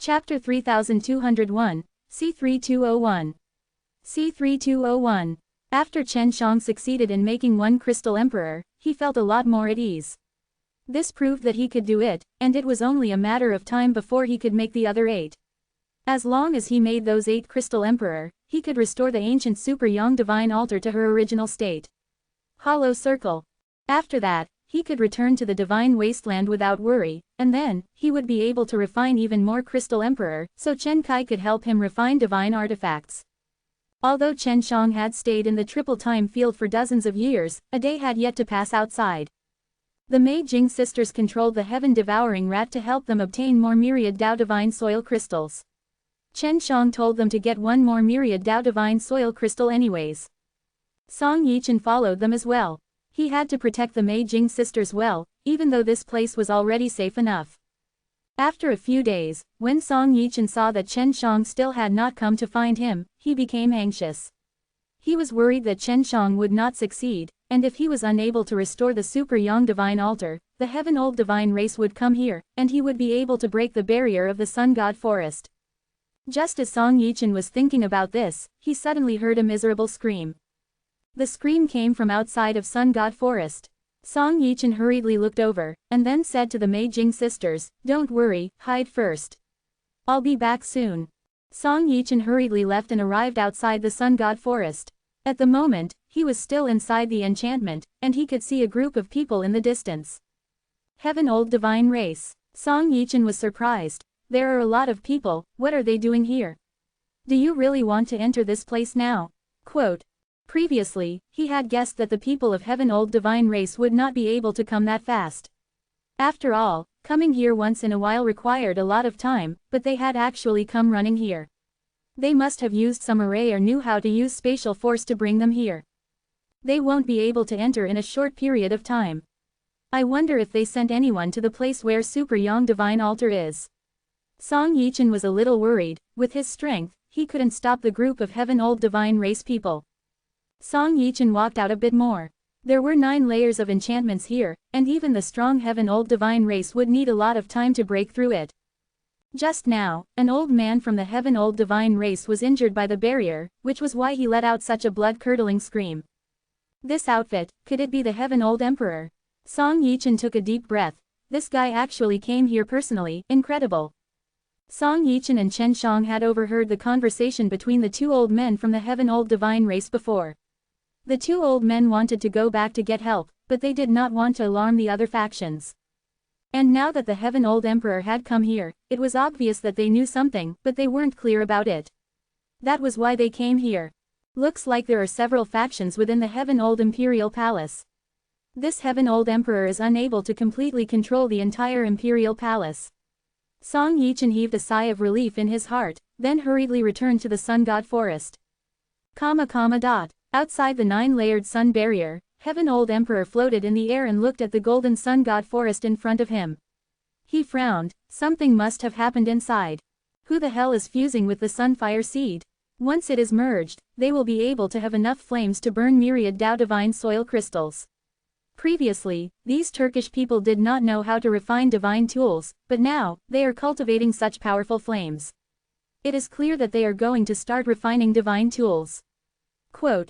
Chapter 3201, C3201. C3201. After Chen Shang succeeded in making one crystal emperor, he felt a lot more at ease. This proved that he could do it, and it was only a matter of time before he could make the other 8. As long as he made those 8 crystal emperor, he could restore the ancient super young divine altar to her original state. Hollow circle. After that, he could return to the divine wasteland without worry, and then, he would be able to refine even more crystal emperor, so Chen Kai could help him refine divine artifacts. Although Chen Shang had stayed in the triple time field for dozens of years, a day had yet to pass outside. The Mei Jing sisters controlled the heaven-devouring rat to help them obtain more myriad Dao divine soil crystals. Chen Shang told them to get one more myriad Dao divine soil crystal anyways. Song Yichen followed them as well. He had to protect the Mei Jing sisters well, even though this place was already safe enough. After a few days, when Song Yichen saw that Chen Shang still had not come to find him, he became anxious. He was worried that Chen Shang would not succeed, and if he was unable to restore the super young divine altar, the heaven old divine race would come here, and he would be able to break the barrier of the sun god forest. Just as Song Yichen was thinking about this, he suddenly heard a miserable scream. The scream came from outside of Sun God Forest. Song Yichen hurriedly looked over, and then said to the Mei Jing sisters, "Don't worry, hide first. I'll be back soon." Song Yichen hurriedly left and arrived outside the Sun God Forest. At the moment, he was still inside the enchantment, and he could see a group of people in the distance. Heaven old divine race. Song Yichen was surprised. There are a lot of people, what are they doing here? Do you really want to enter this place now? Quote. Previously, he had guessed that the people of heaven old divine race would not be able to come that fast. After all, coming here once in a while required a lot of time, but they had actually come running here. They must have used some array or knew how to use spatial force to bring them here. They won't be able to enter in a short period of time. I wonder if they sent anyone to the place where super young divine altar is. Song Yichen was a little worried. With his strength, he couldn't stop the group of heaven old divine race people. Song Yichen walked out a bit more. There were 9 layers of enchantments here, and even the strong heaven old divine race would need a lot of time to break through it. Just now, an old man from the heaven old divine race was injured by the barrier, which was why he let out such a blood-curdling scream. This outfit, could it be the heaven old emperor? Song Yichen took a deep breath. This guy actually came here personally, incredible. Song Yichen and Chen Shang had overheard the conversation between the 2 old men from the heaven old divine race before. The 2 old men wanted to go back to get help, but they did not want to alarm the other factions. And now that the heaven old emperor had come here, it was obvious that they knew something, but they weren't clear about it. That was why they came here. Looks like there are several factions within the heaven old imperial palace. This heaven old emperor is unable to completely control the entire imperial palace. Song Yichen heaved a sigh of relief in his heart, then hurriedly returned to the sun god forest. Outside the 9-layered sun barrier, heaven old emperor floated in the air and looked at the golden sun god forest in front of him. He frowned. Something must have happened inside. Who the hell is fusing with the sunfire seed? Once it is merged, they will be able to have enough flames to burn myriad Dao divine soil crystals. Previously, these Turkish people did not know how to refine divine tools, but now, they are cultivating such powerful flames. It is clear that they are going to start refining divine tools. Quote.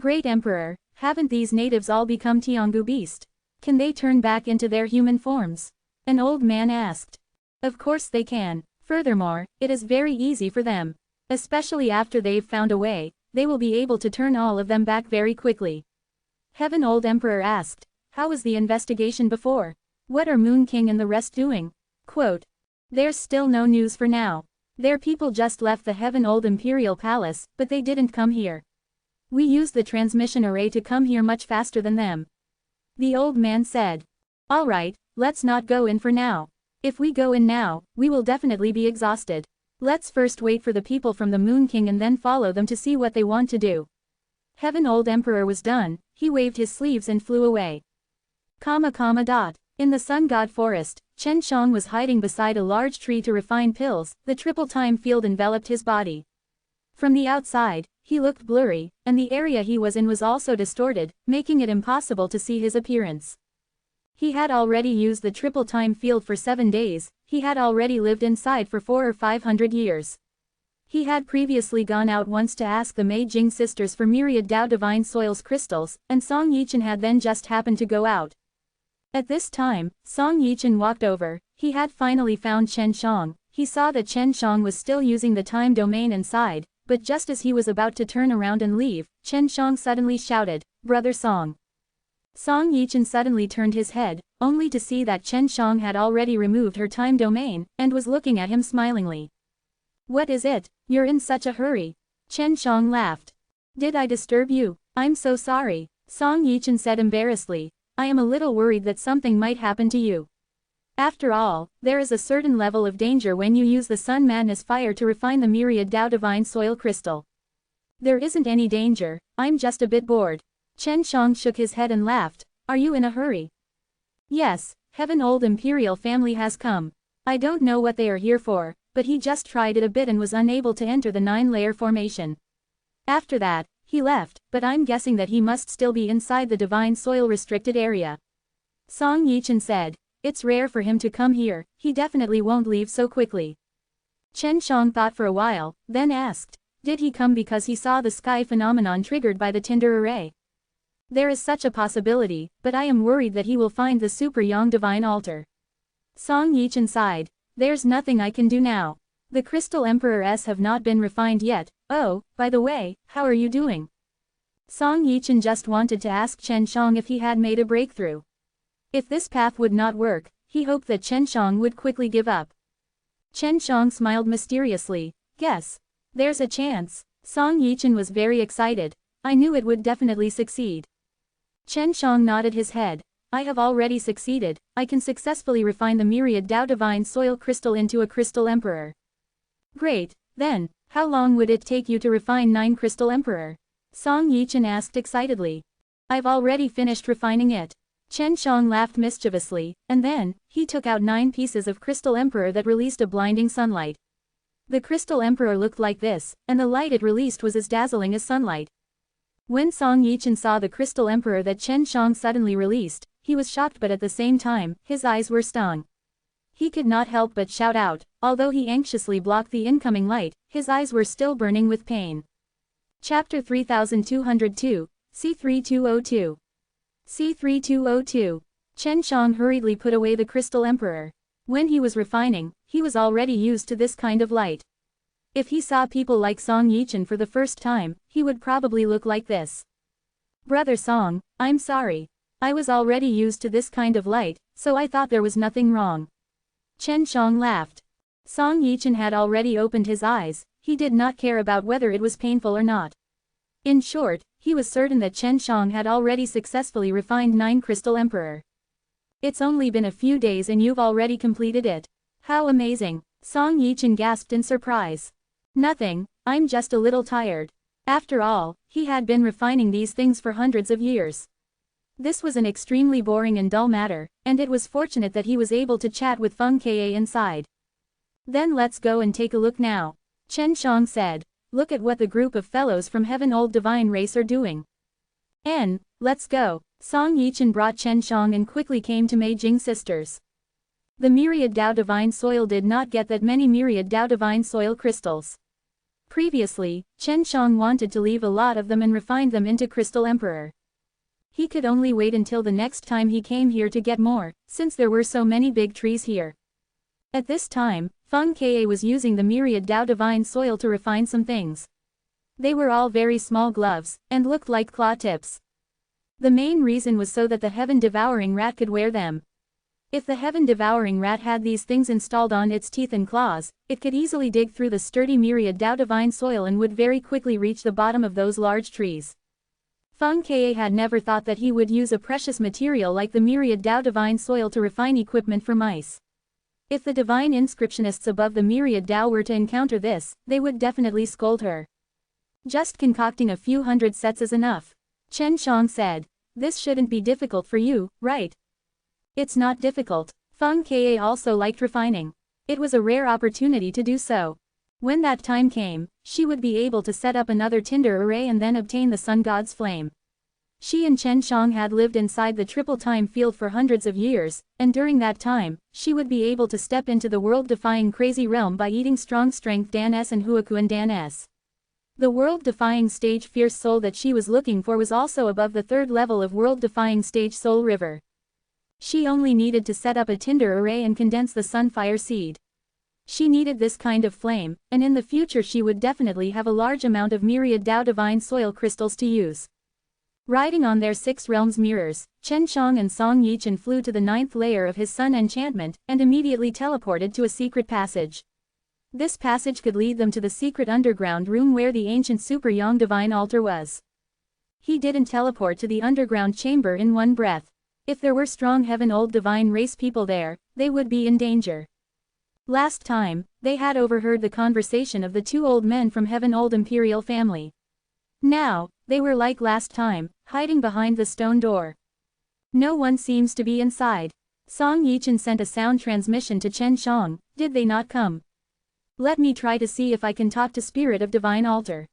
Great Emperor, haven't these natives all become Tiangu beast? Can they turn back into their human forms? An old man asked. Of course they can. Furthermore, it is very easy for them. Especially after they've found a way, they will be able to turn all of them back very quickly. Heaven old Emperor asked. How was the investigation before? What are Moon King and the rest doing? Quote. There's still no news for now. Their people just left the heaven old imperial palace, but they didn't come here. We used the transmission array to come here much faster than them. The old man said. Alright, let's not go in for now. If we go in now, we will definitely be exhausted. Let's first wait for the people from the Moon King and then follow them to see what they want to do. Heaven old emperor was done, he waved his sleeves and flew away. In the sun god forest, Chen Shang was hiding beside a large tree to refine pills. The triple time field enveloped his body. From the outside, he looked blurry, and the area he was in was also distorted, making it impossible to see his appearance. He had already used the triple time field for 7 days, he had already lived inside for 400 or 500 years. He had previously gone out once to ask the Mei Jing sisters for myriad Dao Divine Soils crystals, and Song Yichen had then just happened to go out. At this time, Song Yichen walked over. He had finally found Chen Shang. He saw that Chen Shang was still using the time domain inside, but just as he was about to turn around and leave, Chen Shang suddenly shouted, "Brother Song." Song Yichen suddenly turned his head, only to see that Chen Shang had already removed her time domain, and was looking at him smilingly. "What is it? You're in such a hurry?" Chen Shang laughed. "Did I disturb you? I'm so sorry," Song Yichen said embarrassedly. "I am a little worried that something might happen to you. After all, there is a certain level of danger when you use the Sun Madness fire to refine the myriad Dao Divine Soil crystal." "There isn't any danger, I'm just a bit bored." Chen Shang shook his head and laughed. "Are you in a hurry?" "Yes, Heaven Old Imperial family has come. I don't know what they are here for, but he just tried it a bit and was unable to enter the 9-layer formation. After that, he left, but I'm guessing that he must still be inside the Divine Soil restricted area." Song Yichen said. "It's rare for him to come here, he definitely won't leave so quickly." Chen Shang thought for a while, then asked, "Did he come because he saw the sky phenomenon triggered by the Tinder array?" "There is such a possibility, but I am worried that he will find the Super Yang Divine Altar." Song Yichen sighed. "There's nothing I can do now. The Crystal Emperors have not been refined yet. Oh, by the way, how are you doing?" Song Yichen just wanted to ask Chen Shang if he had made a breakthrough. If this path would not work, he hoped that Chen Shang would quickly give up. Chen Shang smiled mysteriously. "Guess. There's a chance." Song Yichen was very excited. "I knew it would definitely succeed." Chen Shang nodded his head. "I have already succeeded. I can successfully refine the myriad Dao Divine Soil crystal into a Crystal Emperor." "Great, then, how long would it take you to refine 9 Crystal Emperor?" Song Yichen asked excitedly. "I've already finished refining it." Chen Shang laughed mischievously, and then, he took out 9 pieces of Crystal Emperor that released a blinding sunlight. The Crystal Emperor looked like this, and the light it released was as dazzling as sunlight. When Song Yichen saw the Crystal Emperor that Chen Shang suddenly released, he was shocked, but at the same time, his eyes were stung. He could not help but shout out. Although he anxiously blocked the incoming light, his eyes were still burning with pain. Chapter 3202, C3202. C3202. Chen Shang hurriedly put away the Crystal Emperor. When he was refining, he was already used to this kind of light. If he saw people like Song Yichen for the first time, he would probably look like this. "Brother Song, I'm sorry. I was already used to this kind of light, so I thought there was nothing wrong." Chen Shang laughed. Song Yichen had already opened his eyes, he did not care about whether it was painful or not. In short, he was certain that Chen Shang had already successfully refined 9 Crystal Emperor. "It's only been a few days and you've already completed it. How amazing," Song Yichen gasped in surprise. "Nothing, I'm just a little tired." After all, he had been refining these things for hundreds of years. This was an extremely boring and dull matter, and it was fortunate that he was able to chat with Feng Ke inside. "Then let's go and take a look now," Chen Shang said. "Look at what the group of fellows from Heaven Old Divine Race are doing." Let's go." Song Yichen brought Chen Shang and quickly came to Mei Jing sisters. The myriad Dao Divine Soil did not get that many myriad Dao Divine Soil crystals. Previously, Chen Shang wanted to leave a lot of them and refine them into Crystal Emperor. He could only wait until the next time he came here to get more, since there were so many big trees here. At this time, Feng Ke was using the myriad Dao Divine Soil to refine some things. They were all very small gloves, and looked like claw tips. The main reason was so that the heaven-devouring rat could wear them. If the heaven-devouring rat had these things installed on its teeth and claws, it could easily dig through the sturdy myriad Dao Divine Soil and would very quickly reach the bottom of those large trees. Feng Ke had never thought that he would use a precious material like the myriad Dao Divine Soil to refine equipment for mice. If the divine inscriptionists above the myriad Dao were to encounter this, they would definitely scold her. "Just concocting a few hundred sets is enough," Chen Shang said. "This shouldn't be difficult for you, right?" "It's not difficult." Feng Ke also liked refining. It was a rare opportunity to do so. When that time came, she would be able to set up another tinder array and then obtain the sun god's flame. She and Chen Shang had lived inside the triple time field for hundreds of years, and during that time, she would be able to step into the world-defying crazy realm by eating strong strength Dan S and Huakuan Dan S. The world-defying stage fierce soul that she was looking for was also above the third level of world-defying stage soul river. She only needed to set up a tinder array and condense the sunfire seed. She needed this kind of flame, and in the future she would definitely have a large amount of myriad Dao divine soil crystals to use. Riding on their 6 realms mirrors, Chen Shang and Song Yichen flew to the 9th layer of his sun enchantment and immediately teleported to a secret passage. This passage could lead them to the secret underground room where the ancient Super Yang divine altar was. He didn't teleport to the underground chamber in one breath. If there were strong heaven old divine race people there, they would be in danger. Last time, they had overheard the conversation of the 2 old men from heaven old imperial family. Now, they were like last time, hiding behind the stone door. No one seems to be inside. Song Yichen sent a sound transmission to Chen Shang. Did they not come? Let me try to see if I can talk to Spirit of Divine Altar.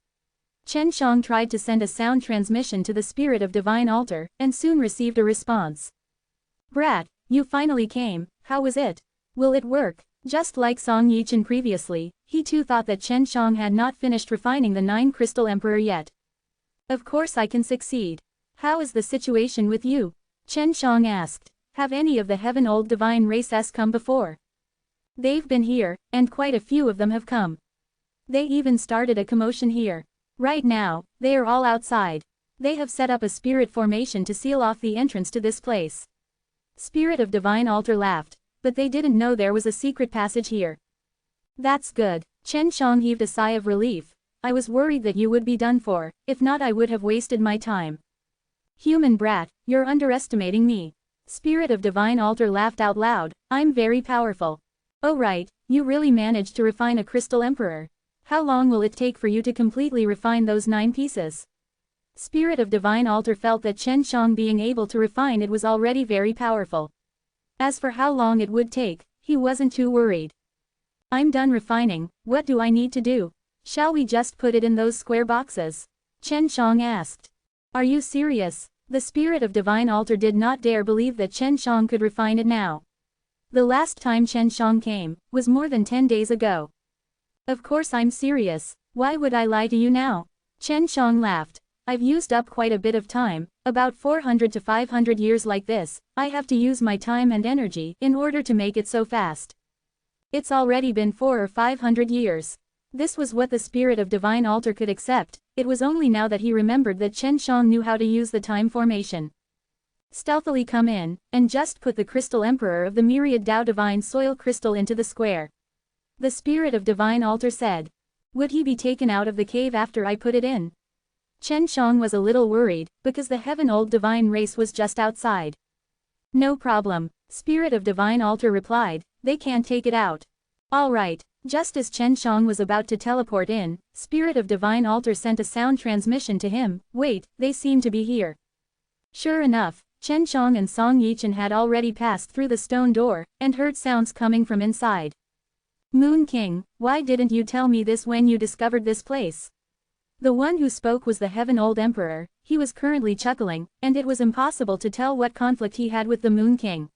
Chen Shang tried to send a sound transmission to the Spirit of Divine Altar, and soon received a response. Brat, you finally came, how was it? Will it work? Just like Song Yichen previously, he too thought that Chen Shang had not finished refining the 9 Crystal Emperor yet. Of course I can succeed. How is the situation with you? Chen Shang asked. Have any of the heaven old divine races come before? They've been here, and quite a few of them have come. They even started a commotion here. Right now, they are all outside. They have set up a spirit formation to seal off the entrance to this place. Spirit of Divine Altar laughed, but they didn't know there was a secret passage here. That's good. Chen Shang heaved a sigh of relief. I was worried that you would be done for, if not I would have wasted my time. Human brat, you're underestimating me. Spirit of Divine Altar laughed out loud, I'm very powerful. Oh right, you really managed to refine a Crystal Emperor. How long will it take for you to completely refine those 9 pieces? Spirit of Divine Altar felt that Chen Shang being able to refine it was already very powerful. As for how long it would take, he wasn't too worried. I'm done refining, what do I need to do? Shall we just put it in those square boxes? Chen Shang asked. Are you serious? The Spirit of Divine Altar did not dare believe that Chen Shang could refine it now. The last time Chen Shang came, was more than 10 days ago. Of course I'm serious, why would I lie to you now? Chen Shang laughed. I've used up quite a bit of time, about 400 to 500 years like this, I have to use my time and energy in order to make it so fast. It's already been 400 or 500 years. This was what the Spirit of Divine Altar could accept, it was only now that he remembered that Chen Shang knew how to use the time formation. Stealthily come in, and just put the Crystal Emperor of the Myriad Dao Divine Soil Crystal into the square. The Spirit of Divine Altar said. Would he be taken out of the cave after I put it in? Chen Shang was a little worried, because the Heaven Old Divine Race was just outside. No problem, Spirit of Divine Altar replied, they can't take it out. Alright. Just as Chen Shang was about to teleport in, Spirit of Divine Altar sent a sound transmission to him, wait, they seem to be here. Sure enough, Chen Shang and Song Yichen had already passed through the stone door, and heard sounds coming from inside. Moon King, why didn't you tell me this when you discovered this place? The one who spoke was the Heaven Old Emperor, he was currently chuckling, and it was impossible to tell what conflict he had with the Moon King.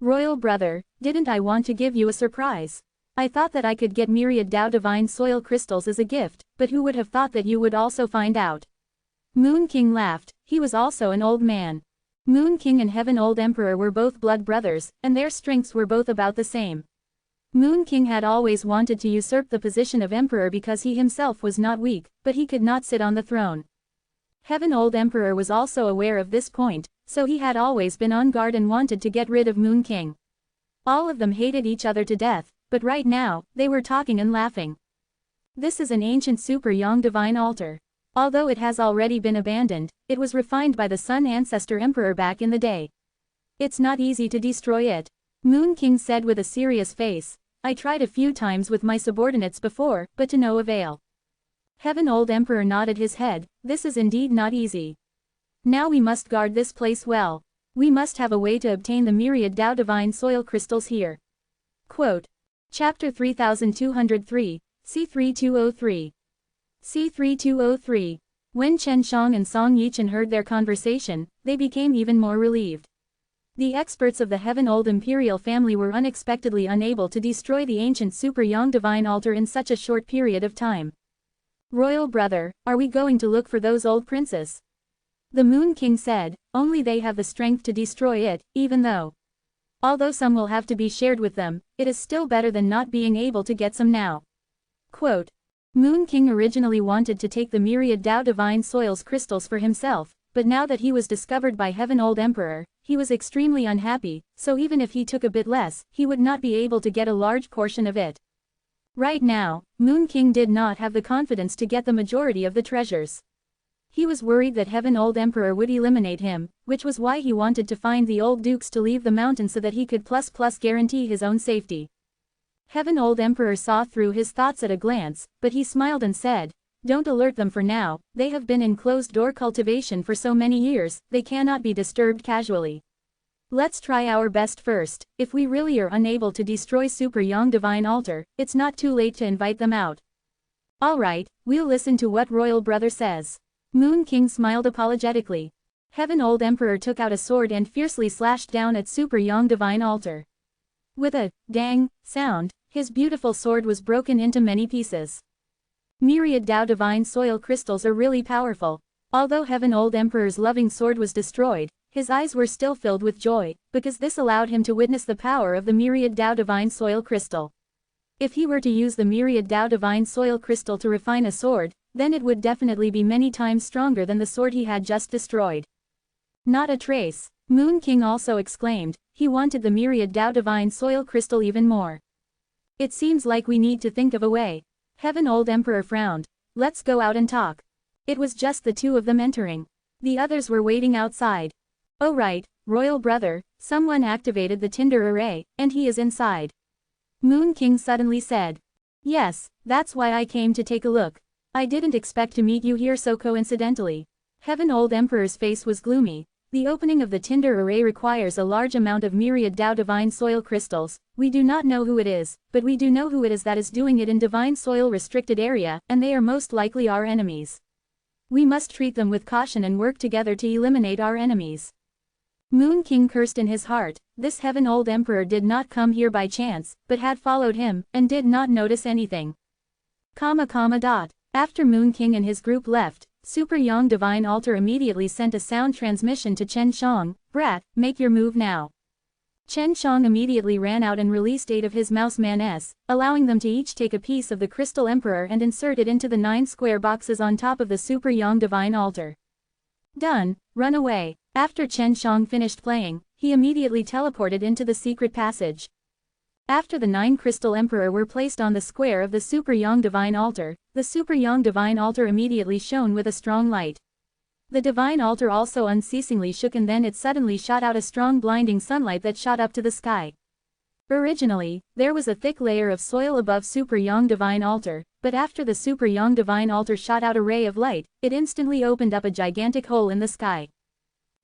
Royal brother, didn't I want to give you a surprise? I thought that I could get myriad Dao Divine Soil Crystals as a gift, but who would have thought that you would also find out? Moon King laughed, he was also an old man. Moon King and Heaven Old Emperor were both blood brothers, and their strengths were both about the same. Moon King had always wanted to usurp the position of Emperor because he himself was not weak, but he could not sit on the throne. Heaven Old Emperor was also aware of this point, so he had always been on guard and wanted to get rid of Moon King. All of them hated each other to death, but right now, they were talking and laughing. This is an ancient Super Yang Divine Altar. Although it has already been abandoned, it was refined by the Sun Ancestor Emperor back in the day. It's not easy to destroy it. Moon King said with a serious face, I tried a few times with my subordinates before, but to no avail. Heaven Old Emperor nodded his head, this is indeed not easy. Now we must guard this place well. We must have a way to obtain the myriad Dao Divine Soil Crystals here. Quote. Chapter 3203, C3203. C3203. When Chen Shang and Song Yichen heard their conversation, they became even more relieved. The experts of the Heaven Old Imperial family were unexpectedly unable to destroy the ancient Super Yang Divine Altar in such a short period of time. Royal brother, are we going to look for those old princes? The Moon King said, only they have the strength to destroy it, even though. Although some will have to be shared with them, it is still better than not being able to get some now. Quote. Moon King originally wanted to take the myriad Tao Divine Soils crystals for himself, but now that he was discovered by Heaven Old Emperor, he was extremely unhappy, so even if he took a bit less, he would not be able to get a large portion of it. Right now, Moon King did not have the confidence to get the majority of the treasures. He was worried that Heaven Old Emperor would eliminate him, which was why he wanted to find the old dukes to leave the mountain so that he could plus guarantee his own safety. Heaven Old Emperor saw through his thoughts at a glance, but he smiled and said, don't alert them for now, they have been in closed-door cultivation for so many years, they cannot be disturbed casually. Let's try our best first. If we really are unable to destroy Super Yang Divine Altar, it's not too late to invite them out. Alright, we'll listen to what Royal Brother says. Moon King smiled apologetically. Heaven Old Emperor took out a sword and fiercely slashed down at Super Yang Divine Altar. With a dang sound, his beautiful sword was broken into many pieces. Myriad Tao Divine Soil crystals are really powerful. Although Heaven Old Emperor's loving sword was destroyed, his eyes were still filled with joy, because this allowed him to witness the power of the Myriad Tao Divine Soil crystal. If he were to use the Myriad Tao Divine Soil crystal to refine a sword, then it would definitely be many times stronger than the sword he had just destroyed. Not a trace, Moon King also exclaimed. He wanted the Myriad Tao Divine Soil crystal even more. It seems like we need to think of a way. Heaven Old Emperor frowned. Let's go out and talk. It was just the two of them entering. The others were waiting outside. Oh right, Royal Brother, someone activated the Tinder array, and he is inside. Moon King suddenly said. Yes, that's why I came to take a look. I didn't expect to meet you here so coincidentally. Heaven Old Emperor's face was gloomy. The opening of the Tinder array requires a large amount of Myriad Tao Divine Soil crystals. We do not know who it is, but we do know who it is that is doing it in Divine Soil restricted area, and they are most likely our enemies. We must treat them with caution and work together to eliminate our enemies. Moon King cursed in his heart. This Heaven Old Emperor did not come here by chance, but had followed him, and did not notice anything. After Moon King and his group left, Super Yang Divine Altar immediately sent a sound transmission to Chen Shang. Brat, make your move now. Chen Shang immediately ran out and released 8 of his mouse man-s, allowing them to each take a piece of the Crystal Emperor and insert it into the 9 square boxes on top of the Super Yang Divine Altar. Done, run away. After Chen Shang finished playing, he immediately teleported into the secret passage. After the 9 Crystal Emperor were placed on the square of the Super Yang Divine Altar, the Super Yang Divine Altar immediately shone with a strong light. The Divine Altar also unceasingly shook, and then it suddenly shot out a strong blinding sunlight that shot up to the sky. Originally, there was a thick layer of soil above Super Yang Divine Altar, but after the Super Yang Divine Altar shot out a ray of light, it instantly opened up a gigantic hole in the sky.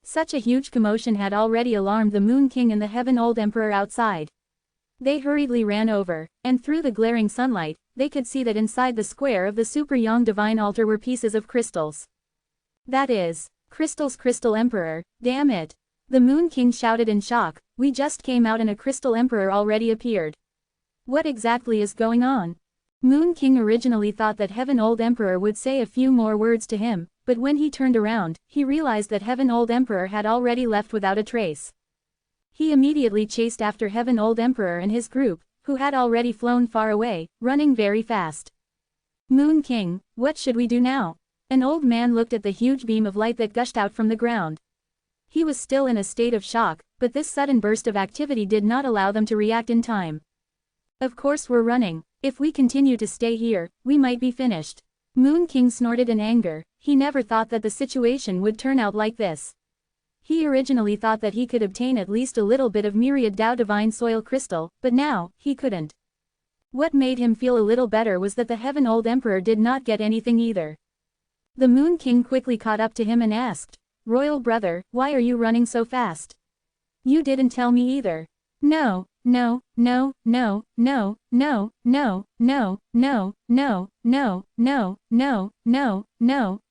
Such a huge commotion had already alarmed the Moon King and the Heaven Old Emperor outside. They hurriedly ran over, and through the glaring sunlight, they could see that inside the square of the Super Yang Divine Altar were pieces of crystals. That is, Crystal Emperor, damn it. The Moon King shouted in shock, we just came out and a Crystal Emperor already appeared. What exactly is going on? Moon King originally thought that Heaven Old Emperor would say a few more words to him, but when he turned around, he realized that Heaven Old Emperor had already left without a trace. He immediately chased after Heaven Old Emperor and his group, who had already flown far away, running very fast. Moon King, what should we do now? An old man looked at the huge beam of light that gushed out from the ground. He was still in a state of shock, but this sudden burst of activity did not allow them to react in time. Of course we're running. If we continue to stay here, we might be finished. Moon King snorted in anger. He never thought that the situation would turn out like this. He originally thought that he could obtain at least a little bit of Myriad Tao Divine Soil Crystal, but now, he couldn't. What made him feel a little better was that the Heaven Old Emperor did not get anything either. The Moon King quickly caught up to him and asked, Royal Brother, why are you running so fast? You didn't tell me either. No.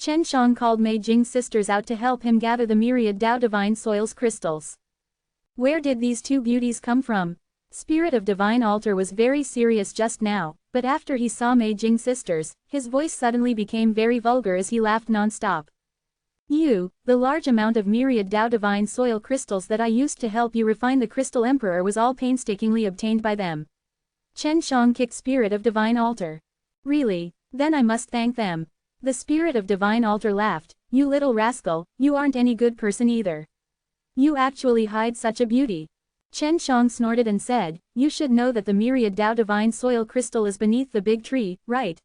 Chen Shang called Mei Jing's sisters out to help him gather the myriad Tao Divine Soil's crystals. Where did these two beauties come from? Spirit of Divine Altar was very serious just now, but after he saw Mei Jing's sisters, his voice suddenly became very vulgar as he laughed non-stop. The large amount of myriad Tao Divine Soil crystals that I used to help you refine the Crystal Emperor was all painstakingly obtained by them. Chen Shang kicked Spirit of Divine Altar. Really? Then I must thank them. The Spirit of Divine Altar laughed. You little rascal, you aren't any good person either. You actually hide such a beauty. Chen Shang snorted and said, you should know that the myriad Tao Divine Soil crystal is beneath the big tree, right?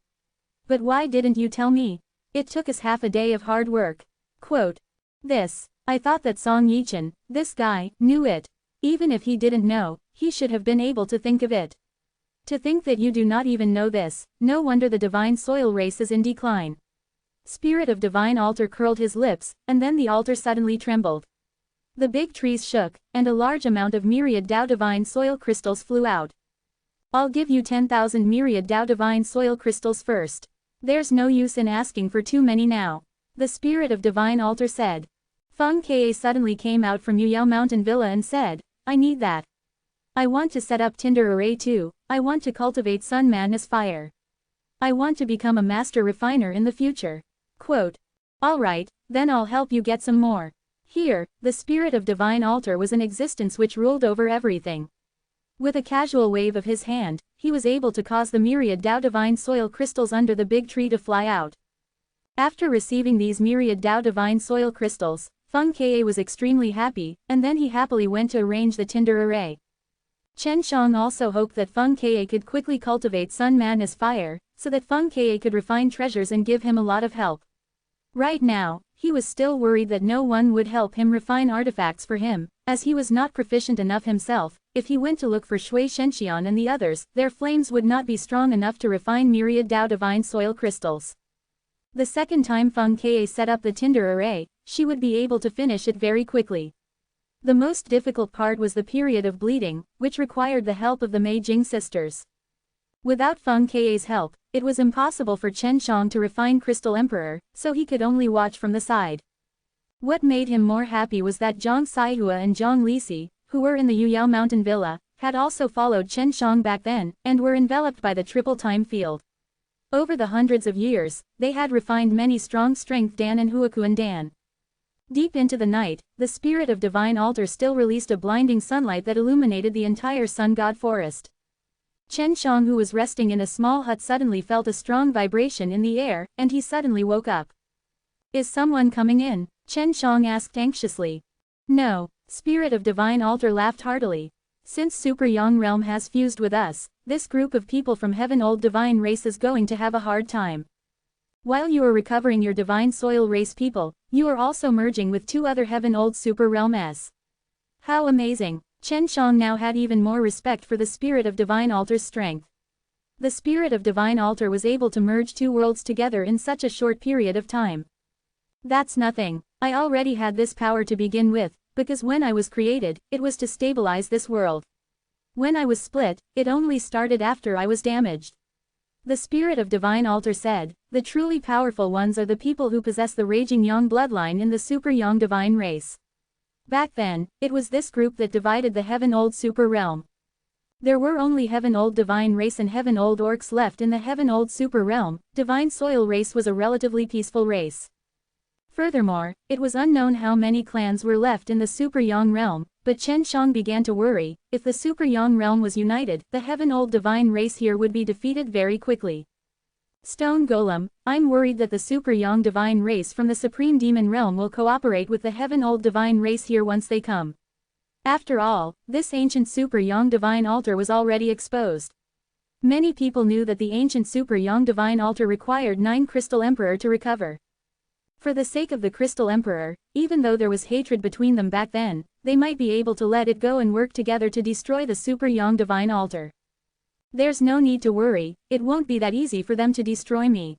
But why didn't you tell me? It took us half a day of hard work. Quote. I thought that Song Yichen, this guy, knew it. Even if he didn't know, he should have been able to think of it. To think that you do not even know this, no wonder the Divine Soil race is in decline. Spirit of Divine Altar curled his lips, and then the altar suddenly trembled. The big trees shook, and a large amount of myriad Tao Divine Soil crystals flew out. I'll give you 10,000 myriad Tao Divine Soil crystals first. There's no use in asking for too many now. The Spirit of Divine Altar said. Feng Ke suddenly came out from Yuyao Mountain Villa and said, I need that. I want to set up Tinder Array too. I want to cultivate Sun Man as fire. I want to become a master refiner in the future. Quote. Alright, then I'll help you get some more. Here, the Spirit of Divine Altar was an existence which ruled over everything. With a casual wave of his hand, he was able to cause the myriad Tao Divine Soil crystals under the big tree to fly out. After receiving these myriad Tao Divine Soil crystals, Feng Ke was extremely happy, and then he happily went to arrange the Tinder Array. Chen Shang also hoped that Feng Ke could quickly cultivate Sun Man as fire, so that Feng Ke could refine treasures and give him a lot of help. Right now, he was still worried that no one would help him refine artifacts for him, as he was not proficient enough himself. If he went to look for Shui Shenxian and the others, their flames would not be strong enough to refine myriad Tao Divine Soil crystals. The second time Feng Ke set up the Tinder Array, she would be able to finish it very quickly. The most difficult part was the period of bleeding, which required the help of the Mei Jing sisters. Without Feng Ke's help, it was impossible for Chen Shang to refine Crystal Emperor, so he could only watch from the side. What made him more happy was that Zhang Saihua and Zhang Lisi, who were in the Yuyao Mountain Villa, had also followed Chen Shang back then, and were enveloped by the triple time field. Over the hundreds of years, they had refined many strong strength Dan and Huakuan Dan. Deep into the night, the Spirit of Divine Altar still released a blinding sunlight that illuminated the entire Sun God Forest. Chen Shang, who was resting in a small hut, suddenly felt a strong vibration in the air, and he suddenly woke up. Is someone coming in? Chen Shang asked anxiously. No, Spirit of Divine Altar laughed heartily. Since Super Yang Realm has fused with us, this group of people from Heaven Old Divine Race is going to have a hard time. While you are recovering your Divine Soil Race people, you are also merging with two other Heaven Old Super Realm S. How amazing! Chen Shang now had even more respect for the Spirit of Divine Altar's strength. The Spirit of Divine Altar was able to merge two worlds together in such a short period of time. That's nothing. I already had this power to begin with, because when I was created, it was to stabilize this world. When I was split, it only started after I was damaged. The Spirit of Divine Altar said, the truly powerful ones are the people who possess the Raging Yang bloodline in the Super Yang Divine Race. Back then, it was this group that divided the Heaven Old Super Realm. There were only Heaven Old Divine Race and Heaven Old Orcs left in the Heaven Old Super Realm. Divine Soil Race was a relatively peaceful race. Furthermore, it was unknown how many clans were left in the Super Yang Realm, but Chen Shang began to worry. If the Super Yang Realm was united, the Heaven Old Divine Race here would be defeated very quickly. Stone Golem, I'm worried that the Super Yang Divine Race from the Supreme Demon Realm will cooperate with the Heaven Old Divine Race here once they come. After all, this ancient Super Yang Divine Altar was already exposed. Many people knew that the ancient Super Yang Divine Altar required 9 Crystal Emperor to recover. For the sake of the Crystal Emperor, even though there was hatred between them back then, they might be able to let it go and work together to destroy the Super Yang Divine Altar. There's no need to worry, it won't be that easy for them to destroy me.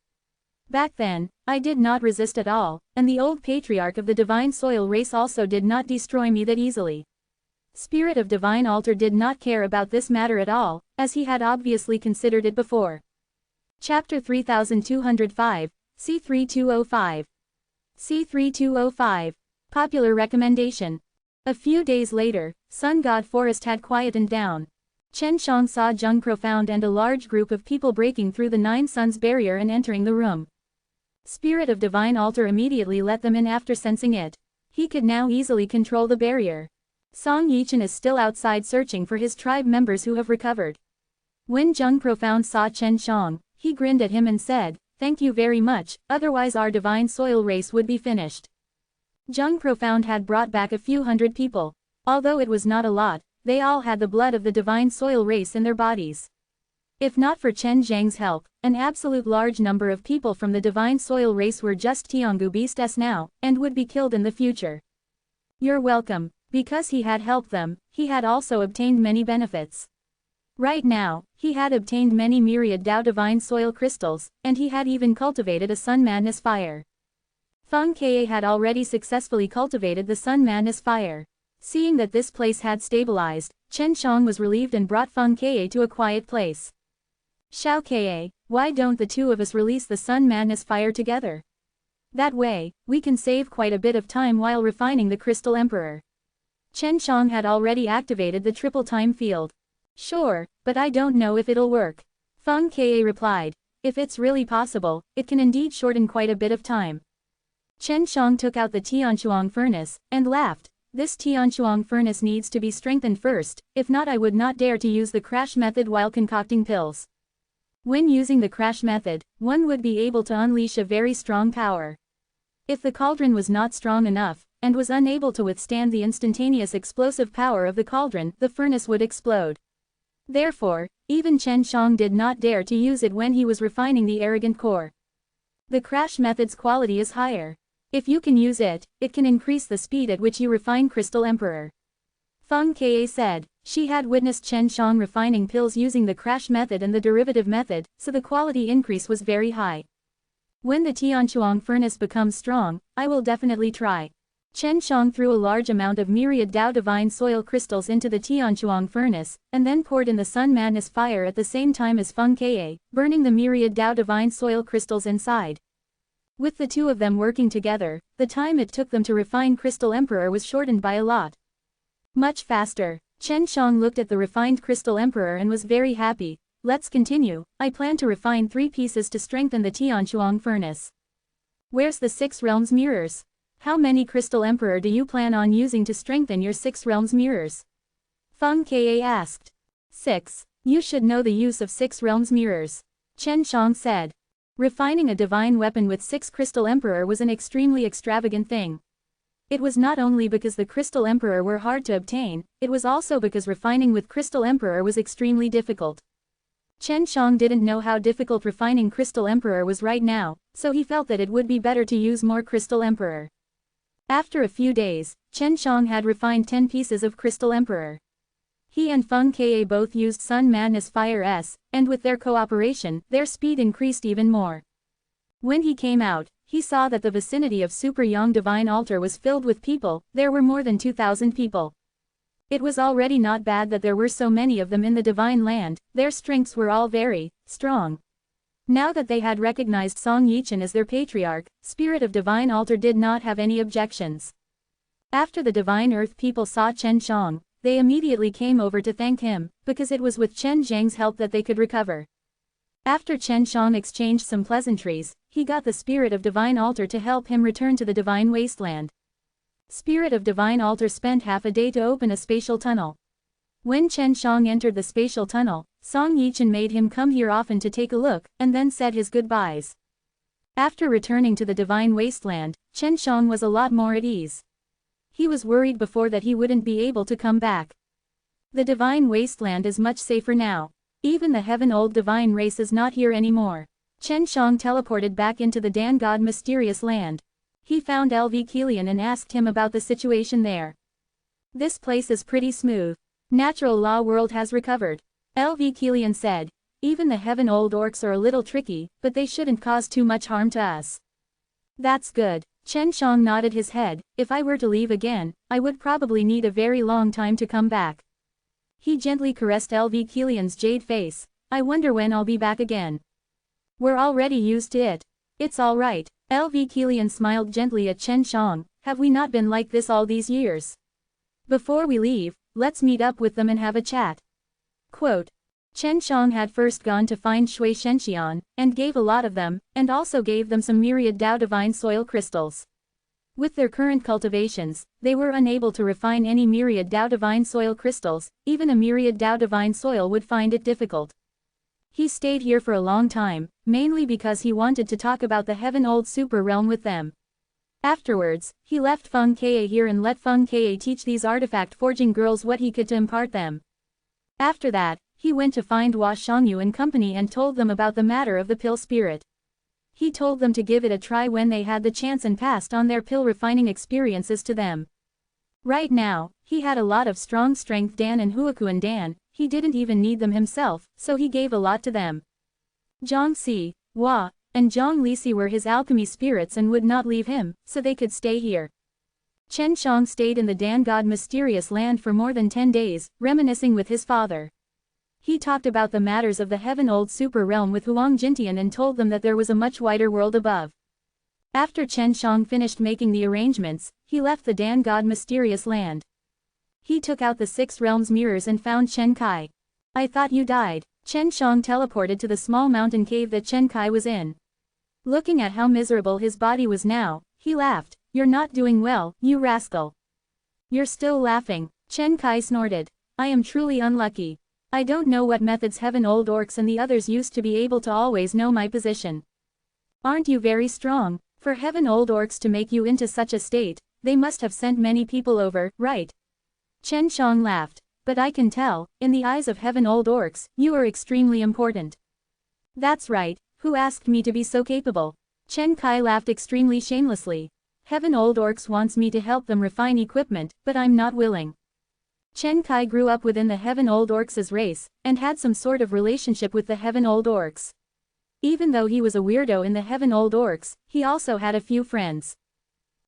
Back then, I did not resist at all, and the old patriarch of the Divine Soil Race also did not destroy me that easily. Spirit of Divine Altar did not care about this matter at all, as he had obviously considered it before. Chapter 3205, C3205. C3205. Popular recommendation. A few days later, Sun God Forest had quietened down. Chen Shang saw Zheng Profound and a large group of people breaking through the Nine Suns barrier and entering the room. Spirit of Divine Altar immediately let them in after sensing it. He could now easily control the barrier. Song Yichen is still outside searching for his tribe members who have recovered. When Zheng Profound saw Chen Shang, he grinned at him and said, "Thank you very much, otherwise our divine soil race would be finished." Zheng Profound had brought back a few hundred people. Although it was not a lot, they all had the blood of the divine soil race in their bodies. If not for Chen Zhang's help, an absolute large number of people from the divine soil race were just Tiangu beasts now, and would be killed in the future. You're welcome. Because he had helped them, he had also obtained many benefits. Right now, he had obtained many myriad Dao divine soil crystals, and he had even cultivated a Sun Madness fire. Feng Ke had already successfully cultivated the Sun Madness fire. Seeing that this place had stabilized, Chen Shang was relieved and brought Feng Ke to a quiet place. Xiao Ke, why don't the two of us release the Sun Madness fire together? That way, we can save quite a bit of time while refining the Crystal Emperor. Chen Shang had already activated the triple time field. Sure, but I don't know if it'll work. Feng Ke replied. If it's really possible, it can indeed shorten quite a bit of time. Chen Shang took out the Tianshuang furnace, and laughed. This Tianshuang furnace needs to be strengthened first, if not I would not dare to use the crash method while concocting pills. When using the crash method, one would be able to unleash a very strong power. If the cauldron was not strong enough, and was unable to withstand the instantaneous explosive power of the cauldron, the furnace would explode. Therefore, even Chen Shang did not dare to use it when he was refining the arrogant core. The crash method's quality is higher. If you can use it, it can increase the speed at which you refine Crystal Emperor. Feng Ke said. She had witnessed Chen Shang refining pills using the crash method and the derivative method, so the quality increase was very high. When the Tianshuang furnace becomes strong, I will definitely try. Chen Shang threw a large amount of myriad Dao divine soil crystals into the Tianshuang furnace, and then poured in the Sun Madness fire at the same time as Feng Ke, burning the myriad Dao divine soil crystals inside. With the two of them working together, the time it took them to refine Crystal Emperor was shortened by a lot. Much faster. Chen Shang looked at the refined Crystal Emperor and was very happy. Let's continue. I plan to refine 3 pieces to strengthen the Tianshuang furnace. Where's the 6 realms mirrors? How many Crystal Emperor do you plan on using to strengthen your 6 realms mirrors? Feng Ke asked. 6. You should know the use of 6 realms mirrors. Chen Shang said. Refining a divine weapon with 6 Crystal Emperor was an extremely extravagant thing. It was not only because the Crystal Emperor were hard to obtain, it was also because refining with Crystal Emperor was extremely difficult. Chen Shang didn't know how difficult refining Crystal Emperor was right now, so he felt that it would be better to use more Crystal Emperor. After a few days, Chen Shang had refined 10 pieces of Crystal Emperor. He and Feng Ke both used Sun Madness Fire S, and with their cooperation, their speed increased even more. When he came out, he saw that the vicinity of Super Yang Divine Altar was filled with people. There were more than 2,000 people. It was already not bad that there were so many of them in the Divine Land, their strengths were all very strong. Now that they had recognized Song Yichen as their patriarch, Spirit of Divine Altar did not have any objections. After the Divine Earth people saw Chen Shang, they immediately came over to thank him, because it was with Chen Zhang's help that they could recover. After Chen Shang exchanged some pleasantries, he got the Spirit of Divine Altar to help him return to the Divine Wasteland. Spirit of Divine Altar spent half a day to open a spatial tunnel. When Chen Shang entered the spatial tunnel, Song Yichen made him come here often to take a look, and then said his goodbyes. After returning to the Divine Wasteland, Chen Shang was a lot more at ease. He was worried before that he wouldn't be able to come back. The Divine Wasteland is much safer now. Even the Heaven Old Divine race is not here anymore. Chen Shang teleported back into the Dan God Mysterious Land. He found LV Kilian and asked him about the situation there. This place is pretty smooth. Natural Law World has recovered. LV Kilian said. Even the Heaven Old Orcs are a little tricky, but they shouldn't cause too much harm to us. That's good. Chen Shang nodded his head. If I were to leave again, I would probably need a very long time to come back. He gently caressed LV Kilian's jade face. I wonder when I'll be back again. We're already used to it. It's all right. LV Kilian smiled gently at Chen Shang. Have we not been like this all these years? Before we leave, let's meet up with them and have a chat. Quote. Chen Shang had first gone to find Shui Shenxian, and gave a lot of them, and also gave them some myriad Dao divine soil crystals. With their current cultivations, they were unable to refine any myriad Dao divine soil crystals, even a myriad Dao divine soil would find it difficult. He stayed here for a long time, mainly because he wanted to talk about the Heaven Old Super Realm with them. Afterwards, he left Feng Ke here and let Feng Ke teach these artifact forging girls what he could to impart them. After that, he went to find Hua Shangyu and company and told them about the matter of the pill spirit. He told them to give it a try when they had the chance and passed on their pill refining experiences to them. Right now, he had a lot of strong strength Dan and Huakuan Dan, he didn't even need them himself, so he gave a lot to them. Zhang Si, Hua, and Zhang Lisi were his alchemy spirits and would not leave him, so they could stay here. Chen Shang stayed in the Dan God mysterious land for more than 10 days, reminiscing with his father. He talked about the matters of the Heaven Old Super Realm with Huang Jintian and told them that there was a much wider world above. After Chen Shang finished making the arrangements, he left the Dan God mysterious land. He took out the 6 realms mirrors and found Chen Kai. I thought you died. Chen Shang teleported to the small mountain cave that Chen Kai was in. Looking at how miserable his body was now, he laughed. You're not doing well, you rascal. You're still laughing. Chen Kai snorted. I am truly unlucky. I don't know what methods Heaven Old Orcs and the others used to be able to always know my position. Aren't you very strong? For Heaven Old Orcs to make you into such a state, they must have sent many people over, right? Chen Shang laughed. But I can tell, in the eyes of Heaven Old Orcs, you are extremely important. That's right, who asked me to be so capable? Chen Kai laughed extremely shamelessly. Heaven Old Orcs wants me to help them refine equipment, but I'm not willing. Chen Kai grew up within the Heaven Old Orcs' race, and had some sort of relationship with the Heaven Old Orcs. Even though he was a weirdo in the Heaven Old Orcs, he also had a few friends.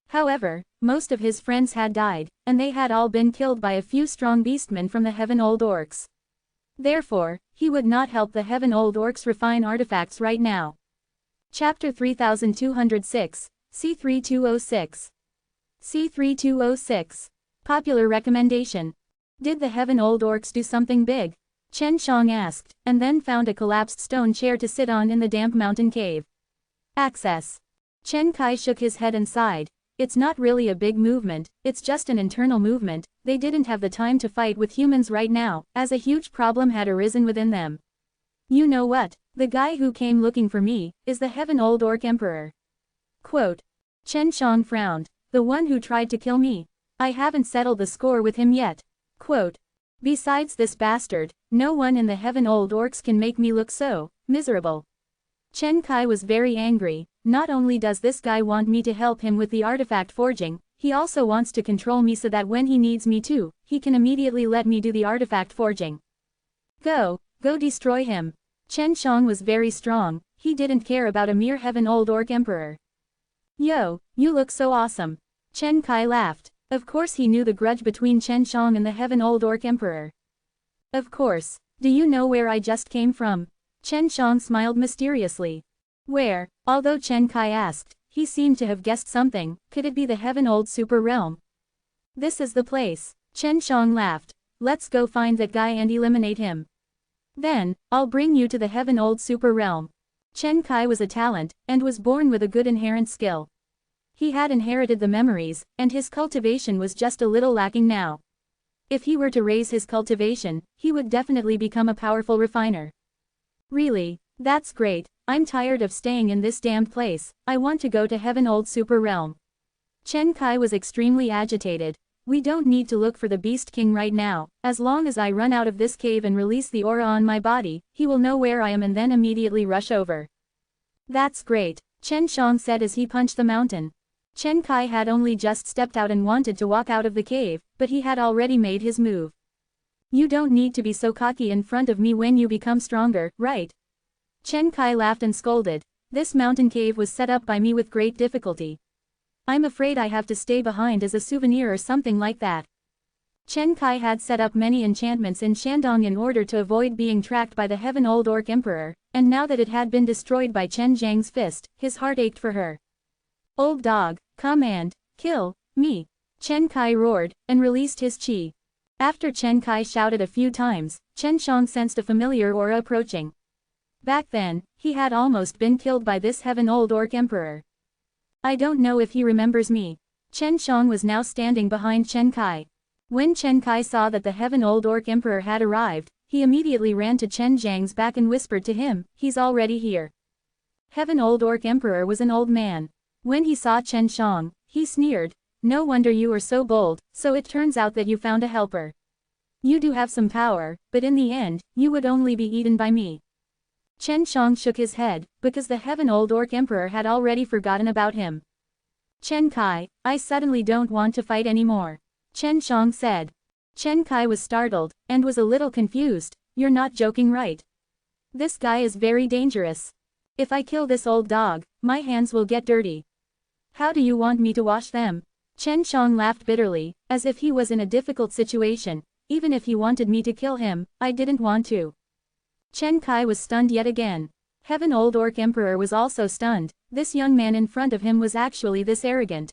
However, most of his friends had died, and they had all been killed by a few strong beastmen from the Heaven Old Orcs. Therefore, he would not help the Heaven Old Orcs refine artifacts right now. Chapter 3206, C3206. C3206. Popular recommendation. Did the Heaven Old Orcs do something big? Chen Shang asked, and then found a collapsed stone chair to sit on in the damp mountain cave. Access. Chen Kai shook his head and sighed. It's not really a big movement, it's just an internal movement. They didn't have the time to fight with humans right now, as a huge problem had arisen within them. You know what? The guy who came looking for me is the Heaven Old Orc Emperor. Quote. Chen Shang frowned. The one who tried to kill me. I haven't settled the score with him yet. Quote. Besides this bastard, no one in the Heaven Old Orcs can make me look so miserable. Chen Kai was very angry. Not only does this guy want me to help him with the artifact forging, he also wants to control me so that when he needs me to, he can immediately let me do the artifact forging. Go destroy him. Chen Shang was very strong, he didn't care about a mere Heaven Old Orc Emperor. Yo, you look so awesome. Chen Kai laughed. Of course he knew the grudge between Chen Shang and the Heaven Old Orc Emperor. Of course. Do you know where I just came from? Chen Shang smiled mysteriously. Where? Although Chen Kai asked, he seemed to have guessed something. Could it be the Heaven Old Super Realm? This is the place. Chen Shang laughed. Let's go find that guy and eliminate him. Then, I'll bring you to the Heaven Old Super Realm. Chen Kai was a talent, and was born with a good inherent skill. He had inherited the memories, and his cultivation was just a little lacking now. If he were to raise his cultivation, he would definitely become a powerful refiner. Really? That's great. I'm tired of staying in this damned place. I want to go to Heaven Old Super Realm. Chen Kai was extremely agitated. We don't need to look for the Beast King right now. As long as I run out of this cave and release the aura on my body, he will know where I am and then immediately rush over. That's great, Chen Shang said as he punched the mountain. Chen Kai had only just stepped out and wanted to walk out of the cave, but he had already made his move. You don't need to be so cocky in front of me when you become stronger, right? Chen Kai laughed and scolded. This mountain cave was set up by me with great difficulty. I'm afraid I have to stay behind as a souvenir or something like that. Chen Kai had set up many enchantments in Shandong in order to avoid being tracked by the Heaven Old Orc Emperor, and now that it had been destroyed by Chen Zhang's fist, his heart ached for her. "Old dog, come and kill me," Chen Kai roared, and released his qi. After Chen Kai shouted a few times, Chen Shang sensed a familiar aura approaching. Back then, he had almost been killed by this Heaven Old Orc Emperor. "I don't know if he remembers me." Chen Shang was now standing behind Chen Kai. When Chen Kai saw that the Heaven Old Orc Emperor had arrived, he immediately ran to Chen Zhang's back and whispered to him, "He's already here." Heaven Old Orc Emperor was an old man. When he saw Chen Shang, he sneered, "No wonder you are so bold, so it turns out that you found a helper. You do have some power, but in the end, you would only be eaten by me." Chen Shang shook his head, because the Heaven Old Orc Emperor had already forgotten about him. "Chen Kai, I suddenly don't want to fight anymore," Chen Shang said. Chen Kai was startled, and was a little confused. "You're not joking, right? This guy is very dangerous. If I kill this old dog, my hands will get dirty. How do you want me to wash them?" Chen Shang laughed bitterly, as if he was in a difficult situation. "Even if he wanted me to kill him, I didn't want to." Chen Kai was stunned yet again. Heaven Old Orc Emperor was also stunned. This young man in front of him was actually this arrogant.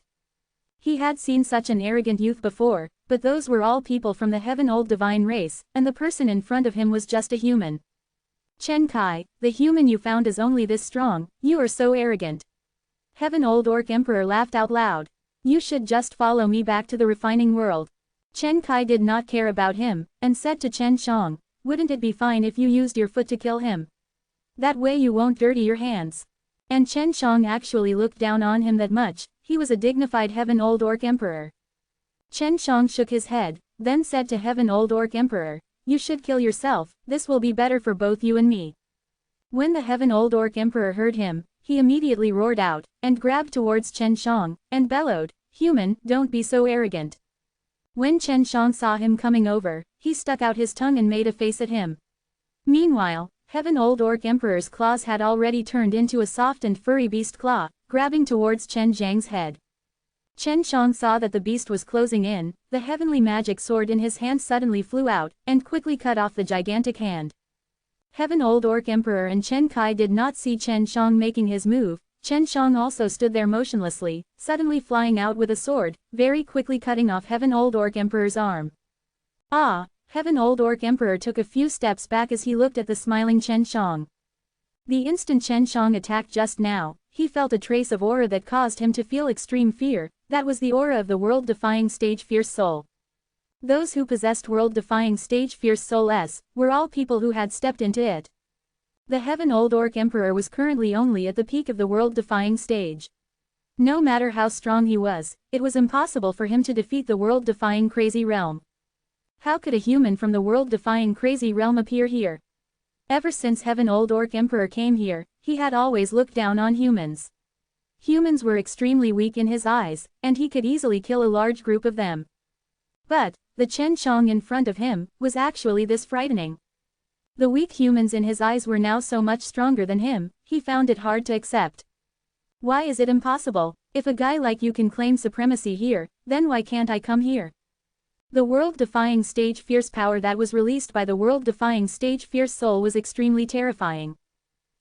He had seen such an arrogant youth before, but those were all people from the Heaven Old Divine race, and the person in front of him was just a human. "Chen Kai, the human you found is only this strong, you are so arrogant." Heaven Old Orc Emperor laughed out loud. "You should just follow me back to the refining world." Chen Kai did not care about him, and said to Chen Shang, "Wouldn't it be fine if you used your foot to kill him? That way you won't dirty your hands." And Chen Shang actually looked down on him that much. He was a dignified Heaven Old Orc Emperor. Chen Shang shook his head, then said to Heaven Old Orc Emperor, "You should kill yourself, this will be better for both you and me." When the Heaven Old Orc Emperor heard him, he immediately roared out, and grabbed towards Chen Shang, and bellowed, "Human, don't be so arrogant." When Chen Shang saw him coming over, he stuck out his tongue and made a face at him. Meanwhile, Heaven Old Orc Emperor's claws had already turned into a soft and furry beast claw, grabbing towards Chen Zhang's head. Chen Shang saw that the beast was closing in. The heavenly magic sword in his hand suddenly flew out, and quickly cut off the gigantic hand. Heaven Old Orc Emperor and Chen Kai did not see Chen Shang making his move. Chen Shang also stood there motionlessly, suddenly flying out with a sword, very quickly cutting off Heaven Old Orc Emperor's arm. "Ah!" Heaven Old Orc Emperor took a few steps back as he looked at the smiling Chen Shang. The instant Chen Shang attacked just now, he felt a trace of aura that caused him to feel extreme fear. That was the aura of the world-defying stage Fierce Soul. Those who possessed world-defying stage Fierce Soul S were all people who had stepped into it. The Heaven Old Orc Emperor was currently only at the peak of the world-defying stage. No matter how strong he was, it was impossible for him to defeat the world-defying crazy realm. How could a human from the world-defying crazy realm appear here? Ever since Heaven Old Orc Emperor came here, he had always looked down on humans. Humans were extremely weak in his eyes, and he could easily kill a large group of them. But the Chen Shang in front of him was actually this frightening. The weak humans in his eyes were now so much stronger than him. He found it hard to accept. "Why is it impossible? If a guy like you can claim supremacy here, then why can't I come here?" The world-defying stage Fierce power that was released by the world-defying stage Fierce Soul was extremely terrifying.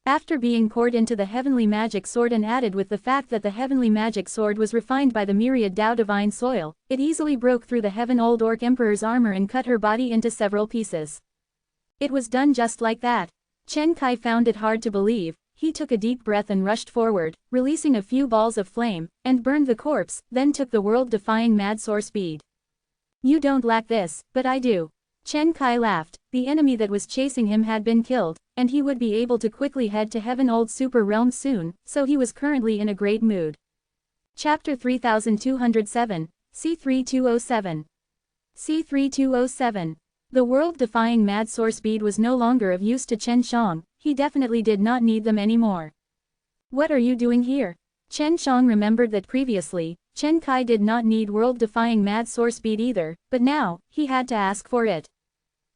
After being poured into the heavenly magic sword and added with the fact that the heavenly magic sword was refined by the myriad Tao divine soil, it easily broke through the Heaven Old Orc Emperor's armor and cut her body into several pieces. It was done just like that. Chen Kai found it hard to believe. He took a deep breath and rushed forward, releasing a few balls of flame, and burned the corpse, then took the world-defying mad source bead. "You don't lack this, but I do." Chen Kai laughed. The enemy that was chasing him had been killed, and he would be able to quickly head to Heaven Old Super Realm soon, so he was currently in a great mood. Chapter 3207, C3207. C3207. The world-defying mad source bead was no longer of use to Chen Shang. He definitely did not need them anymore. "What are you doing here?" Chen Shang remembered that previously, Chen Kai did not need world-defying mad source bead either, but now, he had to ask for it.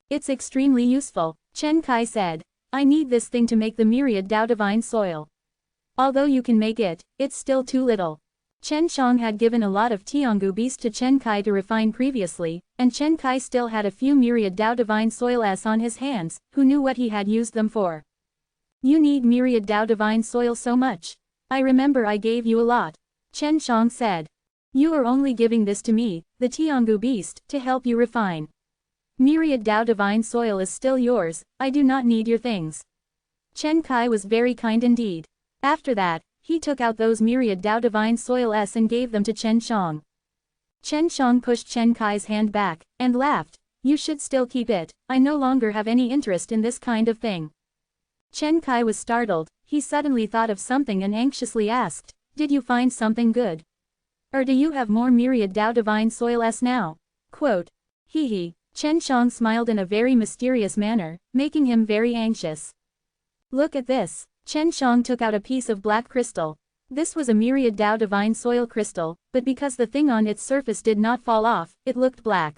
"It's extremely useful," Chen Kai said. "I need this thing to make the myriad Tao divine soil. Although you can make it, it's still too little." Chen Shang had given a lot of Tianghu beast to Chen Kai to refine previously, and Chen Kai still had a few myriad Dao Divine Soil S on his hands, who knew what he had used them for. You need myriad Dao Divine Soil so much. I remember I gave you a lot. Chen Shang said. You are only giving this to me, the Tianghu beast, to help you refine. Myriad Dao Divine Soil is still yours, I do not need your things. Chen Kai was very kind indeed. After that, he took out those myriad Dao Divine Soil S and gave them to Chen Shang. Chen Shang pushed Chen Kai's hand back, and laughed. You should still keep it, I no longer have any interest in this kind of thing. Chen Kai was startled, he suddenly thought of something and anxiously asked, did you find something good? Or do you have more myriad Dao Divine Soil S now? Quote. Hee hee. Chen Shang smiled in a very mysterious manner, making him very anxious. Look at this. Chen Shang took out a piece of black crystal. This was a myriad Dao Divine Soil crystal, but because the thing on its surface did not fall off, it looked black.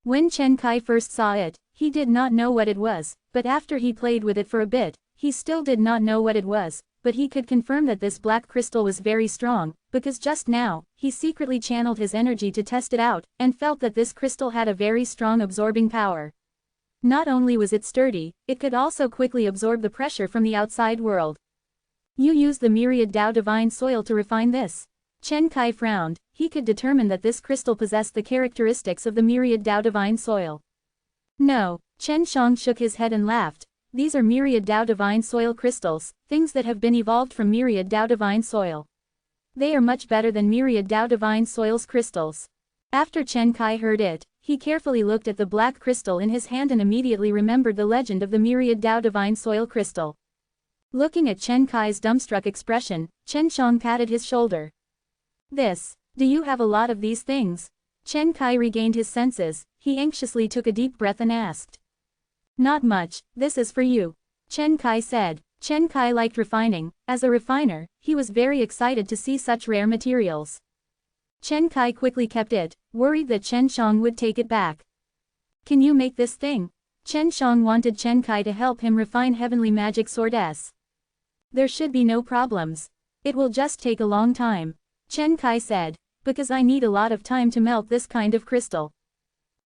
When Chen Kai first saw it, he did not know what it was, but after he played with it for a bit, he still did not know what it was, but he could confirm that this black crystal was very strong, because just now, he secretly channeled his energy to test it out, and felt that this crystal had a very strong absorbing power. Not only was it sturdy, it could also quickly absorb the pressure from the outside world. You use the myriad Dao Divine Soil to refine this. Chen Kai frowned, he could determine that this crystal possessed the characteristics of the myriad Dao Divine Soil. No, Chen Shang shook his head and laughed. These are myriad Dao Divine Soil crystals, things that have been evolved from myriad Dao Divine Soil. They are much better than myriad Dao Divine Soil's crystals. After Chen Kai heard it, he carefully looked at the black crystal in his hand and immediately remembered the legend of the myriad Dao Divine Soil crystal. Looking at Chen Kai's dumbstruck expression, Chen Shang patted his shoulder. Do you have a lot of these things? Chen Kai regained his senses, he anxiously took a deep breath and asked. Not much, this is for you. Chen Kai said. Chen Kai liked refining, as a refiner, he was very excited to see such rare materials. Chen Kai quickly kept it, worried that Chen Shang would take it back. Can you make this thing? Chen Shang wanted Chen Kai to help him refine Heavenly Magic Sword S. There should be no problems. It will just take a long time. Chen Kai said, because I need a lot of time to melt this kind of crystal.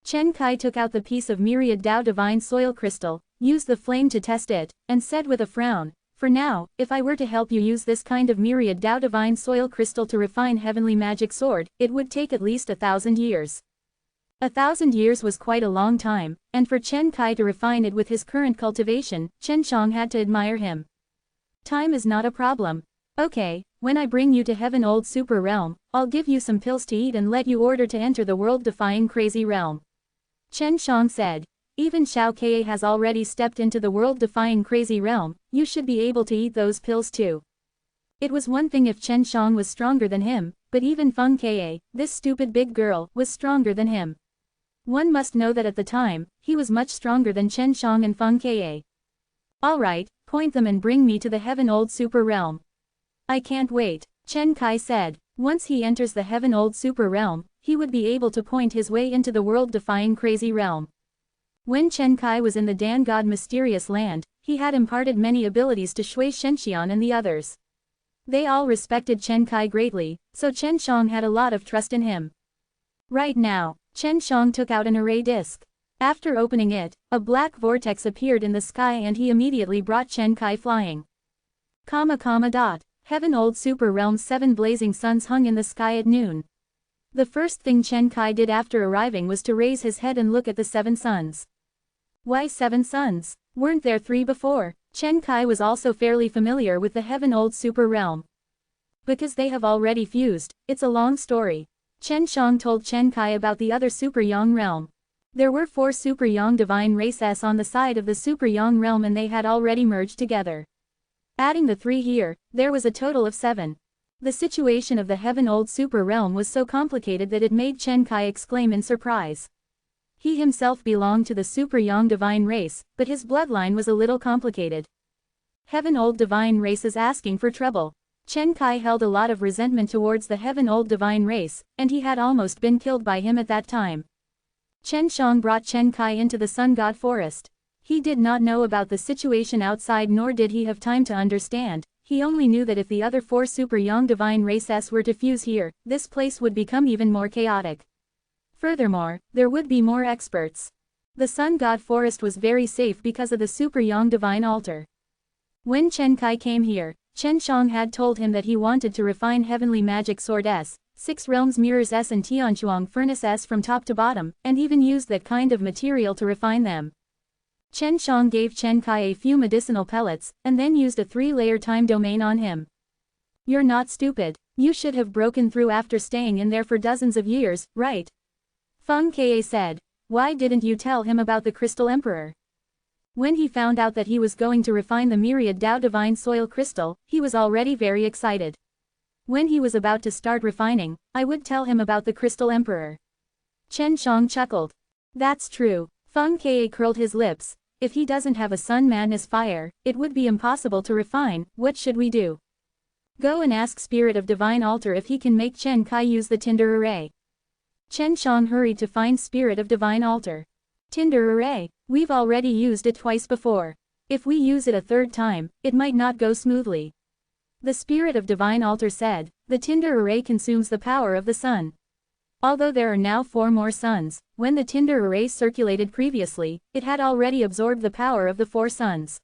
Chen Kai took out the piece of myriad Dao Divine Soil crystal, used the flame to test it, and said with a frown, for now, if I were to help you use this kind of myriad Dao Divine Soil crystal to refine Heavenly Magic Sword, it would take at least 1,000 years. 1,000 years was quite a long time, and for Chen Kai to refine it with his current cultivation, Chen Shang had to admire him. Time is not a problem. Okay, when I bring you to Heaven Old Super Realm, I'll give you some pills to eat and let you order to enter the world-defying crazy realm. Chen Shang said, even Xiao Ke has already stepped into the world-defying crazy realm, you should be able to eat those pills too. It was one thing if Chen Shang was stronger than him, but even Feng Ke, this stupid big girl, was stronger than him. One must know that at the time, he was much stronger than Chen Shang and Feng Ke. Alright, point them and bring me to the Heaven Old Super Realm. I can't wait, Chen Kai said. Once he enters the Heaven Old Super Realm, he would be able to point his way into the world-defying crazy realm. When Chen Kai was in the Dan God Mysterious Land, he had imparted many abilities to Shui Shenxian and the others. They all respected Chen Kai greatly, so Chen Shang had a lot of trust in him. Right now, Chen Shang took out an array disc. After opening it, a black vortex appeared in the sky and he immediately brought Chen Kai flying. Heaven Old Super Realm's 7 blazing suns hung in the sky at noon. The first thing Chen Kai did after arriving was to raise his head and look at the 7 suns. Why 7 suns? Weren't there 3 before? Chen Kai was also fairly familiar with the Heaven Old Super Realm. Because they have already fused, it's a long story. Chen Shang told Chen Kai about the other Super Yang realm. There were 4 Super Yang divine races on the side of the Super Yang realm and they had already merged together. Adding the 3 here, there was a total of 7. The situation of the Heaven Old Super Realm was so complicated that it made Chen Kai exclaim in surprise. He himself belonged to the Super Yang divine race, but his bloodline was a little complicated. Heaven Old divine race is asking for trouble. Chen Kai held a lot of resentment towards the Heaven Old divine race, and he had almost been killed by him at that time. Chen Shang brought Chen Kai into the Sun God Forest. He did not know about the situation outside nor did he have time to understand, He only knew that if the other 4 super young divine races were to fuse here, this place would become even more chaotic. Furthermore, there would be more experts. The Sun God Forest was very safe because of the super young divine altar. When Chen Kai came here, Chen Shang had told him that he wanted to refine Heavenly Magic Sword S, 6 Realms Mirrors S and Tianchuang Furnace S from top to bottom, and even used that kind of material to refine them. Chen Shang gave Chen Kai a few medicinal pellets, and then used a 3-layer time domain on him. You're not stupid. You should have broken through after staying in there for dozens of years, right? Feng Ka said. Why didn't you tell him about the Crystal Emperor? When he found out that he was going to refine the myriad Dao Divine Soil Crystal, he was already very excited. When he was about to start refining, I would tell him about the Crystal Emperor. Chen Shang chuckled. That's true. Feng Ka curled his lips. If he doesn't have a Sun Madness Fire, it would be impossible to refine. What should we do? Go and ask Spirit of Divine Altar if he can make Chen Kai use the Tinder Array. Chen Shang hurried to find Spirit of Divine Altar. Tinder Array. We've already used it twice before. If we use it a 3rd time, it might not go smoothly. The Spirit of Divine Altar said, the Tinder Array consumes the power of the sun. Although there are now 4 more suns, when the Tinder Array circulated previously, it had already absorbed the power of the 4 suns.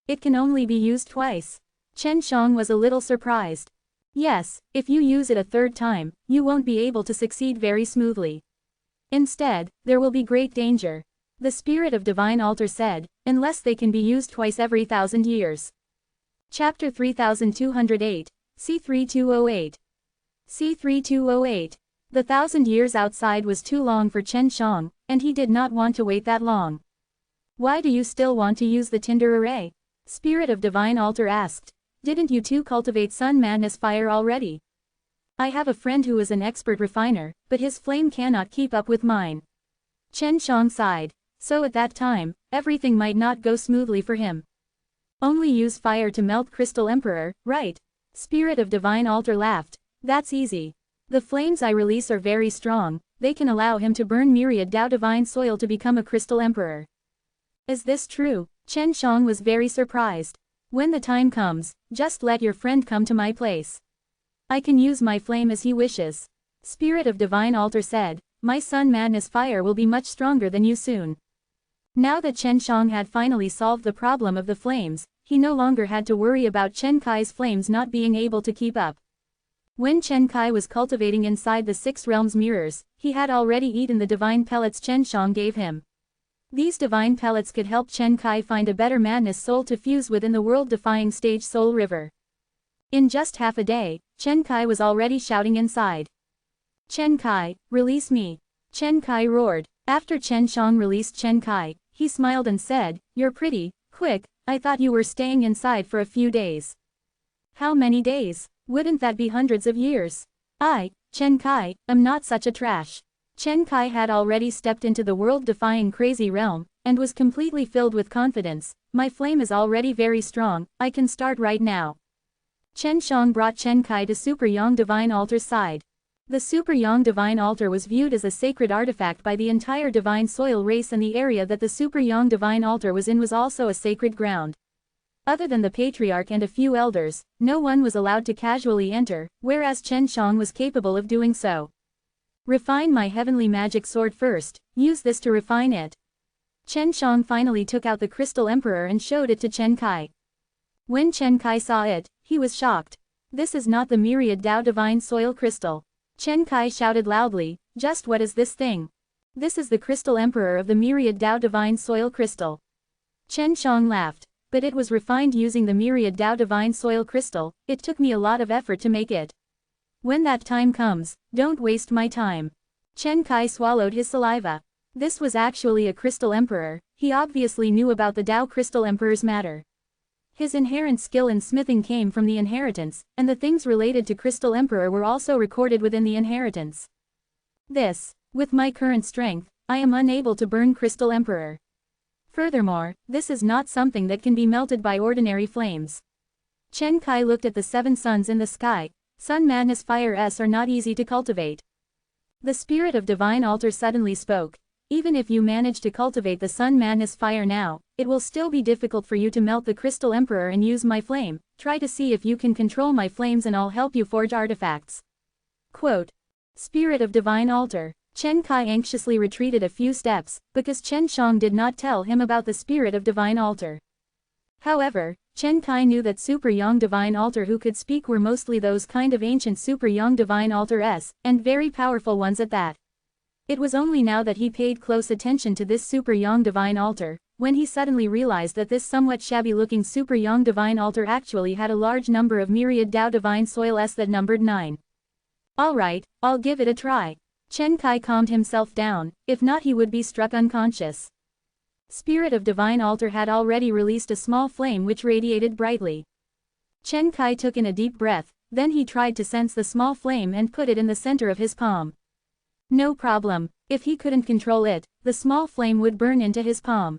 It can only be used twice. Chen Shang was a little surprised. Yes, if you use it a 3rd time, you won't be able to succeed very smoothly. Instead, there will be great danger. The Spirit of Divine Altar said, unless they can be used twice every 1,000 years. Chapter 3208, C3208. C3208. The 1,000 years outside was too long for Chen Shang, and he did not want to wait that long. Why do you still want to use the Tinder Array? Spirit of Divine Altar asked. Didn't you two cultivate Sun Madness Fire already? I have a friend who is an expert refiner, but his flame cannot keep up with mine. Chen Shang sighed. So at that time, everything might not go smoothly for him. Only use fire to melt Crystal Emperor, right? Spirit of Divine Altar laughed. That's easy. The flames I release are very strong, they can allow him to burn myriad Dao Divine Soil to become a Crystal Emperor. Is this true? Chen Shang was very surprised. When the time comes, just let your friend come to my place. I can use my flame as he wishes. Spirit of Divine Altar said, my Sun Madness Fire will be much stronger than you soon. Now that Chen Shang had finally solved the problem of the flames, he no longer had to worry about Chen Kai's flames not being able to keep up. When Chen Kai was cultivating inside the 6 realms mirrors, he had already eaten the divine pellets Chen Shang gave him. These divine pellets could help Chen Kai find a better madness soul to fuse within the world-defying stage Soul River. In just half a day, Chen Kai was already shouting inside. Chen Kai, release me. Chen Kai roared. After Chen Shang released Chen Kai, he smiled and said, you're pretty quick, I thought you were staying inside for a few days. How many days? Wouldn't that be hundreds of years? I, Chen Kai, am not such a trash. Chen Kai had already stepped into the world-defying crazy realm, and was completely filled with confidence. My flame is already very strong, I can start right now. Chen Shang brought Chen Kai to Super Yang Divine Altar's side. The Super Yang Divine Altar was viewed as a sacred artifact by the entire Divine Soil race, and the area that the Super Yang Divine Altar was in was also a sacred ground. Other than the Patriarch and a few elders, no one was allowed to casually enter, whereas Chen Shang was capable of doing so. Refine my heavenly magic sword first, use this to refine it. Chen Shang finally took out the Crystal Emperor and showed it to Chen Kai. When Chen Kai saw it, he was shocked. This is not the myriad Dao Divine Soil Crystal. Chen Kai shouted loudly, just what is this thing? This is the Crystal Emperor of the myriad Dao Divine Soil Crystal. Chen Shang laughed. But it was refined using the myriad Dao Divine Soil Crystal, it took me a lot of effort to make it. When that time comes, don't waste my time. Chen Kai swallowed his saliva. This was actually a Crystal Emperor, he obviously knew about the Dao Crystal Emperor's matter. His inherent skill in smithing came from the inheritance, and the things related to Crystal Emperor were also recorded within the inheritance. With my current strength, I am unable to burn Crystal Emperor. Furthermore, this is not something that can be melted by ordinary flames. Chen Kai looked at the 7 suns in the sky. Sun Madness Fire S are not easy to cultivate. The Spirit of Divine Altar suddenly spoke. Even if you manage to cultivate the Sun Madness Fire now, it will still be difficult for you to melt the Crystal Emperor and use my flame. Try to see if you can control my flames and I'll help you forge artifacts. Quote. Spirit of Divine Altar. Chen Kai anxiously retreated a few steps, because Chen Shang did not tell him about the Spirit of Divine Altar. However, Chen Kai knew that Super Young Divine Altar who could speak were mostly those kind of ancient Super Young Divine Altars, and very powerful ones at that. It was only now that he paid close attention to this Super Young Divine Altar, when he suddenly realized that this somewhat shabby-looking Super Young Divine Altar actually had a large number of myriad Dao Divine Soils that numbered 9. Alright, I'll give it a try. Chen Kai calmed himself down, if not he would be struck unconscious. Spirit of Divine Altar had already released a small flame which radiated brightly. Chen Kai took in a deep breath, then he tried to sense the small flame and put it in the center of his palm. No problem, if he couldn't control it, the small flame would burn into his palm.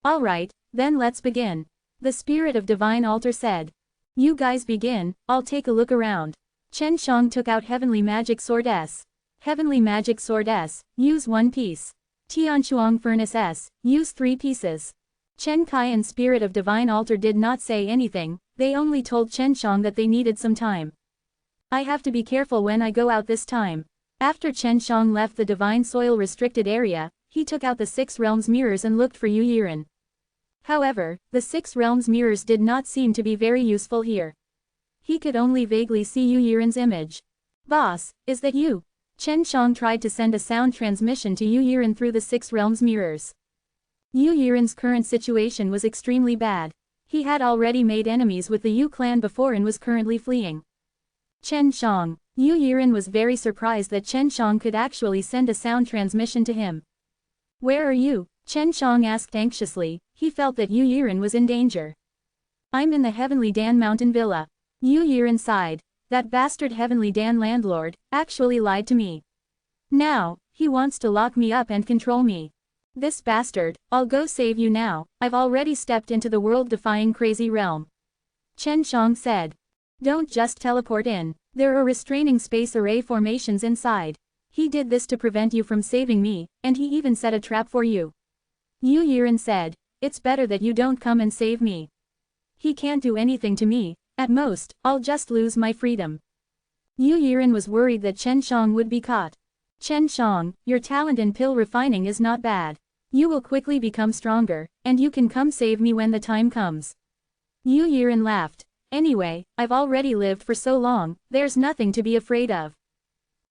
Alright, then let's begin. The Spirit of Divine Altar said. You guys begin, I'll take a look around. Chen Shang took out Heavenly Magic Sword S. Heavenly Magic Sword S, use 1 piece. Tianshuang Furnace S, use 3 pieces. Chen Kai and Spirit of Divine Altar did not say anything, they only told Chen Shang that they needed some time. I have to be careful when I go out this time. After Chen Shang left the Divine Soil restricted area, he took out the 6 Realms mirrors and looked for Yu Yiren. However, the 6 Realms mirrors did not seem to be very useful here. He could only vaguely see Yu Yiren's image. Boss, is that you? Chen Shang tried to send a sound transmission to Yu Yiren through the 6 Realms mirrors. Yu Yiren's current situation was extremely bad. He had already made enemies with the Yu clan before and was currently fleeing. Chen Shang. Yu Yiren was very surprised that Chen Shang could actually send a sound transmission to him. Where are you? Chen Shang asked anxiously, he felt that Yu Yiren was in danger. I'm in the Heavenly Dan Mountain Villa. Yu Yiren sighed. That bastard Heavenly Dan landlord, actually lied to me. Now, he wants to lock me up and control me. This bastard, I'll go save you now, I've already stepped into the world-defying crazy realm. Chen Shang said. Don't just teleport in, there are restraining space array formations inside. He did this to prevent you from saving me, and he even set a trap for you. Yu Yiren said, it's better that you don't come and save me. He can't do anything to me. At most, I'll just lose my freedom. Yu Yiren was worried that Chen Shang would be caught. Chen Shang, your talent in pill refining is not bad. You will quickly become stronger, and you can come save me when the time comes. Yu Yiren laughed. Anyway, I've already lived for so long, there's nothing to be afraid of.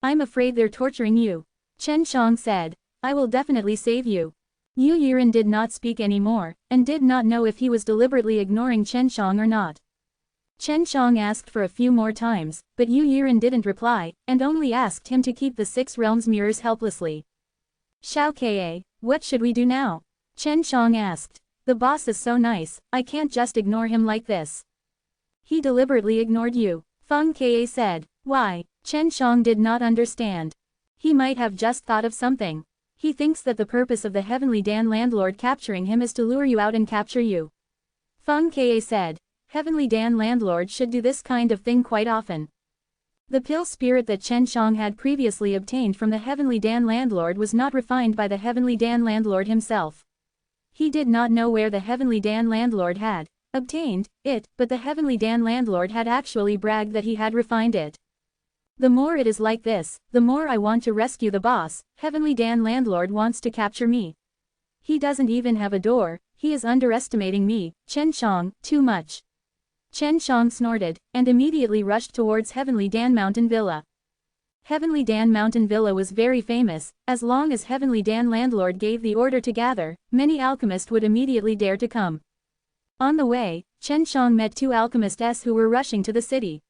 I'm afraid they're torturing you. Chen Shang said, I will definitely save you. Yu Yiren did not speak anymore, and did not know if he was deliberately ignoring Chen Shang or not. Chen Shang asked for a few more times, but Yu Yiren didn't reply, and only asked him to keep the 6 Realms mirrors helplessly. Xiao Ka, what should we do now? Chen Shang asked. The boss is so nice, I can't just ignore him like this. He deliberately ignored you, Feng Ka said. Why? Chen Shang did not understand. He might have just thought of something. He thinks that the purpose of the Heavenly Dan landlord capturing him is to lure you out and capture you. Feng Ka said. Heavenly Dan landlord should do this kind of thing quite often. The pill spirit that Chen Shang had previously obtained from the Heavenly Dan landlord was not refined by the Heavenly Dan landlord himself. He did not know where the Heavenly Dan landlord had obtained it, but the Heavenly Dan landlord had actually bragged that he had refined it. The more it is like this, the more I want to rescue the boss. Heavenly Dan landlord wants to capture me. He doesn't even have a door, he is underestimating me, Chen Shang, too much. Chen Shang snorted, and immediately rushed towards Heavenly Dan Mountain Villa. Heavenly Dan Mountain Villa was very famous, as long as Heavenly Dan landlord gave the order to gather, many alchemists would immediately dare to come. On the way, Chen Shang met 2 alchemists who were rushing to the city.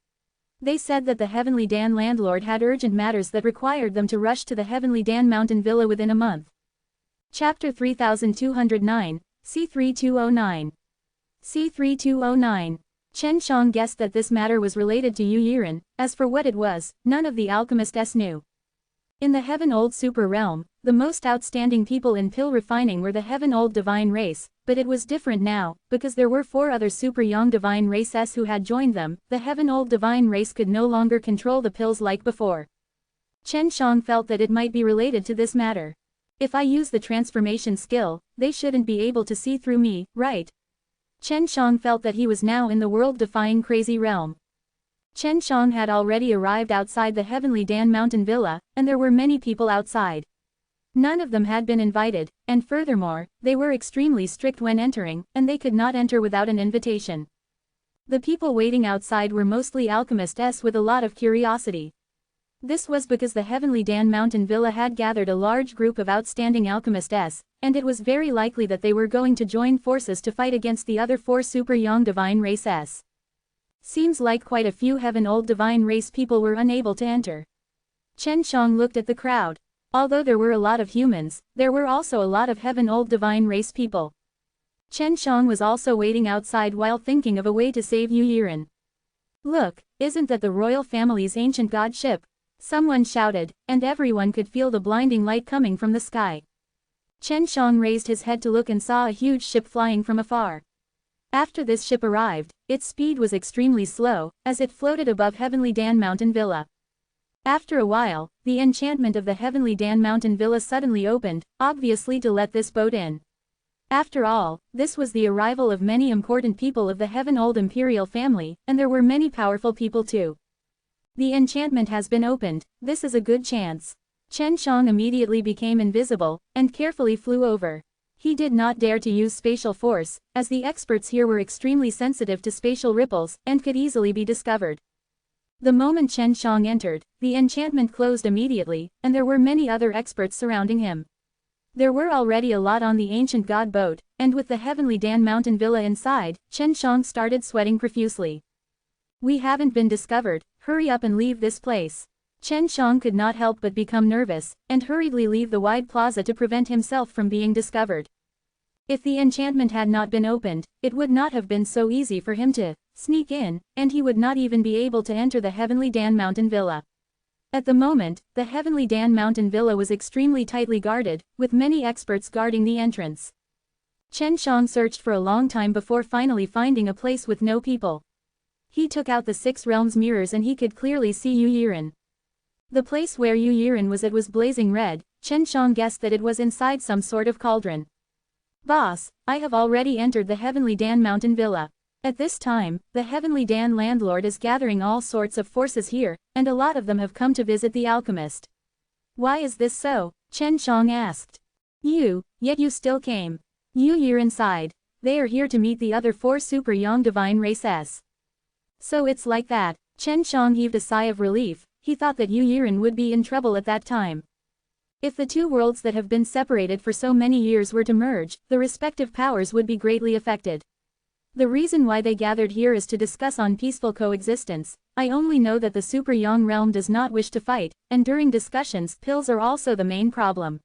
They said that the Heavenly Dan landlord had urgent matters that required them to rush to the Heavenly Dan Mountain Villa within a month. Chapter 3209, C3209. C3209. Chen Shang guessed that this matter was related to Yu Yiren, as for what it was, none of the alchemists knew. In the Heaven Old Super Realm, the most outstanding people in pill refining were the Heaven Old Divine Race, but it was different now, because there were 4 other Super Young Divine Races who had joined them. The Heaven Old Divine Race could no longer control the pills like before. Chen Shang felt that it might be related to this matter. If I use the transformation skill, they shouldn't be able to see through me, right? Chen Shang felt that he was now in the world-defying crazy realm. Chen Shang had already arrived outside the Heavenly Dan Mountain Villa, and there were many people outside. None of them had been invited, and furthermore, they were extremely strict when entering, and they could not enter without an invitation. The people waiting outside were mostly alchemists with a lot of curiosity. This was because the Heavenly Dan Mountain Villa had gathered a large group of outstanding alchemists, and it was very likely that they were going to join forces to fight against the other 4 super young divine races. Seems like quite a few heaven old divine race people were unable to enter. Chen Shang looked at the crowd. Although there were a lot of humans, there were also a lot of heaven old divine race people. Chen Shang was also waiting outside while thinking of a way to save Yu Yiren. Look, isn't that the royal family's ancient god ship? Someone shouted, and everyone could feel the blinding light coming from the sky. Chen Shang raised his head to look and saw a huge ship flying from afar. After this ship arrived, its speed was extremely slow, as it floated above Heavenly Dan Mountain Villa. After a while, the enchantment of the Heavenly Dan Mountain Villa suddenly opened, obviously to let this boat in. After all, this was the arrival of many important people of the Heaven Old Imperial family, and there were many powerful people too. The enchantment has been opened, this is a good chance. Chen Shang immediately became invisible, and carefully flew over. He did not dare to use spatial force, as the experts here were extremely sensitive to spatial ripples, and could easily be discovered. The moment Chen Shang entered, the enchantment closed immediately, and there were many other experts surrounding him. There were already a lot on the ancient god boat, and with the Heavenly Dan Mountain Villa inside, Chen Shang started sweating profusely. We haven't been discovered, hurry up and leave this place. Chen Shang could not help but become nervous, and hurriedly leave the wide plaza to prevent himself from being discovered. If the enchantment had not been opened, it would not have been so easy for him to sneak in, and he would not even be able to enter the Heavenly Dan Mountain Villa. At the moment, the Heavenly Dan Mountain Villa was extremely tightly guarded, with many experts guarding the entrance. Chen Shang searched for a long time before finally finding a place with no people. He took out the 6 realms mirrors and he could clearly see Yu Yiren. The place where Yu Yiren was blazing red. Chen Shang guessed that it was inside some sort of cauldron. Boss, I have already entered the Heavenly Dan Mountain Villa. At this time, the Heavenly Dan landlord is gathering all sorts of forces here, and a lot of them have come to visit the alchemist. Why is this so? Chen Shang asked. Yet you still came. Yu Yiren sighed. They are here to meet the other 4 super young divine races. So it's like that. Chen Shang heaved a sigh of relief. He thought that Yu Yiren would be in trouble at that time. If the 2 worlds that have been separated for so many years were to merge, the respective powers would be greatly affected. The reason why they gathered here is to discuss on peaceful coexistence. I only know that the super young realm does not wish to fight, and during discussions, pills are also the main problem.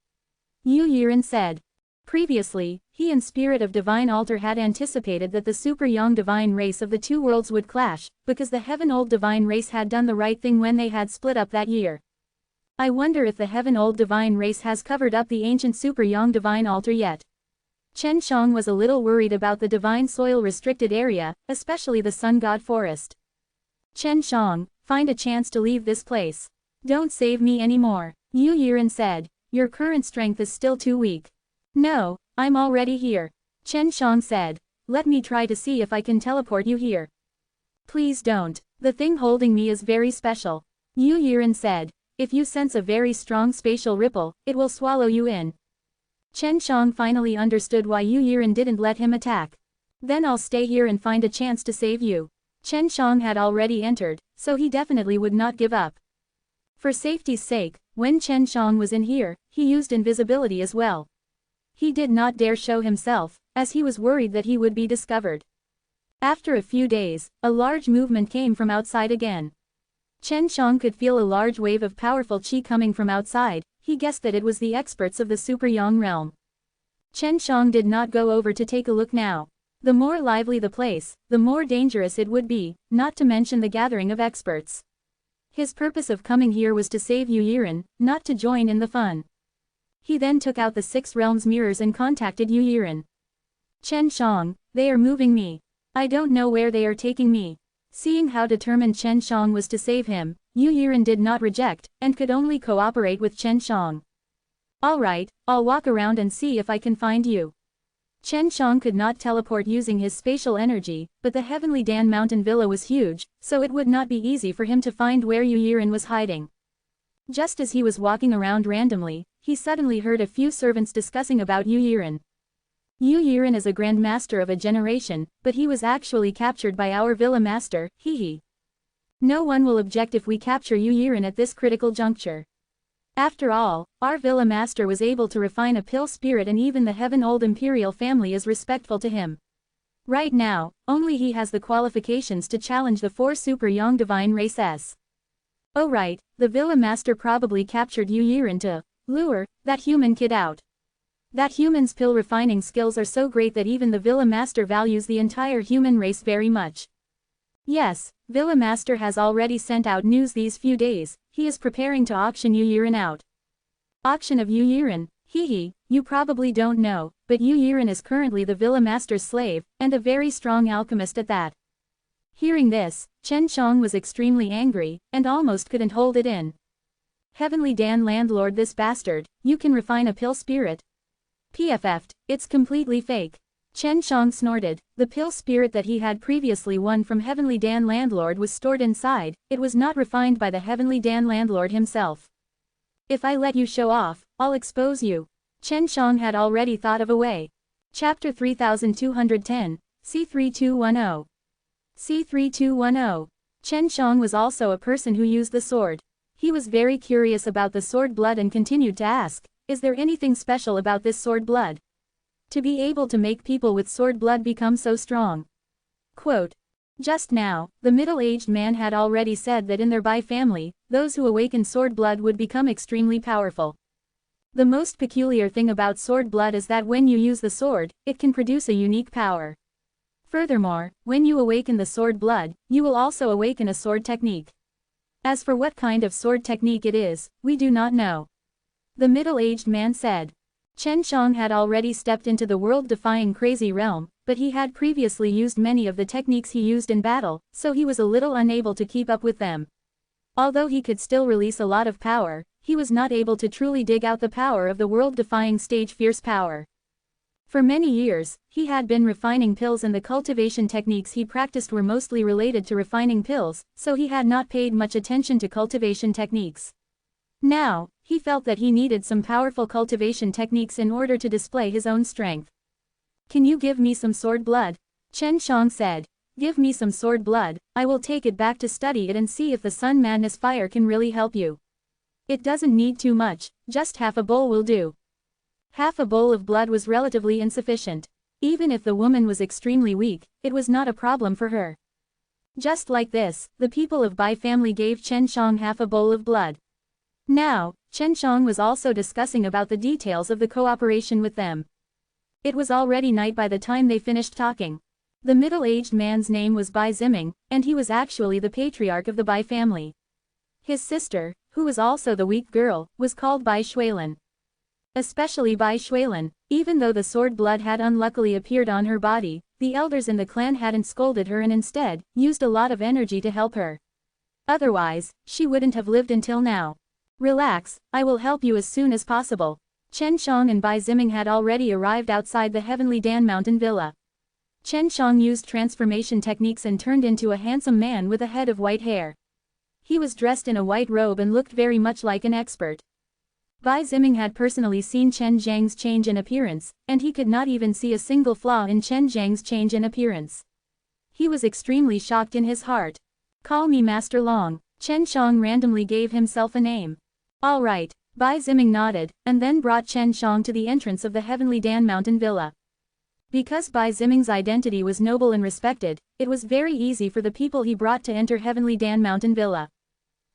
Yu Yiren said. Previously, he and Spirit of Divine Altar had anticipated that the super young divine race of the 2 worlds would clash, because the Heaven Old divine race had done the right thing when they had split up that year. I wonder if the Heaven Old divine race has covered up the ancient super young divine altar yet. Chen Shang was a little worried about the divine soil restricted area, especially the sun god forest. Chen Shang, find a chance to leave this place. Don't save me anymore. Yu Yiren said. Your current strength is still too weak. No, I'm already here. Chen Shang said. Let me try to see if I can teleport you here. Please don't. The thing holding me is very special. Yu Yiren said. If you sense a very strong spatial ripple, it will swallow you in. Chen Shang finally understood why Yu Yiren didn't let him attack. Then I'll stay here and find a chance to save you. Chen Shang had already entered, so he definitely would not give up. For safety's sake, when Chen Shang was in here, he used invisibility as well. He did not dare show himself, as he was worried that he would be discovered. After a few days, a large movement came from outside again. Chen Shang could feel a large wave of powerful qi coming from outside. He guessed that it was the experts of the super young realm. Chen Shang did not go over to take a look now. The more lively the place, the more dangerous it would be, not to mention the gathering of experts. His purpose of coming here was to save Yu Yiren, not to join in the fun. He then took out the 6 realms mirrors and contacted Yu Yiren. Chen Shang, they are moving me. I don't know where they are taking me. Seeing how determined Chen Shang was to save him, Yu Yiren did not reject, and could only cooperate with Chen Shang. Alright, I'll walk around and see if I can find you. Chen Shang could not teleport using his spatial energy, but the Heavenly Dan Mountain Villa was huge, so it would not be easy for him to find where Yu Yiren was hiding. Just as he was walking around randomly, he suddenly heard a few servants discussing about Yu Yiren. Yu Yiren is a Grand Master of a generation, but he was actually captured by our Villa Master, hee. No one will object if we capture Yu Yiren at this critical juncture. After all, our Villa Master was able to refine a pill spirit, and even the Heaven-Old Imperial family is respectful to him. Right now, only he has the qualifications to challenge the 4 Super Young Divine Races. Oh right, the Villa Master probably captured Yu Yiren to lure that human kid out. That human's pill refining skills are so great that even the Villa Master values the entire human race very much. Yes, Villa Master has already sent out news these few days. He is preparing to auction Yu Yiren out. Auction of Yu Yiren, hee, you probably don't know, but Yu Yiren is currently the Villa Master's slave, and a very strong alchemist at that. Hearing this, Chen Shang was extremely angry, and almost couldn't hold it in. Heavenly Dan Landlord, this bastard, you can refine a pill spirit? PFF'd, it's completely fake. Chen Shang snorted. The pill spirit that he had previously won from Heavenly Dan Landlord was stored inside, it was not refined by the Heavenly Dan Landlord himself. If I let you show off, I'll expose you. Chen Shang had already thought of a way. Chapter 3210, C3210. C3210. Chen Shang was also a person who used the sword. He was very curious about the sword blood and continued to ask, is there anything special about this sword blood? To be able to make people with sword blood become so strong. Quote. Just now, the middle-aged man had already said that in their Bai family, those who awakened sword blood would become extremely powerful. The most peculiar thing about sword blood is that when you use the sword, it can produce a unique power. Furthermore, when you awaken the sword blood, you will also awaken a sword technique. As for what kind of sword technique it is, we do not know. The middle-aged man said. Chen Shang had already stepped into the world-defying crazy realm, but he had previously used many of the techniques he used in battle, so he was a little unable to keep up with them. Although he could still release a lot of power, he was not able to truly dig out the power of the world-defying stage fierce power. For many years, he had been refining pills, and the cultivation techniques he practiced were mostly related to refining pills, so he had not paid much attention to cultivation techniques. Now, he felt that he needed some powerful cultivation techniques in order to display his own strength. Can you give me some sword blood? Chen Shang said. Give me some sword blood, I will take it back to study it and see if the Sun Madness Fire can really help you. It doesn't need too much, just half a bowl will do. Half a bowl of blood was relatively insufficient. Even if the woman was extremely weak, it was not a problem for her. Just like this, the people of Bai family gave Chen Shang half a bowl of blood. Now, Chen Shang was also discussing about the details of the cooperation with them. It was already night by the time they finished talking. The middle-aged man's name was Bai Ziming, and he was actually the patriarch of the Bai family. His sister, who was also the weak girl, was called Bai Shuilin. Especially Bai Shuilin, even though the sword blood had unluckily appeared on her body, the elders in the clan hadn't scolded her and instead, used a lot of energy to help her. Otherwise, she wouldn't have lived until now. Relax, I will help you as soon as possible. Chen Shang and Bai Ziming had already arrived outside the Heavenly Dan Mountain Villa. Chen Shang used transformation techniques and turned into a handsome man with a head of white hair. He was dressed in a white robe and looked very much like an expert. Bai Ziming had personally seen Chen Zhang's change in appearance, and he could not even see a single flaw in Chen Zhang's change in appearance. He was extremely shocked in his heart. Call me Master Long. Chen Shang randomly gave himself a name. All right, Bai Ziming nodded, and then brought Chen Shang to the entrance of the Heavenly Dan Mountain Villa. Because Bai Ziming's identity was noble and respected, it was very easy for the people he brought to enter Heavenly Dan Mountain Villa.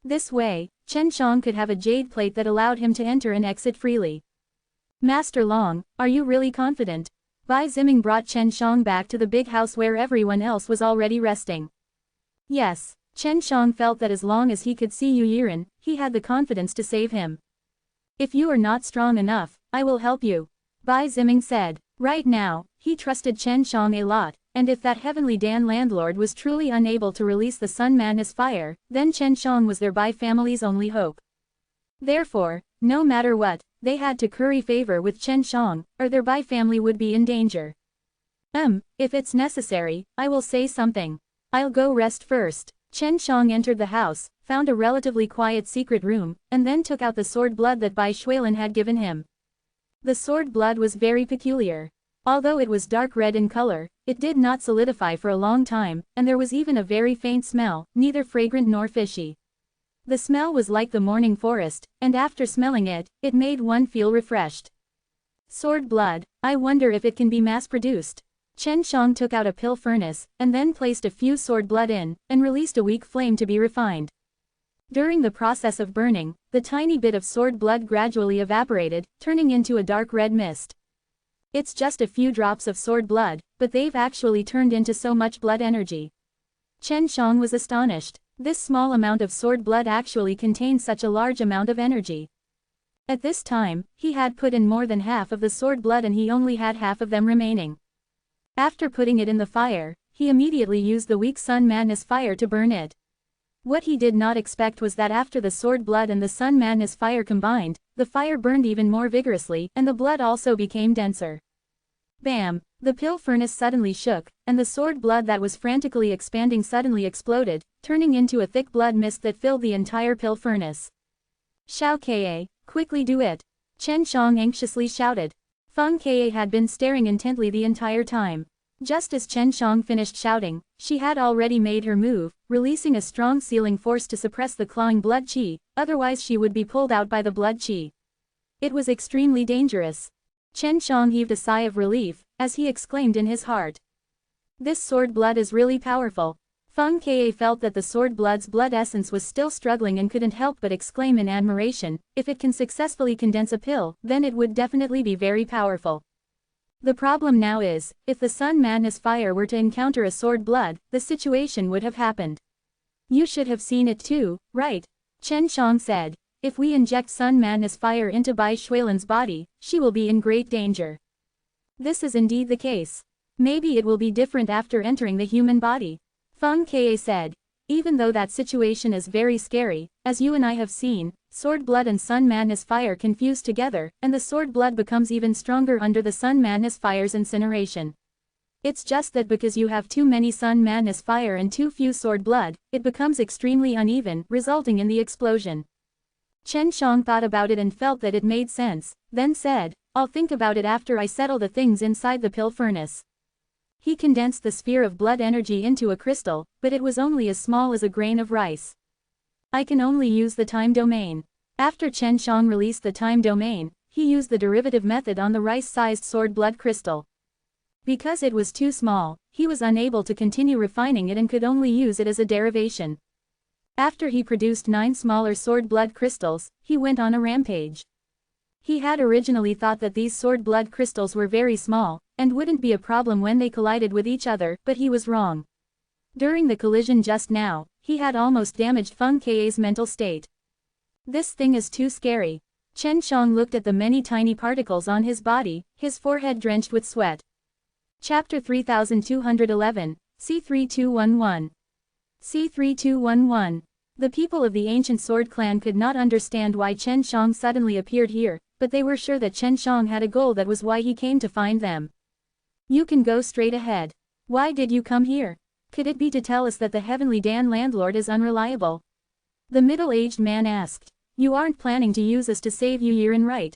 This way, Chen Shang could have a jade plate that allowed him to enter and exit freely. Master Long, are you really confident? Bai Ziming brought Chen Shang back to the big house where everyone else was already resting. Yes. Chen Shang felt that as long as he could see Yu Yiren, he had the confidence to save him. If you are not strong enough, I will help you. Bai Ziming said. Right now, he trusted Chen Shang a lot, and if that Heavenly Dan Landlord was truly unable to release the Sun Madness Fire, then Chen Shang was their Bai family's only hope. Therefore, no matter what, They had to curry favor with Chen Shang, or their Bai family would be in danger. If it's necessary, I will say something. I'll go rest first. Chen Shang entered the house, found a relatively quiet secret room, and then took out the sword blood that Bai Shuilin had given him. The sword blood was very peculiar. Although it was dark red in color, it did not solidify for a long time, and there was even a very faint smell, neither fragrant nor fishy. The smell was like the morning forest, and after smelling it, it made one feel refreshed. Sword blood, I wonder if it can be mass-produced. Chen Shang took out a pill furnace, and then placed a few sword blood in, and released a weak flame to be refined. During the process of burning, the tiny bit of sword blood gradually evaporated, turning into a dark red mist. It's just a few drops of sword blood, but they've actually turned into so much blood energy. Chen Shang was astonished. This small amount of sword blood actually contained such a large amount of energy. At this time, he had put in more than half of the sword blood and he only had half of them remaining. After putting it in the fire, he immediately used the weak sun madness fire to burn it. What he did not expect was that after the sword blood and the sun madness fire combined, the fire burned even more vigorously, and the blood also became denser. Bam! The pill furnace suddenly shook, and the sword blood that was frantically expanding suddenly exploded, turning into a thick blood mist that filled the entire pill furnace. Xiao Ke, quickly do it! Chen Shang anxiously shouted. Feng Ke had been staring intently the entire time. Just as Chen Shang finished shouting, she had already made her move, releasing a strong sealing force to suppress the clawing blood qi, otherwise she would be pulled out by the blood qi. It was extremely dangerous. Chen Shang heaved a sigh of relief, as he exclaimed in his heart. This sword blood is really powerful. Feng Ke felt that the sword blood's blood essence was still struggling and couldn't help but exclaim in admiration, if it can successfully condense a pill, then it would definitely be very powerful. The problem now is, if the sun madness fire were to encounter a sword blood, the situation would have happened. You should have seen it too, right? Chen Shang said. If we inject sun madness fire into Bai Shuilin's body, she will be in great danger. This is indeed the case. Maybe it will be different after entering the human body. Feng Ke said. Even though that situation is very scary, as you and I have seen, sword blood and sun madness fire can fuse together, and the sword blood becomes even stronger under the sun madness fire's incineration. It's just that because you have too many sun madness fire and too few sword blood, it becomes extremely uneven, resulting in the explosion. Chen Shang thought about it and felt that it made sense, then said, I'll think about it after I settle the things inside the pill furnace. He condensed the sphere of blood energy into a crystal, but it was only as small as a grain of rice. I can only use the time domain. After Chen Shang released the time domain, he used the derivative method on the rice-sized sword blood crystal. Because it was too small, he was unable to continue refining it and could only use it as a derivation. After he produced 9 smaller sword blood crystals, he went on a rampage. He had originally thought that these sword blood crystals were very small, and wouldn't be a problem when they collided with each other, but he was wrong. During the collision just now, he had almost damaged Feng Ke's mental state. This thing is too scary. Chen Shang looked at the many tiny particles on his body, his forehead drenched with sweat. Chapter 3211, C3211. C3211. The people of the ancient sword clan could not understand why Chen Shang suddenly appeared here, but they were sure that Chen Shang had a goal, that was why he came to find them. You can go straight ahead. Why did you come here? Could it be to tell us that the Heavenly Dan landlord is unreliable? The middle-aged man asked. You aren't planning to use us to save you, Yiren, right?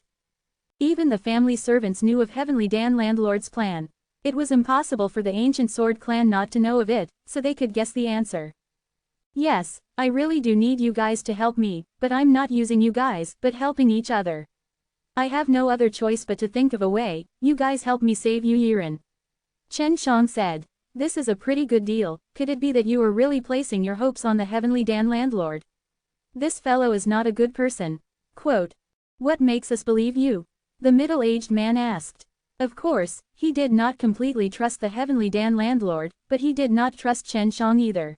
Even the family servants knew of Heavenly Dan landlord's plan. It was impossible for the ancient sword clan not to know of it, so they could guess the answer. Yes, I really do need you guys to help me, but I'm not using you guys, but helping each other. I have no other choice but to think of a way. You guys help me save you, Yiren. Chen Shang said. This is a pretty good deal. Could it be that you are really placing your hopes on the Heavenly Dan landlord? This fellow is not a good person. Quote. What makes us believe you? The middle-aged man asked. Of course, he did not completely trust the Heavenly Dan landlord, but he did not trust Chen Shang either.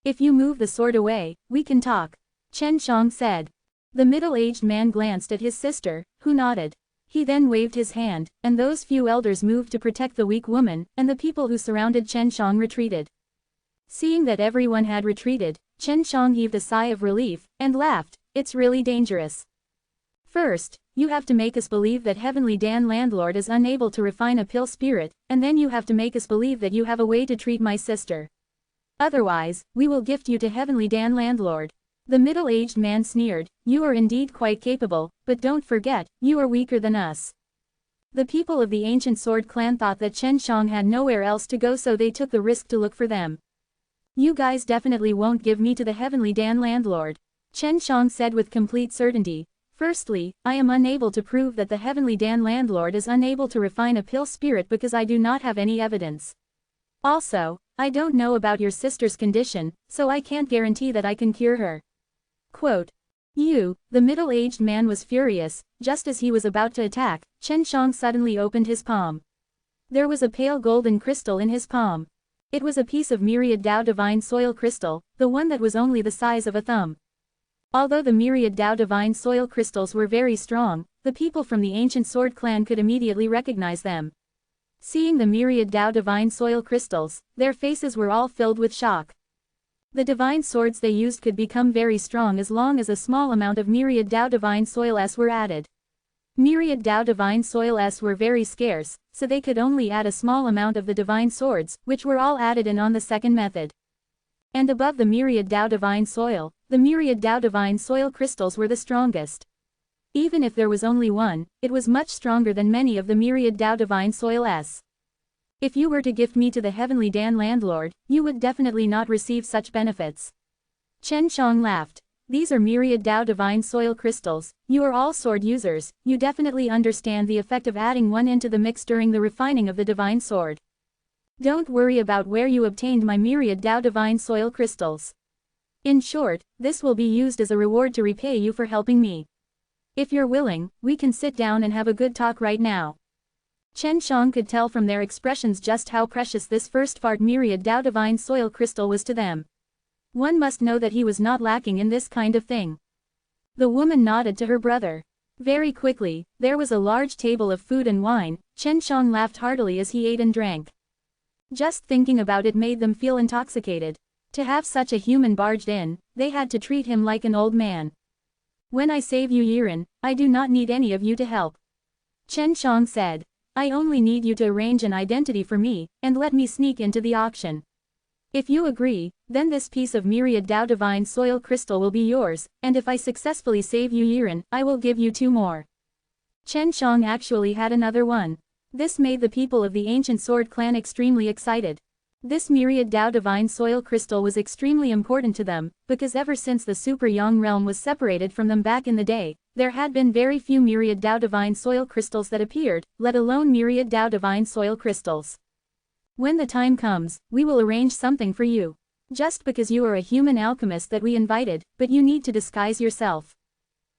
If you move the sword away, we can talk. Chen Shang said. The middle-aged man glanced at his sister, who nodded. He then waved his hand, and those few elders moved to protect the weak woman, and the people who surrounded Chen Shang retreated. Seeing that everyone had retreated, Chen Shang heaved a sigh of relief, and laughed. It's really dangerous. First, you have to make us believe that Heavenly Dan Landlord is unable to refine a pill spirit, and then you have to make us believe that you have a way to treat my sister. Otherwise, we will gift you to Heavenly Dan Landlord. The middle-aged man sneered, you are indeed quite capable, but don't forget, you are weaker than us. The people of the ancient sword clan thought that Chen Shang had nowhere else to go, so they took the risk to look for them. You guys definitely won't give me to the Heavenly Dan Landlord, Chen Shang said with complete certainty. Firstly, I am unable to prove that the Heavenly Dan Landlord is unable to refine a pill spirit because I do not have any evidence. Also, I don't know about your sister's condition, so I can't guarantee that I can cure her. Quote. The middle-aged man was furious. Just as he was about to attack, Chen Shang suddenly opened his palm. There was a pale golden crystal in his palm. It was a piece of myriad Dao divine soil crystal, the one that was only the size of a thumb. Although the myriad Dao divine soil crystals were very strong, the people from the ancient sword clan could immediately recognize them. Seeing the myriad Dao divine soil crystals, their faces were all filled with shock. The divine swords they used could become very strong as long as a small amount of myriad Dao divine soil S were added. Myriad Dao divine soil S were very scarce, so they could only add a small amount of the divine swords, which were all added in on the second method. And above the myriad Dao divine soil, the myriad Dao divine soil crystals were the strongest. Even if there was only one, it was much stronger than many of the myriad Dao divine soil S. If you were to gift me to the Heavenly Dan Landlord, you would definitely not receive such benefits. Chen Shang laughed. These are myriad Dao divine soil crystals, you are all sword users, you definitely understand the effect of adding one into the mix during the refining of the divine sword. Don't worry about where you obtained my myriad Dao divine soil crystals. In short, this will be used as a reward to repay you for helping me. If you're willing, we can sit down and have a good talk right now. Chen Shang could tell from their expressions just how precious this first fart myriad Dao divine soil crystal was to them. One must know that he was not lacking in this kind of thing. The woman nodded to her brother. Very quickly, there was a large table of food and wine. Chen Shang laughed heartily as he ate and drank. Just thinking about it made them feel intoxicated. To have such a human barged in, they had to treat him like an old man. When I save you Yiren, I do not need any of you to help. Chen Shang said. I only need you to arrange an identity for me, and let me sneak into the auction. If you agree, then this piece of myriad Dao divine soil crystal will be yours, and if I successfully save you Yiren, I will give you 2 more. Chen Shang actually had another one. This made the people of the ancient sword clan extremely excited. This myriad Dao divine soil crystal was extremely important to them, because ever since the Super Yang realm was separated from them back in the day, there had been very few myriad Dao divine soil crystals that appeared, let alone myriad Dao divine soil crystals. When the time comes, we will arrange something for you. Just because you are a human alchemist that we invited, but you need to disguise yourself.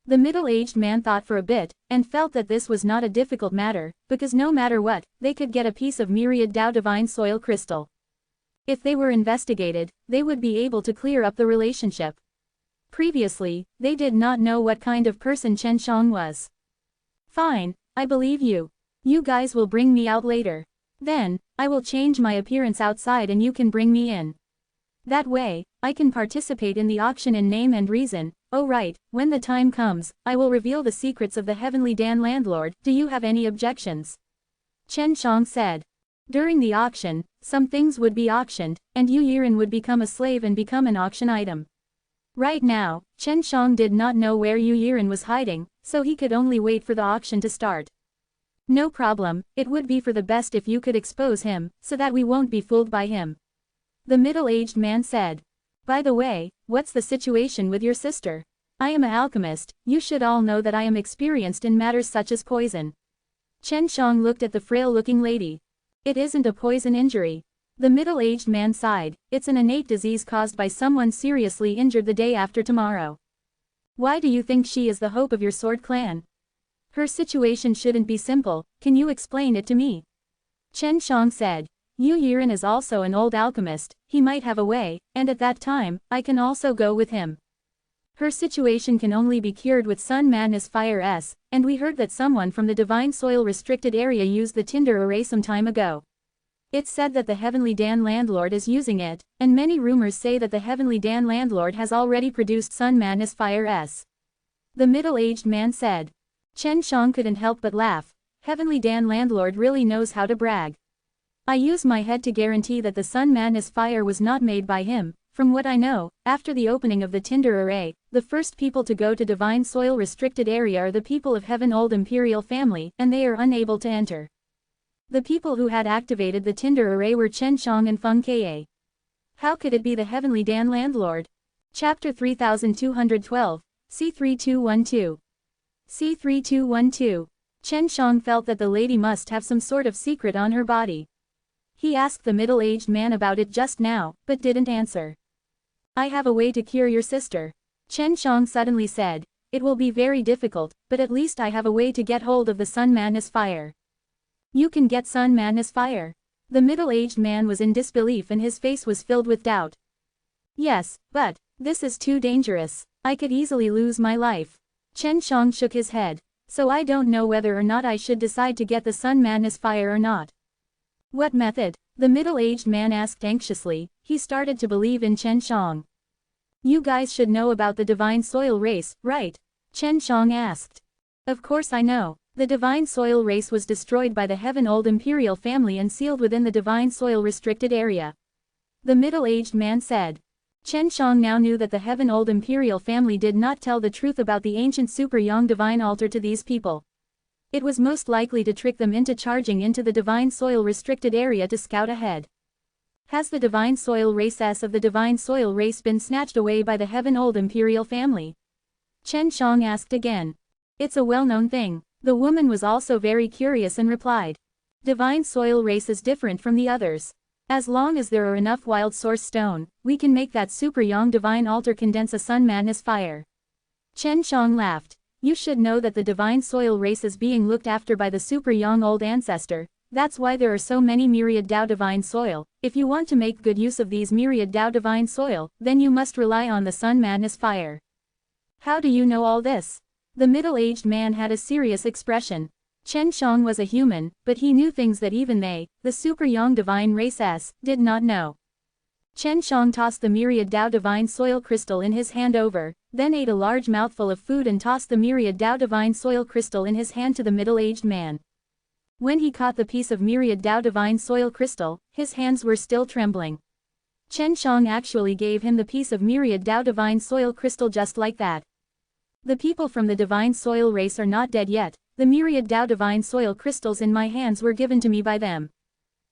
The middle-aged man thought for a bit, and felt that this was not a difficult matter, because no matter what, they could get a piece of myriad Dao divine soil crystal. If they were investigated, they would be able to clear up the relationship. Previously, they did not know what kind of person Chen Shang was. Fine, I believe you. You guys will bring me out later. Then, I will change my appearance outside and you can bring me in. That way, I can participate in the auction in name and reason. Oh right, when the time comes, I will reveal the secrets of the Heavenly Dan Landlord. Do you have any objections? Chen Shang said. During the auction, some things would be auctioned, and Yu Yiren would become a slave and become an auction item. Right now, Chen Shang did not know where Yu Yiren was hiding, so he could only wait for the auction to start. No problem, it would be for the best if you could expose him, so that we won't be fooled by him. The middle-aged man said. By the way, what's the situation with your sister? I am an alchemist, you should all know that I am experienced in matters such as poison. Chen Shang looked at the frail-looking lady. It isn't a poison injury. The middle-aged man sighed. It's an innate disease caused by someone seriously injured the day after tomorrow. Why do you think she is the hope of your sword clan? Her situation shouldn't be simple, can you explain it to me? Chen Shang said. Yu Yiren is also an old alchemist, he might have a way, and at that time, I can also go with him. Her situation can only be cured with Sun Madness Fire S, and we heard that someone from the Divine Soil restricted area used the Tinder array some time ago. It's said that the Heavenly Dan Landlord is using it, and many rumors say that the Heavenly Dan Landlord has already produced Sun Madness Fire S. The middle-aged man said. Chen Shang couldn't help but laugh. Heavenly Dan landlord really knows how to brag. I use my head to guarantee that the Sun Madness fire was not made by him. From what I know, after the opening of the Tinder Array, the first people to go to Divine Soil restricted area are the people of Heaven Old Imperial family, and they are unable to enter. The people who had activated the Tinder Array were Chen Shang and Feng Ka. How could it be the Heavenly Dan landlord? Chapter 3212, C3212. C3212. Chen Shang felt that the lady must have some sort of secret on her body. He asked the middle-aged man about it just now, but didn't answer. I have a way to cure your sister. Chen Shang suddenly said. It will be very difficult, but at least I have a way to get hold of the Sun Madness fire. You can get Sun Madness fire? The middle-aged man was in disbelief and his face was filled with doubt. Yes, but this is too dangerous. I could easily lose my life. Chen Shang shook his head. So I don't know whether or not I should decide to get the Sun Madness fire or not. What method? The middle-aged man asked anxiously. He started to believe in Chen Shang. You guys should know about the Divine Soil race, right? Chen Shang asked. Of course I know. The Divine Soil race was destroyed by the Heaven Old Imperial family and sealed within the Divine Soil restricted area. The middle-aged man said. Chen Shang now knew that the Heaven Old Imperial family did not tell the truth about the ancient Super Young Divine Altar to these people. It was most likely to trick them into charging into the Divine Soil restricted area to scout ahead. Has the Divine Soil race of the Divine Soil race been snatched away by the Heaven Old Imperial family? Chen Shang asked again. It's a well-known thing. The woman was also very curious and replied. Divine Soil race is different from the others. As long as there are enough wild source stone, we can make that Super Young Divine Altar condense a Sun Madness fire. Chen Shang laughed. You should know that the Divine Soil race is being looked after by the Super Young Old Ancestor. That's why there are so many myriad Dao Divine Soil. If you want to make good use of these myriad Dao Divine Soil, then you must rely on the Sun Madness fire. How do you know all this? The middle-aged man had a serious expression. Chen Shang was a human, but he knew things that even they, the Super Young Divine race did not know. Chen Shang tossed the myriad Dao Divine Soil crystal in his hand over, then ate a large mouthful of food and tossed the myriad Dao Divine Soil crystal in his hand to the middle-aged man. When he caught the piece of myriad Dao Divine Soil crystal, his hands were still trembling. Chen Shang actually gave him the piece of myriad Dao Divine Soil crystal just like that. The people from the Divine Soil race are not dead yet. The myriad Dao Divine Soil crystals in my hands were given to me by them.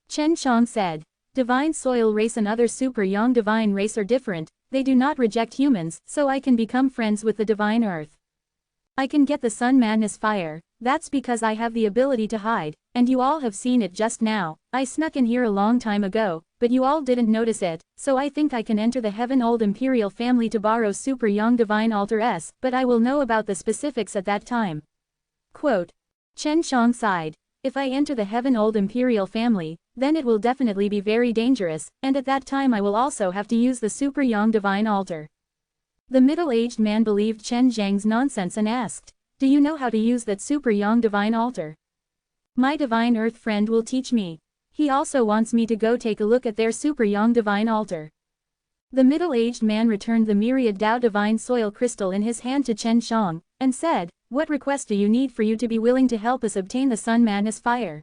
Chen Shang said. Divine Soil race and other Super Young Divine race are different. They do not reject humans, so I can become friends with the Divine Earth. I can get the Sun Madness fire. That's because I have the ability to hide, and you all have seen it just now. I snuck in here a long time ago, but you all didn't notice it, so I think I can enter the Heaven Old Imperial family to borrow Super Young Divine Altar but I will know about the specifics at that time. Quote. Chen Shang sighed. If I enter the Heaven Old Imperial family, then it will definitely be very dangerous, and at that time I will also have to use the Super Young Divine Altar. The middle-aged man believed Chen Zhang's nonsense and asked, do you know how to use that Super Young Divine Altar? My Divine Earth friend will teach me. He also wants me to go take a look at their Super Young Divine Altar. The middle-aged man returned the myriad Dao Divine Soil crystal in his hand to Chen Shang, and said, what request do you need for you to be willing to help us obtain the Sun Madness fire?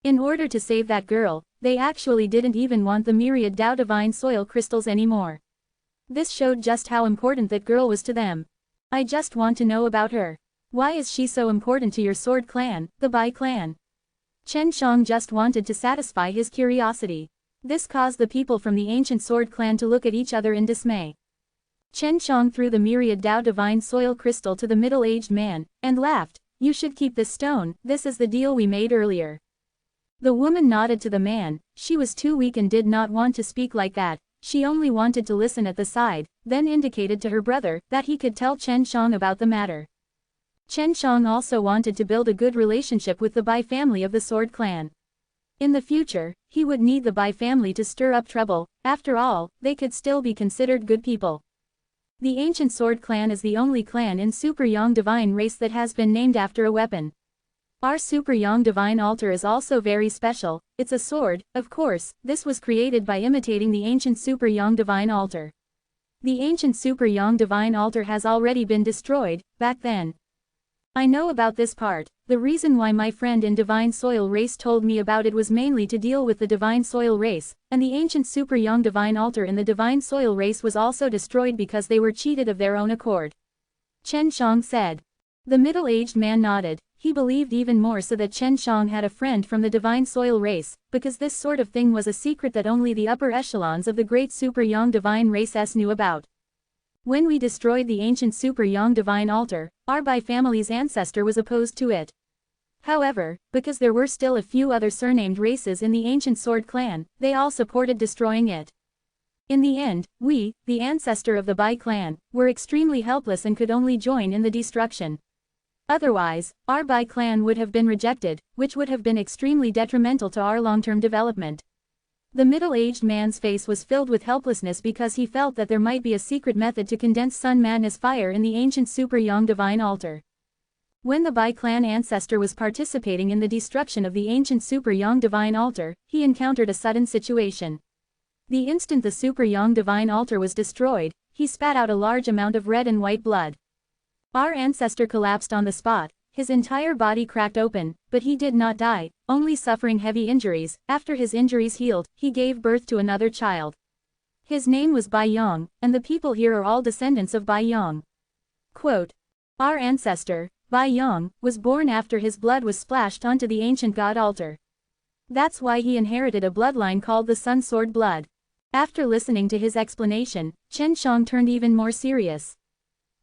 In order to save that girl, they actually didn't even want the myriad Dao Divine Soil crystals anymore. This showed just how important that girl was to them. I just want to know about her. Why is she so important to your sword clan, the Bai clan? Chen Shang just wanted to satisfy his curiosity. This caused the people from the ancient sword clan to look at each other in dismay. Chen Shang threw the myriad Dao Divine Soil crystal to the middle-aged man, and laughed. You should keep this stone, this is the deal we made earlier. The woman nodded to the man. She was too weak and did not want to speak like that. She only wanted to listen at the side, then indicated to her brother that he could tell Chen Shang about the matter. Chen Shang also wanted to build a good relationship with the Bai family of the Sword Clan. In the future, he would need the Bai family to stir up trouble. After all, they could still be considered good people. The ancient Sword Clan is the only clan in Super Young Divine race that has been named after a weapon. Our Super Young Divine Altar is also very special. It's a sword, of course. This was created by imitating the ancient Super Young Divine Altar. The ancient Super Young Divine Altar has already been destroyed, back then. I know about this part. The reason why my friend in Divine Soil race told me about it was mainly to deal with the Divine Soil race, and the ancient super young Divine altar in the Divine Soil race was also destroyed because they were cheated of their own accord. Chen Shang said. The middle-aged man nodded. He believed even more so that Chen Shang had a friend from the Divine Soil race, because this sort of thing was a secret that only the upper echelons of the great super young Divine race knew about. When we destroyed the ancient super young Divine altar, our Bai family's ancestor was opposed to it. However, because there were still a few other surnamed races in the ancient Sword clan, they all supported destroying it. In the end, we, the ancestor of the Bai clan, were extremely helpless and could only join in the destruction. Otherwise, our Bai clan would have been rejected, which would have been extremely detrimental to our long-term development. The middle-aged man's face was filled with helplessness because he felt that there might be a secret method to condense sun madness fire in the ancient super young Divine altar. When the Bai clan ancestor was participating in the destruction of the ancient super young Divine altar, he encountered a sudden situation. The instant the super young Divine altar was destroyed, he spat out a large amount of red and white blood. Our ancestor collapsed on the spot, his entire body cracked open, but he did not die, only suffering heavy injuries. After his injuries healed, he gave birth to another child. His name was Bai Yong, and the people here are all descendants of Bai Yong. Quote, our ancestor, Bai Yong, was born after his blood was splashed onto the ancient god altar. That's why he inherited a bloodline called the Sun Sword blood. After listening to his explanation, Chen Shang turned even more serious.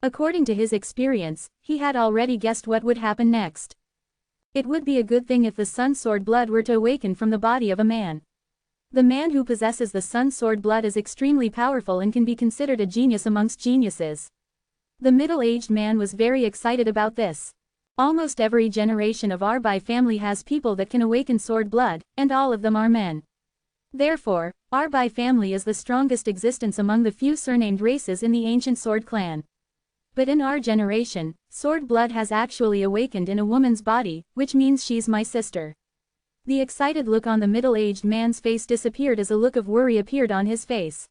According to his experience, he had already guessed what would happen next. It would be a good thing if the Sun Sword blood were to awaken from the body of a man. The man who possesses the Sun Sword blood is extremely powerful and can be considered a genius amongst geniuses. The middle-aged man was very excited about this. Almost every generation of our Bai family has people that can awaken sword blood, and all of them are men. Therefore, our Bai family is the strongest existence among the few surnamed races in the ancient Sword clan. But in our generation, sword blood has actually awakened in a woman's body, which means she's my sister. The excited look on the middle-aged man's face disappeared as a look of worry appeared on his face.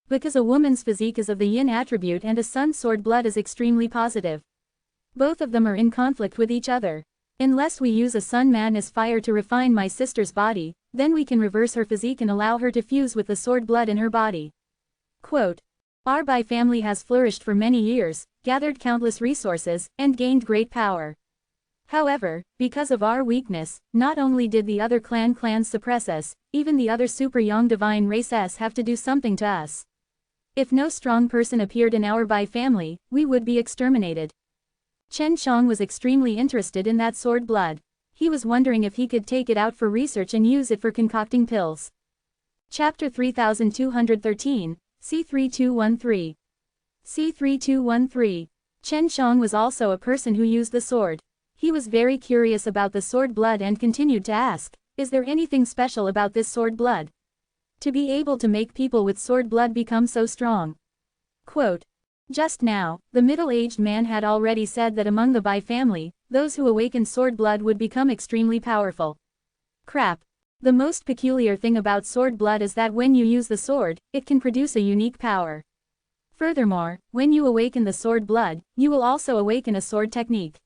Because a woman's physique is of the yin attribute and a sun sword blood is extremely positive. Both of them are in conflict with each other. Unless we use a sun madness fire to refine my sister's body, then we can reverse her physique and allow her to fuse with the sword blood in her body. Quote, our Bai family has flourished for many years, gathered countless resources, and gained great power. However, because of our weakness, not only did the other clans suppress us, even the other super young divine races have to do something to us. If no strong person appeared in our Bai family, we would be exterminated. Chen Shang was extremely interested in that sword blood. He was wondering if he could take it out for research and use it for concocting pills. Chapter 3213, C3213. C3213. Chen Shang was also a person who used the sword. He was very curious about the sword blood and continued to ask, is there anything special about this sword blood? To be able to make people with sword blood become so strong. Quote, just now, the middle-aged man had already said that among the Bai family, those who awakened sword blood would become extremely powerful. Crap. The most peculiar thing about sword blood is that when you use the sword, it can produce a unique power. Furthermore, when you awaken the sword blood, you will also awaken a sword technique.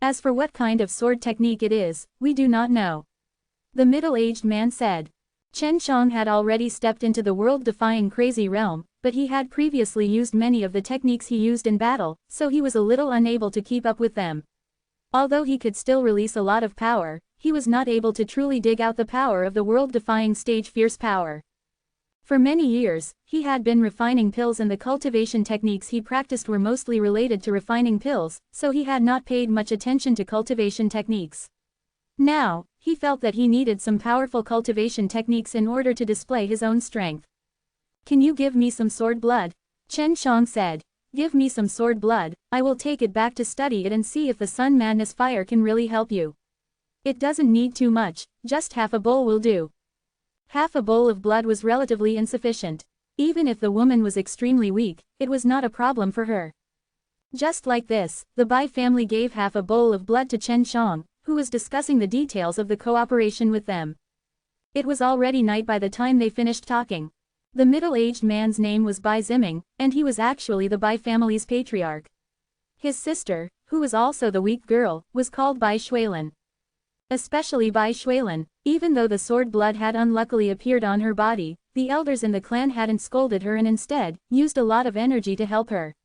As for what kind of sword technique it is, we do not know. The middle-aged man said. Chen Shang had already stepped into the world-defying crazy realm, but he had previously used many of the techniques he used in battle, so he was a little unable to keep up with them. Although he could still release a lot of power, he was not able to truly dig out the power of the world-defying stage fierce power. For many years, he had been refining pills and the cultivation techniques he practiced were mostly related to refining pills, so he had not paid much attention to cultivation techniques. Now, he felt that he needed some powerful cultivation techniques in order to display his own strength. Can you give me some sword blood? Chen Shang said. Give me some sword blood, I will take it back to study it and see if the sun madness fire can really help you. It doesn't need too much, just half a bowl will do. Half a bowl of blood was relatively insufficient. Even if the woman was extremely weak, it was not a problem for her. Just like this, the Bai family gave half a bowl of blood to Chen Shang, who was discussing the details of the cooperation with them. It was already night by the time they finished talking. The middle-aged man's name was Bai Ziming, and he was actually the Bai family's patriarch. His sister, who was also the weak girl, was called Bai Shuilin. Especially Bai Shuilin, even though the sword blood had unluckily appeared on her body, the elders in the clan hadn't scolded her and instead, used a lot of energy to help her.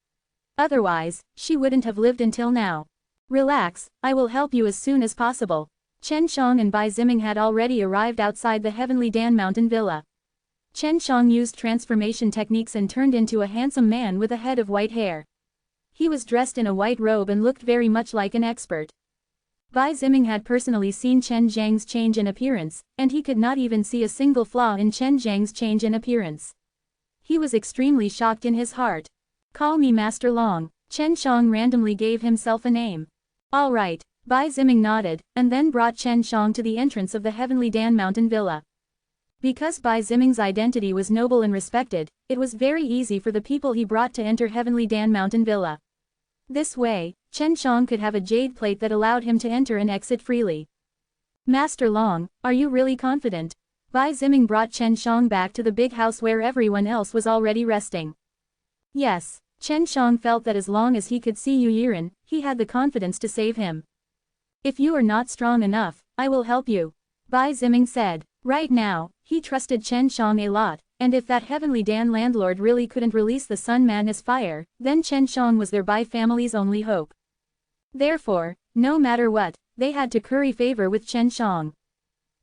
Otherwise, she wouldn't have lived until now. Relax, I will help you as soon as possible. Chen Shang and Bai Ziming had already arrived outside the Heavenly Dan Mountain Villa. Chen Shang used transformation techniques and turned into a handsome man with a head of white hair. He was dressed in a white robe and looked very much like an expert. Bai Ziming had personally seen Chen Zhang's change in appearance, and he could not even see a single flaw in Chen Zhang's change in appearance. He was extremely shocked in his heart. Call me Master Long. Chen Shang randomly gave himself a name. All right, Bai Ziming nodded, and then brought Chen Shang to the entrance of the Heavenly Dan Mountain Villa. Because Bai Ziming's identity was noble and respected, it was very easy for the people he brought to enter Heavenly Dan Mountain Villa. This way, Chen Shang could have a jade plate that allowed him to enter and exit freely. Master Long, are you really confident? Bai Ziming brought Chen Shang back to the big house where everyone else was already resting. Yes, Chen Shang felt that as long as he could see Yu Yiren, he had the confidence to save him. If you are not strong enough, I will help you. Bai Ziming said. Right now, he trusted Chen Shang a lot, and if that Heavenly Dan landlord really couldn't release the Sun Madness fire, then Chen Shang was their Bai family's only hope. Therefore, no matter what, they had to curry favor with Chen Shang.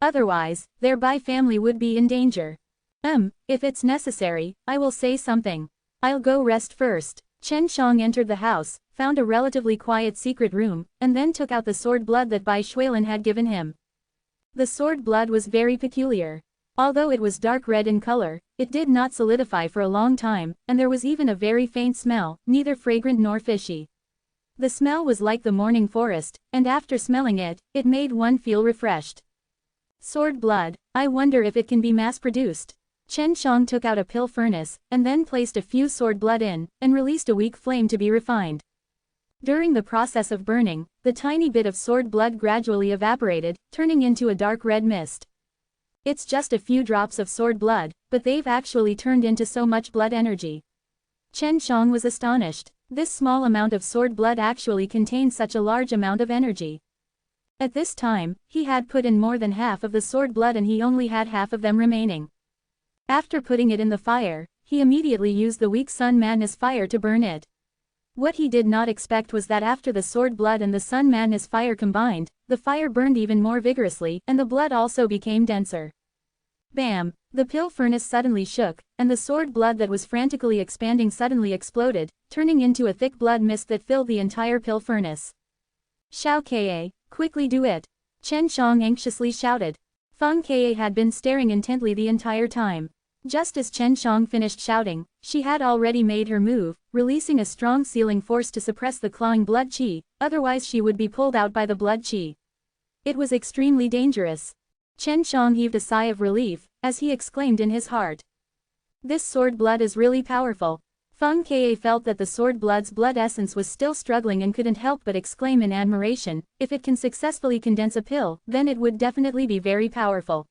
Otherwise, their Bai family would be in danger. If it's necessary, I will say something. I'll go rest first. Chen Shang entered the house, found a relatively quiet secret room, and then took out the sword blood that Bai Shuilin had given him. The sword blood was very peculiar. Although it was dark red in color, it did not solidify for a long time, and there was even a very faint smell, neither fragrant nor fishy. The smell was like the morning forest, and after smelling it, it made one feel refreshed. Sword blood, I wonder if it can be mass-produced. Chen Shang took out a pill furnace, and then placed a few sword blood in, and released a weak flame to be refined. During the process of burning, the tiny bit of sword blood gradually evaporated, turning into a dark red mist. It's just a few drops of sword blood, but they've actually turned into so much blood energy. Chen Shang was astonished. This small amount of sword blood actually contained such a large amount of energy. At this time, he had put in more than half of the sword blood and he only had half of them remaining. After putting it in the fire, he immediately used the weak Sun Madness fire to burn it. What he did not expect was that after the sword blood and the Sun Madness fire combined, the fire burned even more vigorously, and the blood also became denser. Bam! The pill furnace suddenly shook, and the sword blood that was frantically expanding suddenly exploded, turning into a thick blood mist that filled the entire pill furnace. Xiao Ke, quickly do it! Chen Shang anxiously shouted. Feng Ke had been staring intently the entire time. Just as Chen Shang finished shouting, she had already made her move, releasing a strong sealing force to suppress the clawing blood qi, otherwise she would be pulled out by the blood qi. It was extremely dangerous. Chen Shang heaved a sigh of relief, as he exclaimed in his heart. This sword blood is really powerful. Feng Ke felt that the sword blood's blood essence was still struggling and couldn't help but exclaim in admiration, if it can successfully condense a pill, then it would definitely be very powerful.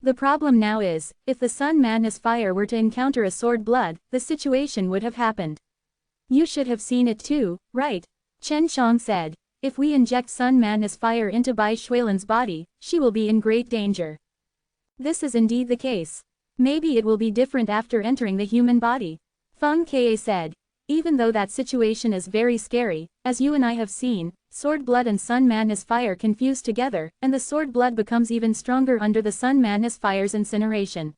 The problem now is, if the Sun Madness fire were to encounter a sword blood, the situation would have happened. You should have seen it too, right? Chen Shang said. If we inject Sun Madness fire into Bai Shuilin's body, she will be in great danger. This is indeed the case. Maybe it will be different after entering the human body. Feng Ke said. Even though that situation is very scary, as you and I have seen, sword blood and Sun Madness fire can fuse together, and the sword blood becomes even stronger under the Sun Madness fire's incineration.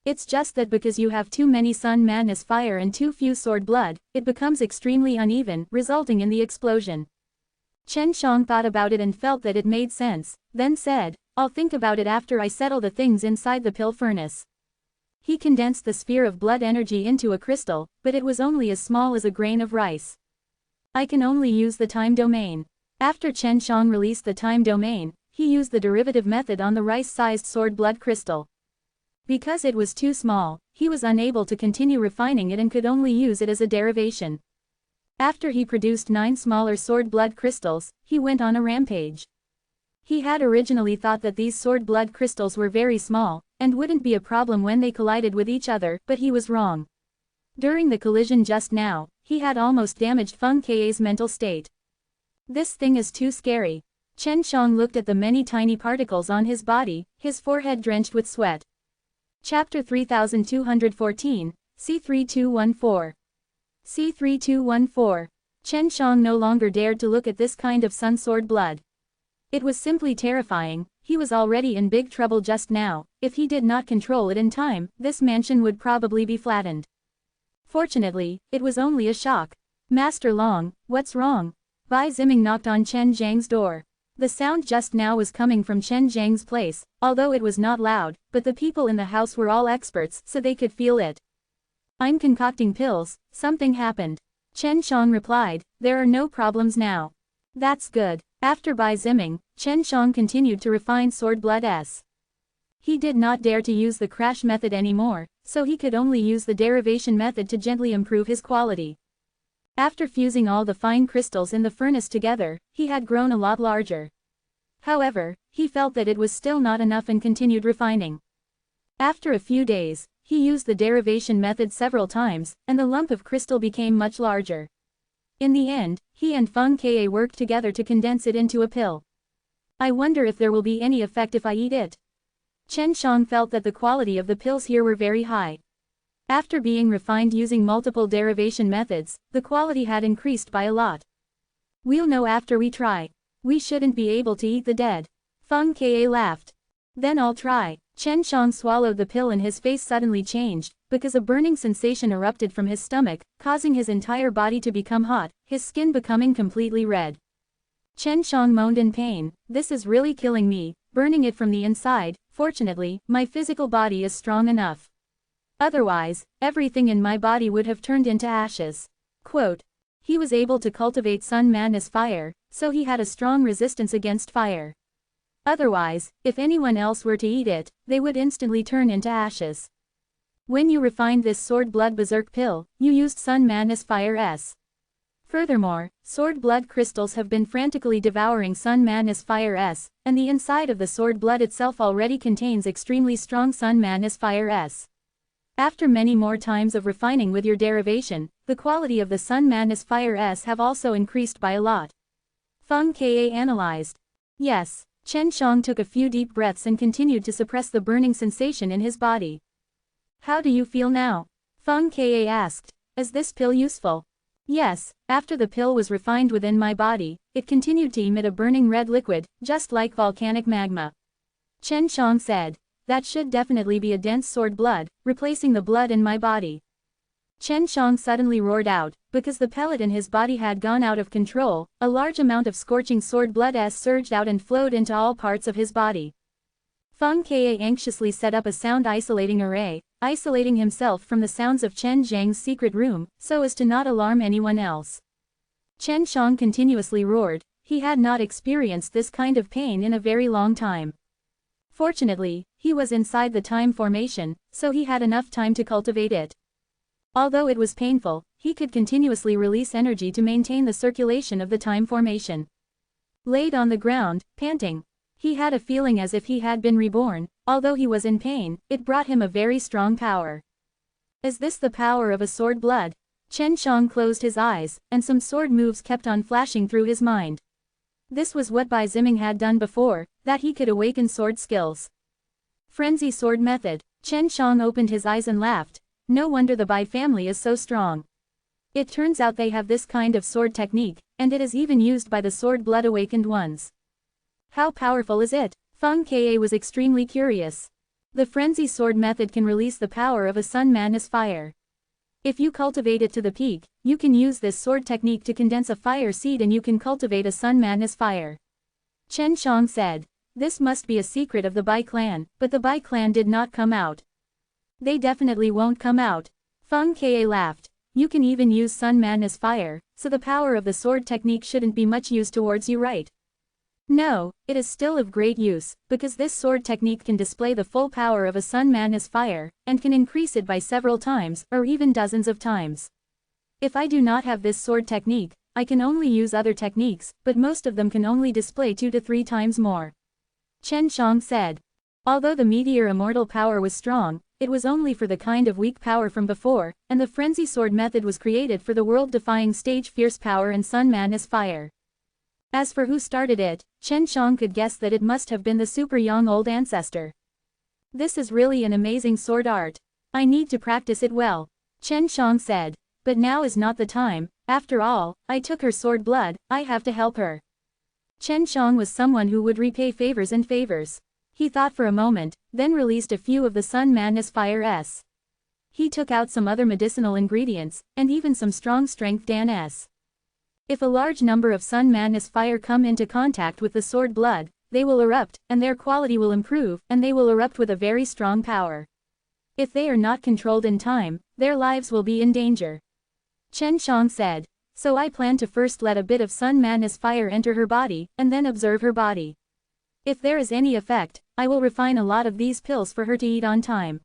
It's just that because you have too many Sun Madness fire and too few sword blood, it becomes extremely uneven, resulting in the explosion. Chen Shang thought about it and felt that it made sense, then said, I'll think about it after I settle the things inside the pill furnace. He condensed the sphere of blood energy into a crystal, but it was only as small as a grain of rice. I can only use the time domain. After Chen Shang released the time domain, he used the derivative method on the rice-sized sword blood crystal. Because it was too small, he was unable to continue refining it and could only use it as a derivation. After he produced 9 smaller sword blood crystals, he went on a rampage. He had originally thought that these sword blood crystals were very small, and wouldn't be a problem when they collided with each other, but he was wrong. During the collision just now, he had almost damaged Feng Ke's mental state. This thing is too scary. Chen Xiang looked at the many tiny particles on his body, his forehead drenched with sweat. Chapter 3214, C3214. C3214. Chen Xiang no longer dared to look at this kind of sun sword blood. It was simply terrifying. He was already in big trouble just now. If he did not control it in time, this mansion would probably be flattened. Fortunately, it was only a shock. Master Long, what's wrong? Bai Ziming knocked on Chen Zhang's door. The sound just now was coming from Chen Zhang's place, although it was not loud, but the people in the house were all experts, so they could feel it. I'm concocting pills, something happened. Chen Xiang replied, there are no problems now. That's good. After Bai Ziming, Chen Xiang continued to refine sword blood S. He did not dare to use the crash method anymore, so he could only use the derivation method to gently improve his quality. After fusing all the fine crystals in the furnace together, he had grown a lot larger. However, he felt that it was still not enough and continued refining. After a few days, he used the derivation method several times, and the lump of crystal became much larger. In the end, he and Feng Ke worked together to condense it into a pill. I wonder if there will be any effect if I eat it. Chen Xiang felt that the quality of the pills here were very high. After being refined using multiple derivation methods, the quality had increased by a lot. We'll know after we try. We shouldn't be able to eat the dead. Feng Ke laughed. Then I'll try. Chen Xiang swallowed the pill and his face suddenly changed, because a burning sensation erupted from his stomach, causing his entire body to become hot, his skin becoming completely red. Chen Xiang moaned in pain, this is really killing me, burning it from the inside. Fortunately, my physical body is strong enough. Otherwise, everything in my body would have turned into ashes. Quote. He was able to cultivate Sun Man as fire, so he had a strong resistance against fire. Otherwise, if anyone else were to eat it, they would instantly turn into ashes. When you refined this sword blood berserk pill, you used Sun Man as fire S. Furthermore, sword blood crystals have been frantically devouring Sun Man as fire S, and the inside of the sword blood itself already contains extremely strong Sun Man as fire S. After many more times of refining with your derivation, the quality of the Sun Man as fire S have also increased by a lot. Feng Ke analyzed. Yes. Chen Xiang took a few deep breaths and continued to suppress the burning sensation in his body. How do you feel now? Feng Ke asked. Is this pill useful? Yes, after the pill was refined within my body, it continued to emit a burning red liquid, just like volcanic magma. Chen Xiang said. That should definitely be a dense sword blood, replacing the blood in my body. Chen Xiang suddenly roared out, because the pellet in his body had gone out of control, a large amount of scorching sword blood S surged out and flowed into all parts of his body. Feng Ke anxiously set up a sound isolating array, isolating himself from the sounds of Chen Zhang's secret room, so as to not alarm anyone else. Chen Xiang continuously roared. He had not experienced this kind of pain in a very long time. Fortunately, he was inside the time formation, so he had enough time to cultivate it. Although it was painful, he could continuously release energy to maintain the circulation of the time formation. Laid on the ground, panting, he had a feeling as if he had been reborn. Although he was in pain, it brought him a very strong power. Is this the power of a sword blood? Chen Xiang closed his eyes, and some sword moves kept on flashing through his mind. This was what Bai Ziming had done before, that he could awaken sword skills. Frenzy sword method. Chen Xiang opened his eyes and laughed. No wonder the Bai family is so strong. It turns out they have this kind of sword technique, and it is even used by the sword blood awakened ones. How powerful is it? Feng Ke was extremely curious. The frenzy sword method can release the power of a Sun Man as fire. If you cultivate it to the peak, you can use this sword technique to condense a fire seed and you can cultivate a Sun Man as fire. Chen Xiang said. This must be a secret of the Bai clan, but the Bai clan did not come out. They definitely won't come out. Feng Ke laughed. You can even use Sun Man as fire, so the power of the sword technique shouldn't be much use towards you, right? No, it is still of great use, because this sword technique can display the full power of a Sun Man as fire, and can increase it by several times, or even dozens of times. If I do not have this sword technique, I can only use other techniques, but most of them can only display 2 to 3 times more. Chen Xiang said. Although the meteor immortal power was strong, it was only for the kind of weak power from before, and the frenzy sword method was created for the world-defying stage fierce power and sun man is fire. As for who started it, Chen Shang could guess that it must have been the super young old ancestor. This is really an amazing sword art. I need to practice it well, Chen Shang said. But now is not the time, after all, I took her sword blood, I have to help her. Chen Shang was someone who would repay favors and favors. He thought for a moment, then released a few of the Sun Madness Fire-s. He took out some other medicinal ingredients, and even some strong strength Dan-s. If a large number of Sun Madness Fire come into contact with the sword blood, they will erupt, and their quality will improve, and they will erupt with a very strong power. If they are not controlled in time, their lives will be in danger. Chen Shang said. So I plan to first let a bit of Sun Madness Fire enter her body, and then observe her body. If there is any effect, I will refine a lot of these pills for her to eat on time.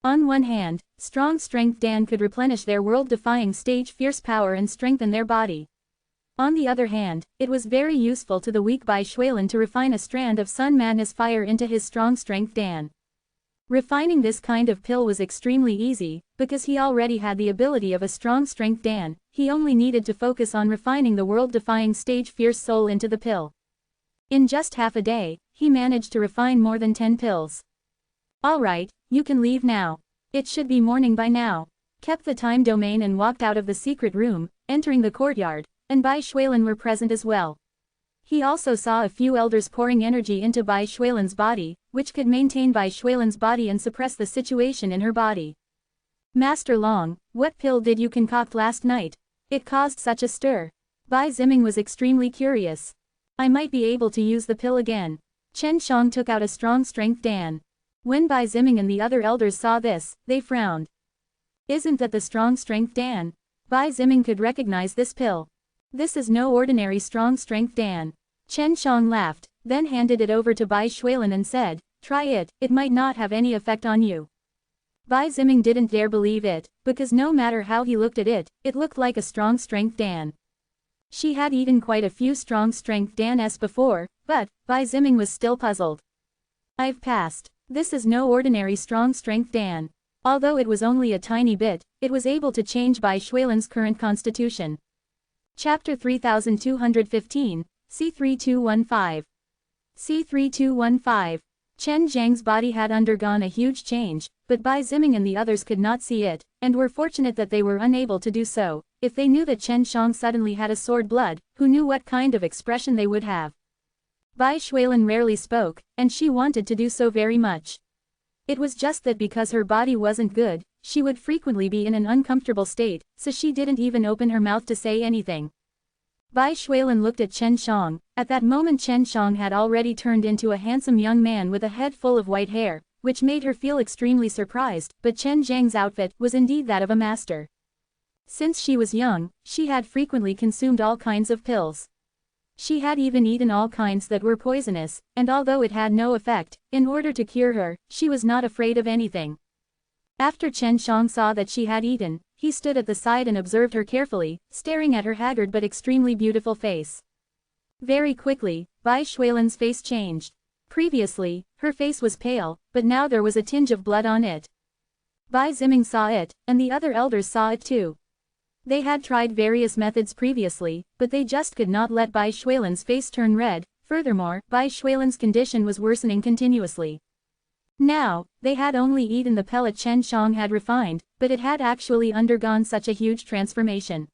On one hand, strong strength Dan could replenish their world-defying stage fierce power and strengthen their body. On the other hand, it was very useful to the weak Bai Shuilin to refine a strand of Sun Madness Fire into his strong strength Dan. Refining this kind of pill was extremely easy, because he already had the ability of a strong strength Dan, he only needed to focus on refining the world-defying stage fierce soul into the pill. In just half a day, he managed to refine more than 10 pills. Alright, you can leave now. It should be morning by now. Kept the time domain and walked out of the secret room, entering the courtyard, and Bai Shuilin were present as well. He also saw a few elders pouring energy into Bai Shuilin's body, which could maintain Bai Shuilin's body and suppress the situation in her body. Master Long, what pill did you concoct last night? It caused such a stir. Bai Ziming was extremely curious. I might be able to use the pill again. Chen Shang took out a strong strength Dan. When Bai Ziming and the other elders saw this, they frowned. Isn't that the strong strength Dan? Bai Ziming could recognize this pill. This is no ordinary strong strength Dan. Chen Shang laughed, then handed it over to Bai Shuilin and said, try it, it might not have any effect on you. Bai Ziming didn't dare believe it, because no matter how he looked at it, it looked like a strong strength Dan. She had eaten quite a few strong strength Dan-s before, but, Bai Ziming was still puzzled. I've passed. This is no ordinary strong strength Dan. Although it was only a tiny bit, it was able to change Bai Shuilin's current constitution. Chapter 3215, C3215. C3215. Chen Zhang's body had undergone a huge change, but Bai Ziming and the others could not see it, and were fortunate that they were unable to do so. If they knew that Chen Shang suddenly had a sword blood, who knew what kind of expression they would have. Bai Shuilin rarely spoke, and she wanted to do so very much. It was just that because her body wasn't good, she would frequently be in an uncomfortable state, so she didn't even open her mouth to say anything. Bai Shuilin looked at Chen Shang. At that moment Chen Shang had already turned into a handsome young man with a head full of white hair, which made her feel extremely surprised, but Chen Zhang's outfit was indeed that of a master. Since she was young, she had frequently consumed all kinds of pills. She had even eaten all kinds that were poisonous, and although it had no effect, in order to cure her, she was not afraid of anything. After Chen Shang saw that she had eaten, he stood at the side and observed her carefully, staring at her haggard but extremely beautiful face. Very quickly, Bai Shuilin's face changed. Previously, her face was pale, but now there was a tinge of blood on it. Bai Ziming saw it, and the other elders saw it too. They had tried various methods previously, but they just could not let Bai Shuilin's face turn red. Furthermore, Bai Shuilin's condition was worsening continuously. Now, they had only eaten the pellet Chen Shang had refined, but it had actually undergone such a huge transformation.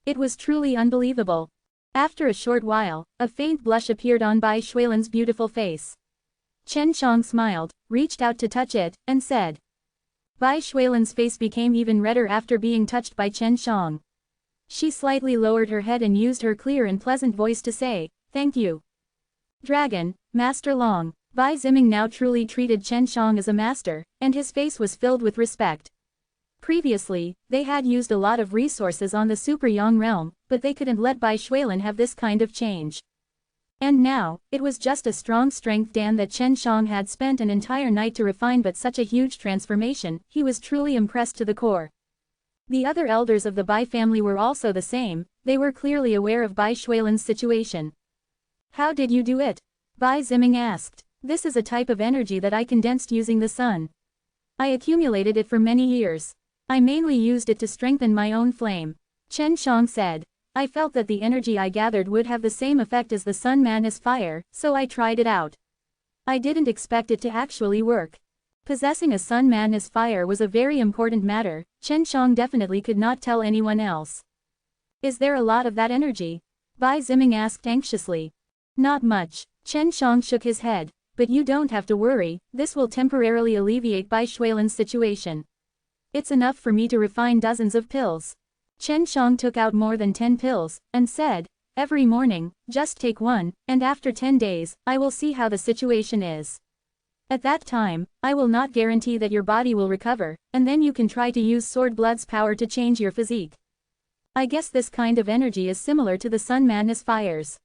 It was truly unbelievable. After a short while, a faint blush appeared on Bai Shuilin's beautiful face. Chen Shang smiled, reached out to touch it, and said. Bai Shuilin's face became even redder after being touched by Chen Shang. She slightly lowered her head and used her clear and pleasant voice to say, "Thank you. Dragon, Master Long." Bai Ziming now truly treated Chen Shang as a master, and his face was filled with respect. Previously, they had used a lot of resources on the Super Yang realm, but they couldn't let Bai Shuilin have this kind of change. And now, it was just a strong strength Dan that Chen Shang had spent an entire night to refine, but such a huge transformation, he was truly impressed to the core. The other elders of the Bai family were also the same, they were clearly aware of Bai Shuilin's situation. How did you do it? Bai Ziming asked. This is a type of energy that I condensed using the sun. I accumulated it for many years. I mainly used it to strengthen my own flame. Chen Shang said. I felt that the energy I gathered would have the same effect as the Sun Madness fire, so I tried it out. I didn't expect it to actually work. Possessing a Sun Madness fire was a very important matter. Chen Shang definitely could not tell anyone else. Is there a lot of that energy? Bai Ziming asked anxiously. Not much. Chen Shang shook his head. But you don't have to worry, this will temporarily alleviate Bai Shuilan's situation. It's enough for me to refine dozens of pills. Chen Shang took out more than 10 pills, and said, every morning, just take one, and after 10 days, I will see how the situation is. At that time, I will not guarantee that your body will recover, and then you can try to use Sword Blood's power to change your physique. I guess this kind of energy is similar to the Sun Madness fires.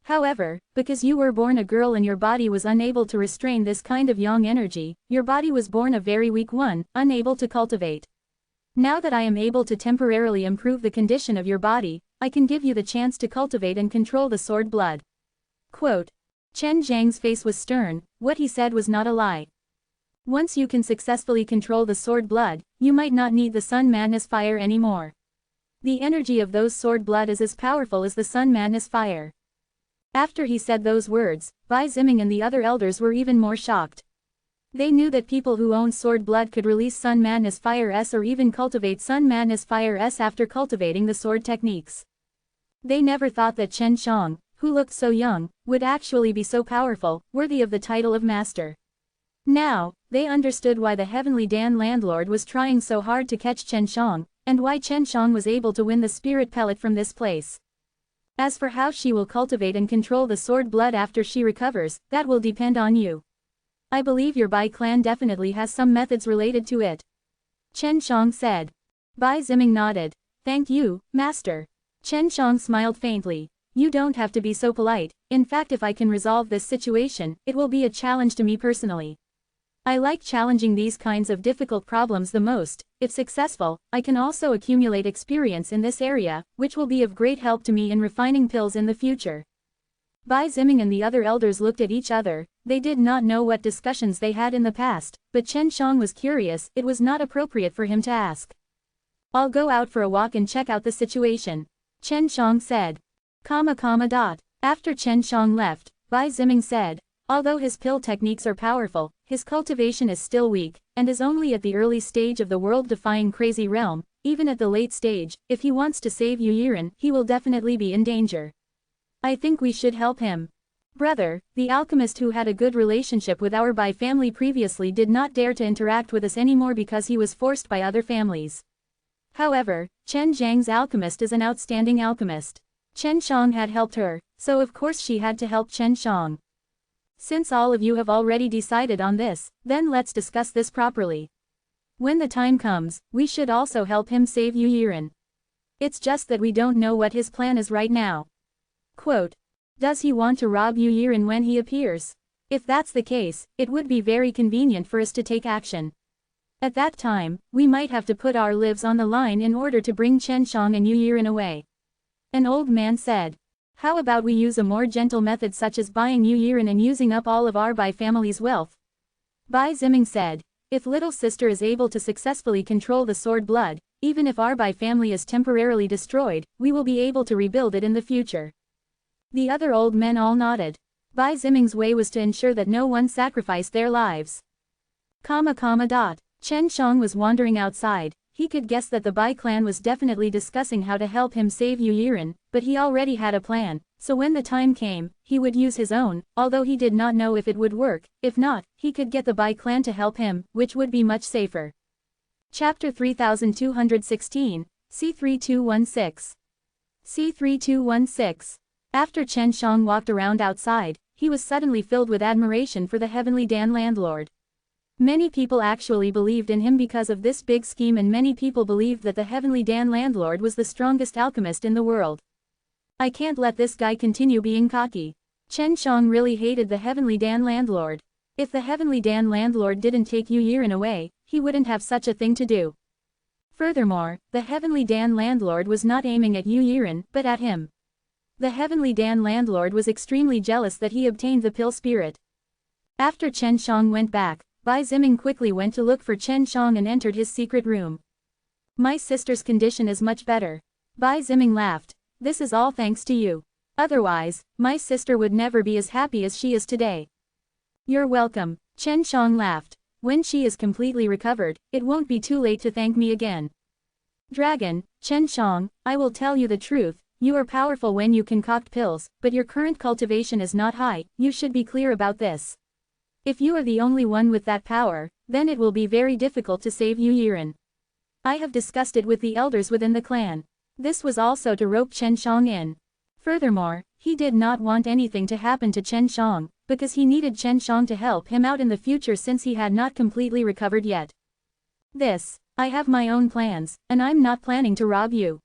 However, because you were born a girl and your body was unable to restrain this kind of yang energy, your body was born a very weak one, unable to cultivate. Now that I am able to temporarily improve the condition of your body, I can give you the chance to cultivate and control the sword blood. Quote. Chen Zhang's face was stern, what he said was not a lie. Once you can successfully control the sword blood, you might not need the Sun Madness fire anymore. The energy of those sword blood is as powerful as the Sun Madness fire. After he said those words, Bai Ziming and the other elders were even more shocked. They knew that people who owned sword blood could release Sun Madness Fire S or even cultivate Sun Madness Fire S after cultivating the sword techniques. They never thought that Chen Shang, who looked so young, would actually be so powerful, worthy of the title of master. Now, they understood why the Heavenly Dan landlord was trying so hard to catch Chen Shang, and why Chen Shang was able to win the spirit pellet from this place. As for how she will cultivate and control the sword blood after she recovers, that will depend on you. I believe your Bai clan definitely has some methods related to it. Chen Shang said. Bai Ziming nodded. Thank you, master. Chen Shang smiled faintly. You don't have to be so polite, in fact if I can resolve this situation, it will be a challenge to me personally. I like challenging these kinds of difficult problems the most. If successful, I can also accumulate experience in this area, which will be of great help to me in refining pills in the future. Bai Ziming and the other elders looked at each other. They did not know what discussions they had in the past, but Chen Shang was curious, it was not appropriate for him to ask. I'll go out for a walk and check out the situation. Chen Shang said. After Chen Shang left, Bai Ziming said, although his pill techniques are powerful, his cultivation is still weak, and is only at the early stage of the world-defying crazy realm. Even at the late stage, if he wants to save Yu Yiren, he will definitely be in danger. I think we should help him. Brother, the alchemist who had a good relationship with our Bai family previously did not dare to interact with us anymore because he was forced by other families. However, Chen Zhang's alchemist is an outstanding alchemist. Chen Shang had helped her, so of course she had to help Chen Shang. Since all of you have already decided on this, then let's discuss this properly. When the time comes, we should also help him save Yu Yiren. It's just that we don't know what his plan is right now. Quote. Does he want to rob Yu Yiren when he appears? If that's the case, it would be very convenient for us to take action. At that time, we might have to put our lives on the line in order to bring Chen Shang and Yu Yiren away. An old man said. How about we use a more gentle method such as buying Yu Yiren and using up all of our Bai family's wealth? Bai Ziming said. If little sister is able to successfully control the sword blood, even if our Bai family is temporarily destroyed, we will be able to rebuild it in the future. The other old men all nodded. Bai Ziming's way was to ensure that no one sacrificed their lives. Chen Shang was wandering outside. He could guess that the Bai clan was definitely discussing how to help him save Yu Yiren, but he already had a plan, so when the time came, he would use his own, although he did not know if it would work. If not, he could get the Bai clan to help him, which would be much safer. Chapter 3216, C3216. C3216. After Chen Shang walked around outside, he was suddenly filled with admiration for the Heavenly Dan landlord. Many people actually believed in him because of this big scheme, and many people believed that the Heavenly Dan landlord was the strongest alchemist in the world. I can't let this guy continue being cocky. Chen Shang really hated the Heavenly Dan landlord. If the Heavenly Dan landlord didn't take Yu Yiren away, he wouldn't have such a thing to do. Furthermore, the Heavenly Dan landlord was not aiming at Yu Yiren, but at him. The Heavenly Dan landlord was extremely jealous that he obtained the pill spirit. After Chen Shang went back, Bai Ziming quickly went to look for Chen Shang and entered his secret room. My sister's condition is much better. Bai Ziming laughed. This is all thanks to you. Otherwise, my sister would never be as happy as she is today. You're welcome, Chen Shang laughed. When she is completely recovered, it won't be too late to thank me again. Dragon, Chen Shang, I will tell you the truth, you are powerful when you concoct pills, but your current cultivation is not high, you should be clear about this. If you are the only one with that power, then it will be very difficult to save Yu Yiren. I have discussed it with the elders within the clan. This was also to rope Chen Shang in. Furthermore, he did not want anything to happen to Chen Shang, because he needed Chen Shang to help him out in the future since he had not completely recovered yet. I have my own plans, and I'm not planning to rob you.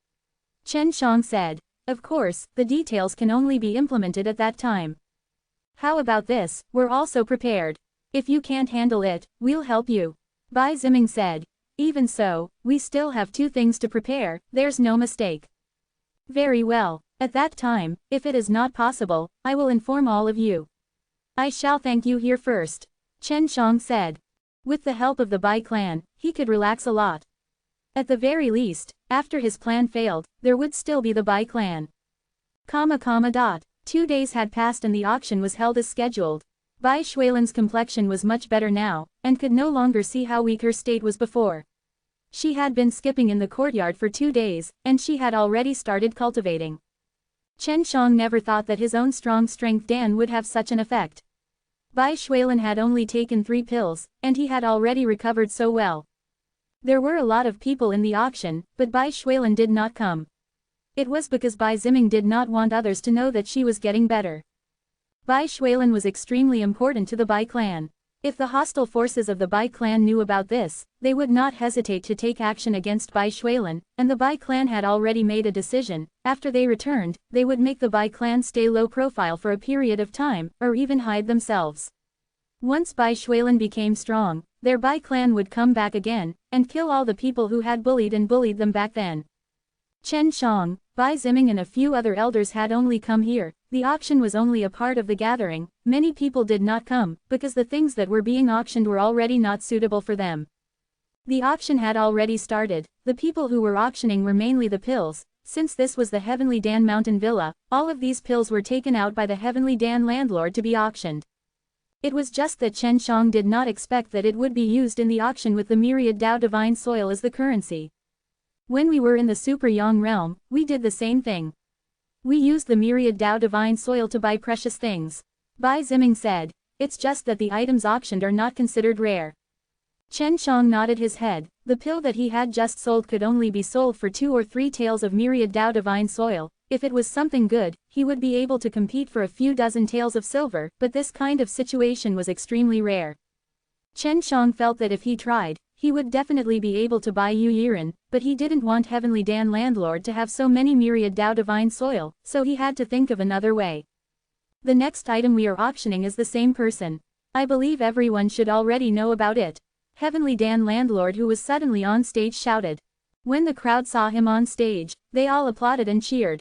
Chen Shang said. Of course, the details can only be implemented at that time. How about this, we're also prepared. If you can't handle it, we'll help you. Bai Ziming said. Even so, we still have 2 things to prepare, there's no mistake. Very well, at that time, if it is not possible, I will inform all of you. I shall thank you here first. Chen Shang said. With the help of the Bai clan, he could relax a lot. At the very least, after his plan failed, there would still be the Bai clan. 2 days had passed and the auction was held as scheduled. Bai Shuilan's complexion was much better now, and could no longer see how weak her state was before. She had been skipping in the courtyard for 2 days, and she had already started cultivating. Chen Shang never thought that his own strong strength Dan would have such an effect. Bai Shuilan had only taken 3 pills, and he had already recovered so well. There were a lot of people in the auction, but Bai Shuilan did not come. It was because Bai Ziming did not want others to know that she was getting better. Bai Shuilan was extremely important to the Bai clan. If the hostile forces of the Bai clan knew about this, they would not hesitate to take action against Bai Shuilan, and the Bai clan had already made a decision. After they returned, they would make the Bai clan stay low profile for a period of time, or even hide themselves. Once Bai Shuilan became strong, their Bai clan would come back again, and kill all the people who had bullied them back then. Chen Shang, Bai Ziming and a few other elders had only come here. The auction was only a part of the gathering. Many people did not come, because the things that were being auctioned were already not suitable for them. The auction had already started. The people who were auctioning were mainly the pills. Since this was the Heavenly Dan Mountain Villa, all of these pills were taken out by the Heavenly Dan landlord to be auctioned. It was just that Chen Shang did not expect that it would be used in the auction with the myriad Dao Divine Soil as the currency. When we were in the Super Yang realm, we did the same thing. We used the myriad Dao Divine Soil to buy precious things. Bai Ziming said. It's just that the items auctioned are not considered rare. Chen Shang nodded his head. The pill that he had just sold could only be sold for 2 or 3 taels of myriad Dao Divine Soil. If it was something good, he would be able to compete for a few dozen taels of silver, but this kind of situation was extremely rare. Chen Shang felt that if he tried, he would definitely be able to buy Yu Yiren, but he didn't want Heavenly Dan landlord to have so many myriad Dao Divine Soil, so he had to think of another way. The next item we are auctioning is the same person. I believe everyone should already know about it. Heavenly Dan landlord who was suddenly on stage shouted. When the crowd saw him on stage, they all applauded and cheered.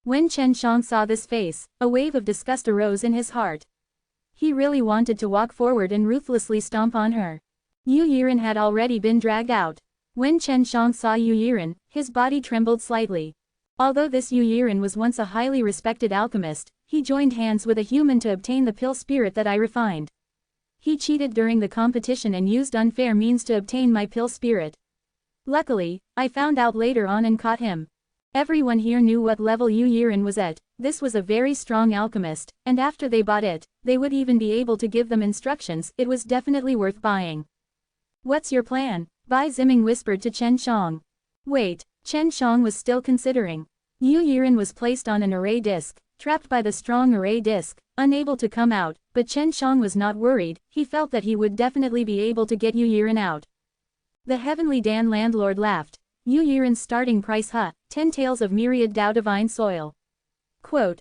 When Chen Shang saw this face, a wave of disgust arose in his heart. He really wanted to walk forward and ruthlessly stomp on her. Yu Yiren had already been dragged out. When Chen Shang saw Yu Yiren, his body trembled slightly. Although this Yu Yiren was once a highly respected alchemist, he joined hands with a human to obtain the pill spirit that I refined. He cheated during the competition and used unfair means to obtain my pill spirit. Luckily, I found out later on and caught him. Everyone here knew what level Yu Yiren was at. This was a very strong alchemist, and after they bought it, they would even be able to give them instructions. It was definitely worth buying. What's your plan? Bai Ziming whispered to Chen Shang. Wait, Chen Shang was still considering. Yu Yiren was placed on an array disc, trapped by the strong array disc, unable to come out, but Chen Shang was not worried. He felt that he would definitely be able to get Yu Yiren out. The Heavenly Dan landlord laughed. Yu Yiren's starting price 10 taels of myriad Dao Divine Soil. Quote.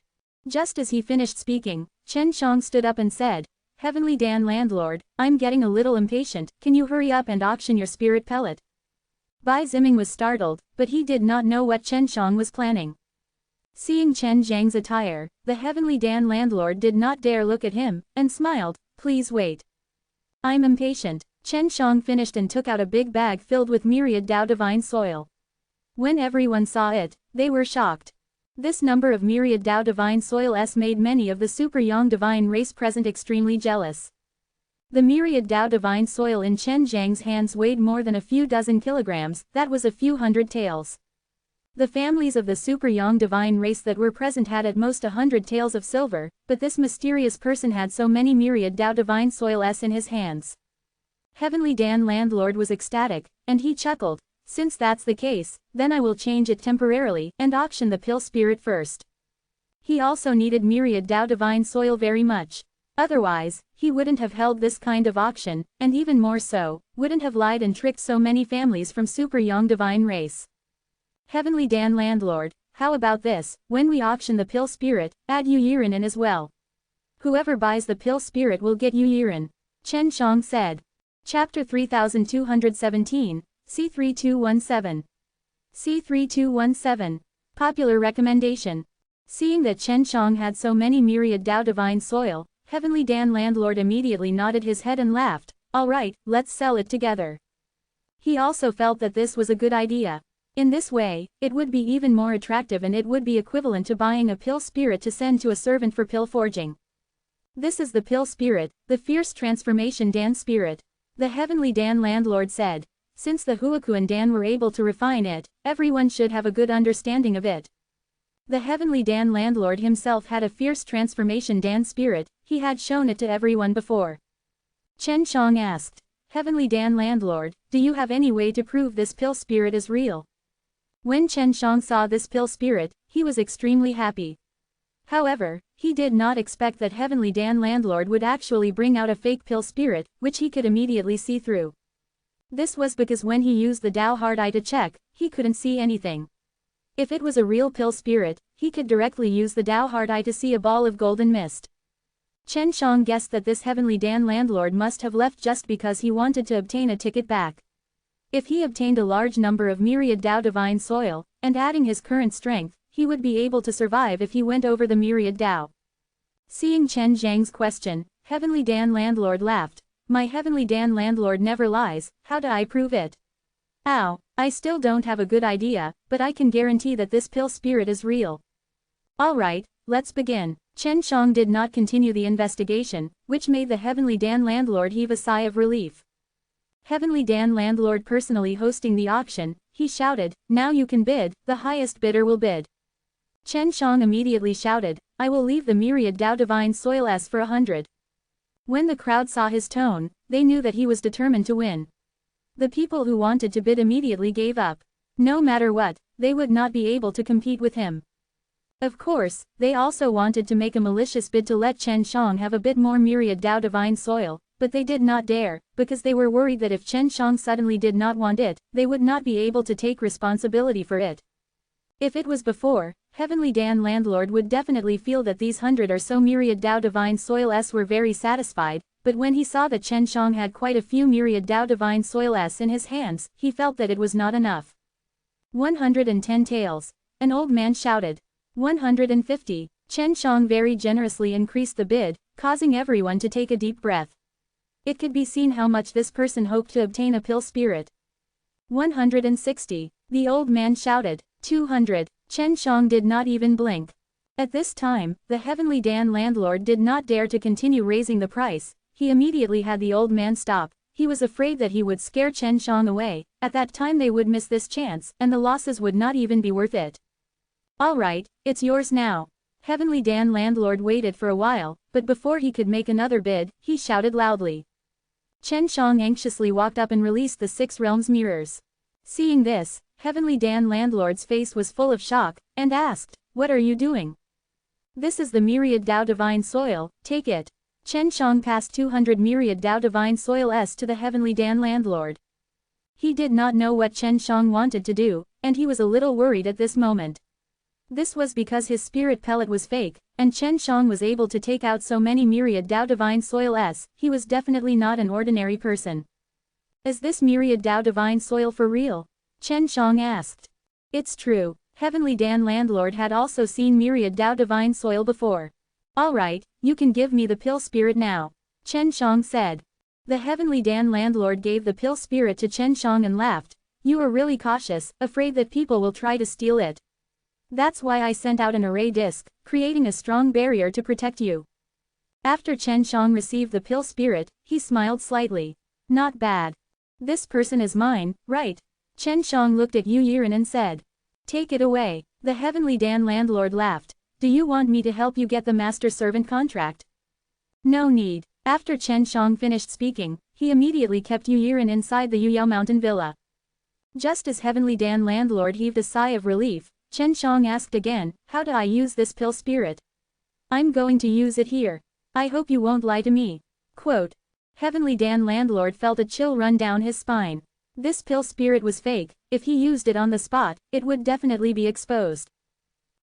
Just as he finished speaking, Chen Shang stood up and said, Heavenly Dan landlord, I'm getting a little impatient, can you hurry up and auction your spirit pellet? Bai Ziming was startled, but he did not know what Chen Shang was planning. Seeing Chen Zhang's attire, the Heavenly Dan landlord did not dare look at him, and smiled, please wait. I'm impatient. Chen Shang finished and took out a big bag filled with myriad Dao divine soil. When everyone saw it, they were shocked. This number of myriad Dao divine soil made many of the super young divine race present extremely jealous. The myriad Dao divine soil in Chen Zhang's hands weighed more than a few dozen kilograms, that was a few hundred taels. The families of the super young divine race that were present had at most 100 taels of silver, but this mysterious person had so many myriad Dao divine soil in his hands. Heavenly Dan landlord was ecstatic, and he chuckled. Since that's the case, then I will change it temporarily and auction the pill spirit first. He also needed myriad Dao divine soil very much. Otherwise, he wouldn't have held this kind of auction, and even more so, wouldn't have lied and tricked so many families from super young divine race. Heavenly Dan landlord, how about this, when we auction the pill spirit, add Yu Yiren in as well. Whoever buys the pill spirit will get Yu Yiren. Chen Shang said. Chapter 3217, C3217. C3217. Popular recommendation. Seeing that Chen Shang had so many myriad Dao divine soil, Heavenly Dan landlord immediately nodded his head and laughed. Alright, let's sell it together. He also felt that this was a good idea. In this way, it would be even more attractive and it would be equivalent to buying a pill spirit to send to a servant for pill forging. This is the pill spirit, the fierce transformation Dan spirit. The Heavenly Dan landlord said. Since the Huakuan Dan were able to refine it, everyone should have a good understanding of it. The Heavenly Dan landlord himself had a fierce transformation Dan spirit, he had shown it to everyone before. Chen Shang asked. Heavenly Dan landlord, do you have any way to prove this pill spirit is real? When Chen Shang saw this pill spirit, he was extremely happy. However, he did not expect that Heavenly Dan landlord would actually bring out a fake pill spirit, which he could immediately see through. This was because when he used the Dao hard eye to check, he couldn't see anything. If it was a real pill spirit, he could directly use the Dao hard eye to see a ball of golden mist. Chen Shang guessed that this Heavenly Dan landlord must have left just because he wanted to obtain a ticket back. If he obtained a large number of myriad Dao divine soil, and adding his current strength, he would be able to survive if he went over the myriad Dao. Seeing Chen Zhang's question, Heavenly Dan landlord laughed. My Heavenly Dan landlord never lies, how do I prove it? Ow, I still don't have a good idea, but I can guarantee that this pill spirit is real. Alright, let's begin. Chen Shang did not continue the investigation, which made the Heavenly Dan landlord heave a sigh of relief. Heavenly Dan landlord personally hosting the auction, he shouted, now you can bid, the highest bidder will bid. Chen Shang immediately shouted, I will leave the myriad Dao divine soil for 100. When the crowd saw his tone, they knew that he was determined to win. The people who wanted to bid immediately gave up. No matter what, they would not be able to compete with him. Of course, they also wanted to make a malicious bid to let Chen Shang have a bit more myriad Dao divine soil, but they did not dare, because they were worried that if Chen Shang suddenly did not want it, they would not be able to take responsibility for it. If it was before, Heavenly Dan landlord would definitely feel that these 100 or so myriad Dao divine soil were very satisfied, but when he saw that Chen Shang had quite a few myriad Dao divine soil in his hands, he felt that it was not enough. 110 taels. An old man shouted. 150. Chen Shang very generously increased the bid, causing everyone to take a deep breath. It could be seen how much this person hoped to obtain a pill spirit. 160. The old man shouted. 200. Chen Shang did not even blink. At this time, the Heavenly Dan landlord did not dare to continue raising the price, he immediately had the old man stop. He was afraid that he would scare Chen Shang away, at that time they would miss this chance, and the losses would not even be worth it. Alright, it's yours now. Heavenly Dan landlord waited for a while, but before he could make another bid, he shouted loudly. Chen Shang anxiously walked up and released the 6 realms mirrors. Seeing this, Heavenly Dan landlord's face was full of shock, and asked, what are you doing? This is the myriad Dao divine soil, take it. Chen Shang passed 200 myriad Dao divine soil to the Heavenly Dan landlord. He did not know what Chen Shang wanted to do, and he was a little worried at this moment. This was because his spirit pellet was fake, and Chen Shang was able to take out so many myriad Dao divine soil he was definitely not an ordinary person. Is this myriad Dao divine soil for real? Chen Shang asked. It's true, Heavenly Dan landlord had also seen myriad Dao divine soil before. Alright, you can give me the pill spirit now. Chen Shang said. The Heavenly Dan landlord gave the pill spirit to Chen Shang and laughed. You are really cautious, afraid that people will try to steal it. That's why I sent out an array disc, creating a strong barrier to protect you. After Chen Shang received the pill spirit, he smiled slightly. Not bad. This person is mine, right? Chen Shang looked at Yu Yiren and said. Take it away. The Heavenly Dan landlord laughed. Do you want me to help you get the master-servant contract? No need. After Chen Shang finished speaking, he immediately kept Yu Yiren inside the Yuyao Mountain Villa. Just as Heavenly Dan landlord heaved a sigh of relief, Chen Shang asked again, how do I use this pill spirit? I'm going to use it here. I hope you won't lie to me. Quote. Heavenly Dan landlord felt a chill run down his spine. This pill spirit was fake. If he used it on the spot, it would definitely be exposed.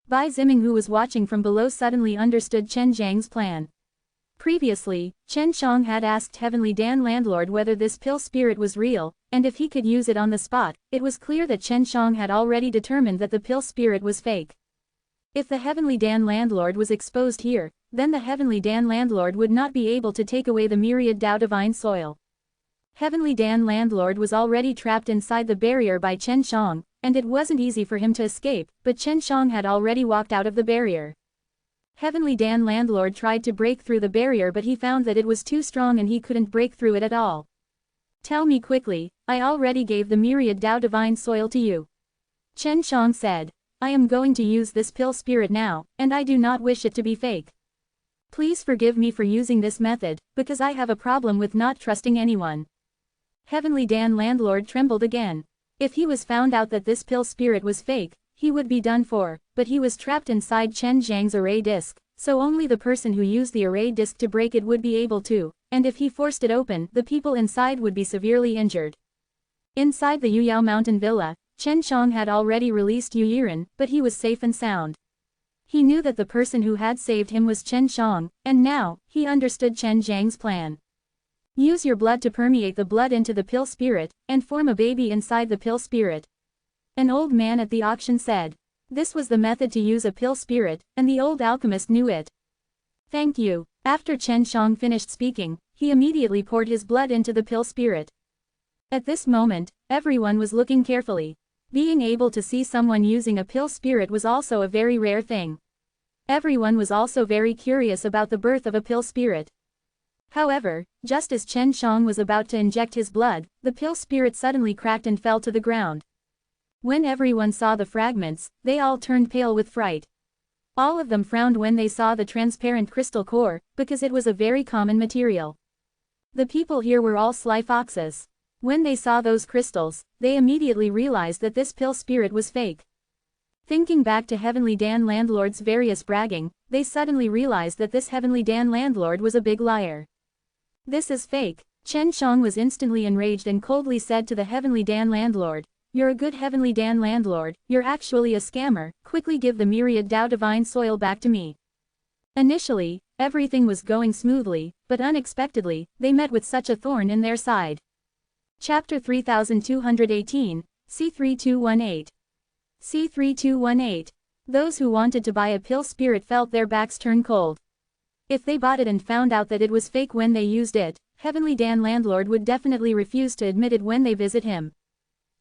Bai Ziming, who was watching from below, suddenly understood Chen Zhang's plan. Previously, Chen Shang had asked Heavenly Dan landlord whether this pill spirit was real, and if he could use it on the spot. It was clear that Chen Shang had already determined that the pill spirit was fake. If the Heavenly Dan landlord was exposed here, then the Heavenly Dan landlord would not be able to take away the myriad Dao divine soil. Heavenly Dan landlord was already trapped inside the barrier by Chen Shang, and it wasn't easy for him to escape, but Chen Shang had already walked out of the barrier. Heavenly Dan landlord tried to break through the barrier, but he found that it was too strong and he couldn't break through it at all. Tell me quickly, I already gave the myriad Dao divine soil to you. Chen Shang said. I am going to use this pill spirit now, and I do not wish it to be fake. Please forgive me for using this method, because I have a problem with not trusting anyone. Heavenly Dan landlord trembled again. If he was found out that this pill spirit was fake, he would be done for, but he was trapped inside Chen Zhang's array disc, so only the person who used the array disc to break it would be able to, and if he forced it open, the people inside would be severely injured. Inside the Yuyao Mountain Villa, Chen Shang had already released Yu Yiren, but he was safe and sound. He knew that the person who had saved him was Chen Shang, and now, he understood Chen Zhang's plan. Use your blood to permeate the blood into the pill spirit, and form a baby inside the pill spirit. An old man at the auction said. This was the method to use a pill spirit, and the old alchemist knew it. Thank you. After Chen Shang finished speaking, he immediately poured his blood into the pill spirit. At this moment, everyone was looking carefully. Being able to see someone using a pill spirit was also a very rare thing. Everyone was also very curious about the birth of a pill spirit. However, just as Chen Shang was about to inject his blood, the pill spirit suddenly cracked and fell to the ground. When everyone saw the fragments, they all turned pale with fright. All of them frowned when they saw the transparent crystal core, because it was a very common material. The people here were all sly foxes. When they saw those crystals, they immediately realized that this pill spirit was fake. Thinking back to Heavenly Dan landlord's various bragging, they suddenly realized that this Heavenly Dan landlord was a big liar. This is fake. Chen Shang was instantly enraged and coldly said to the Heavenly Dan landlord, You're a good Heavenly Dan landlord, you're actually a scammer, quickly give the myriad Dao divine soil back to me. Initially, everything was going smoothly, but unexpectedly, they met with such a thorn in their side. Chapter 3218, C3218. C3218. Those who wanted to buy a pill spirit felt their backs turn cold. If they bought it and found out that it was fake when they used it, Heavenly Dan landlord would definitely refuse to admit it when they visit him.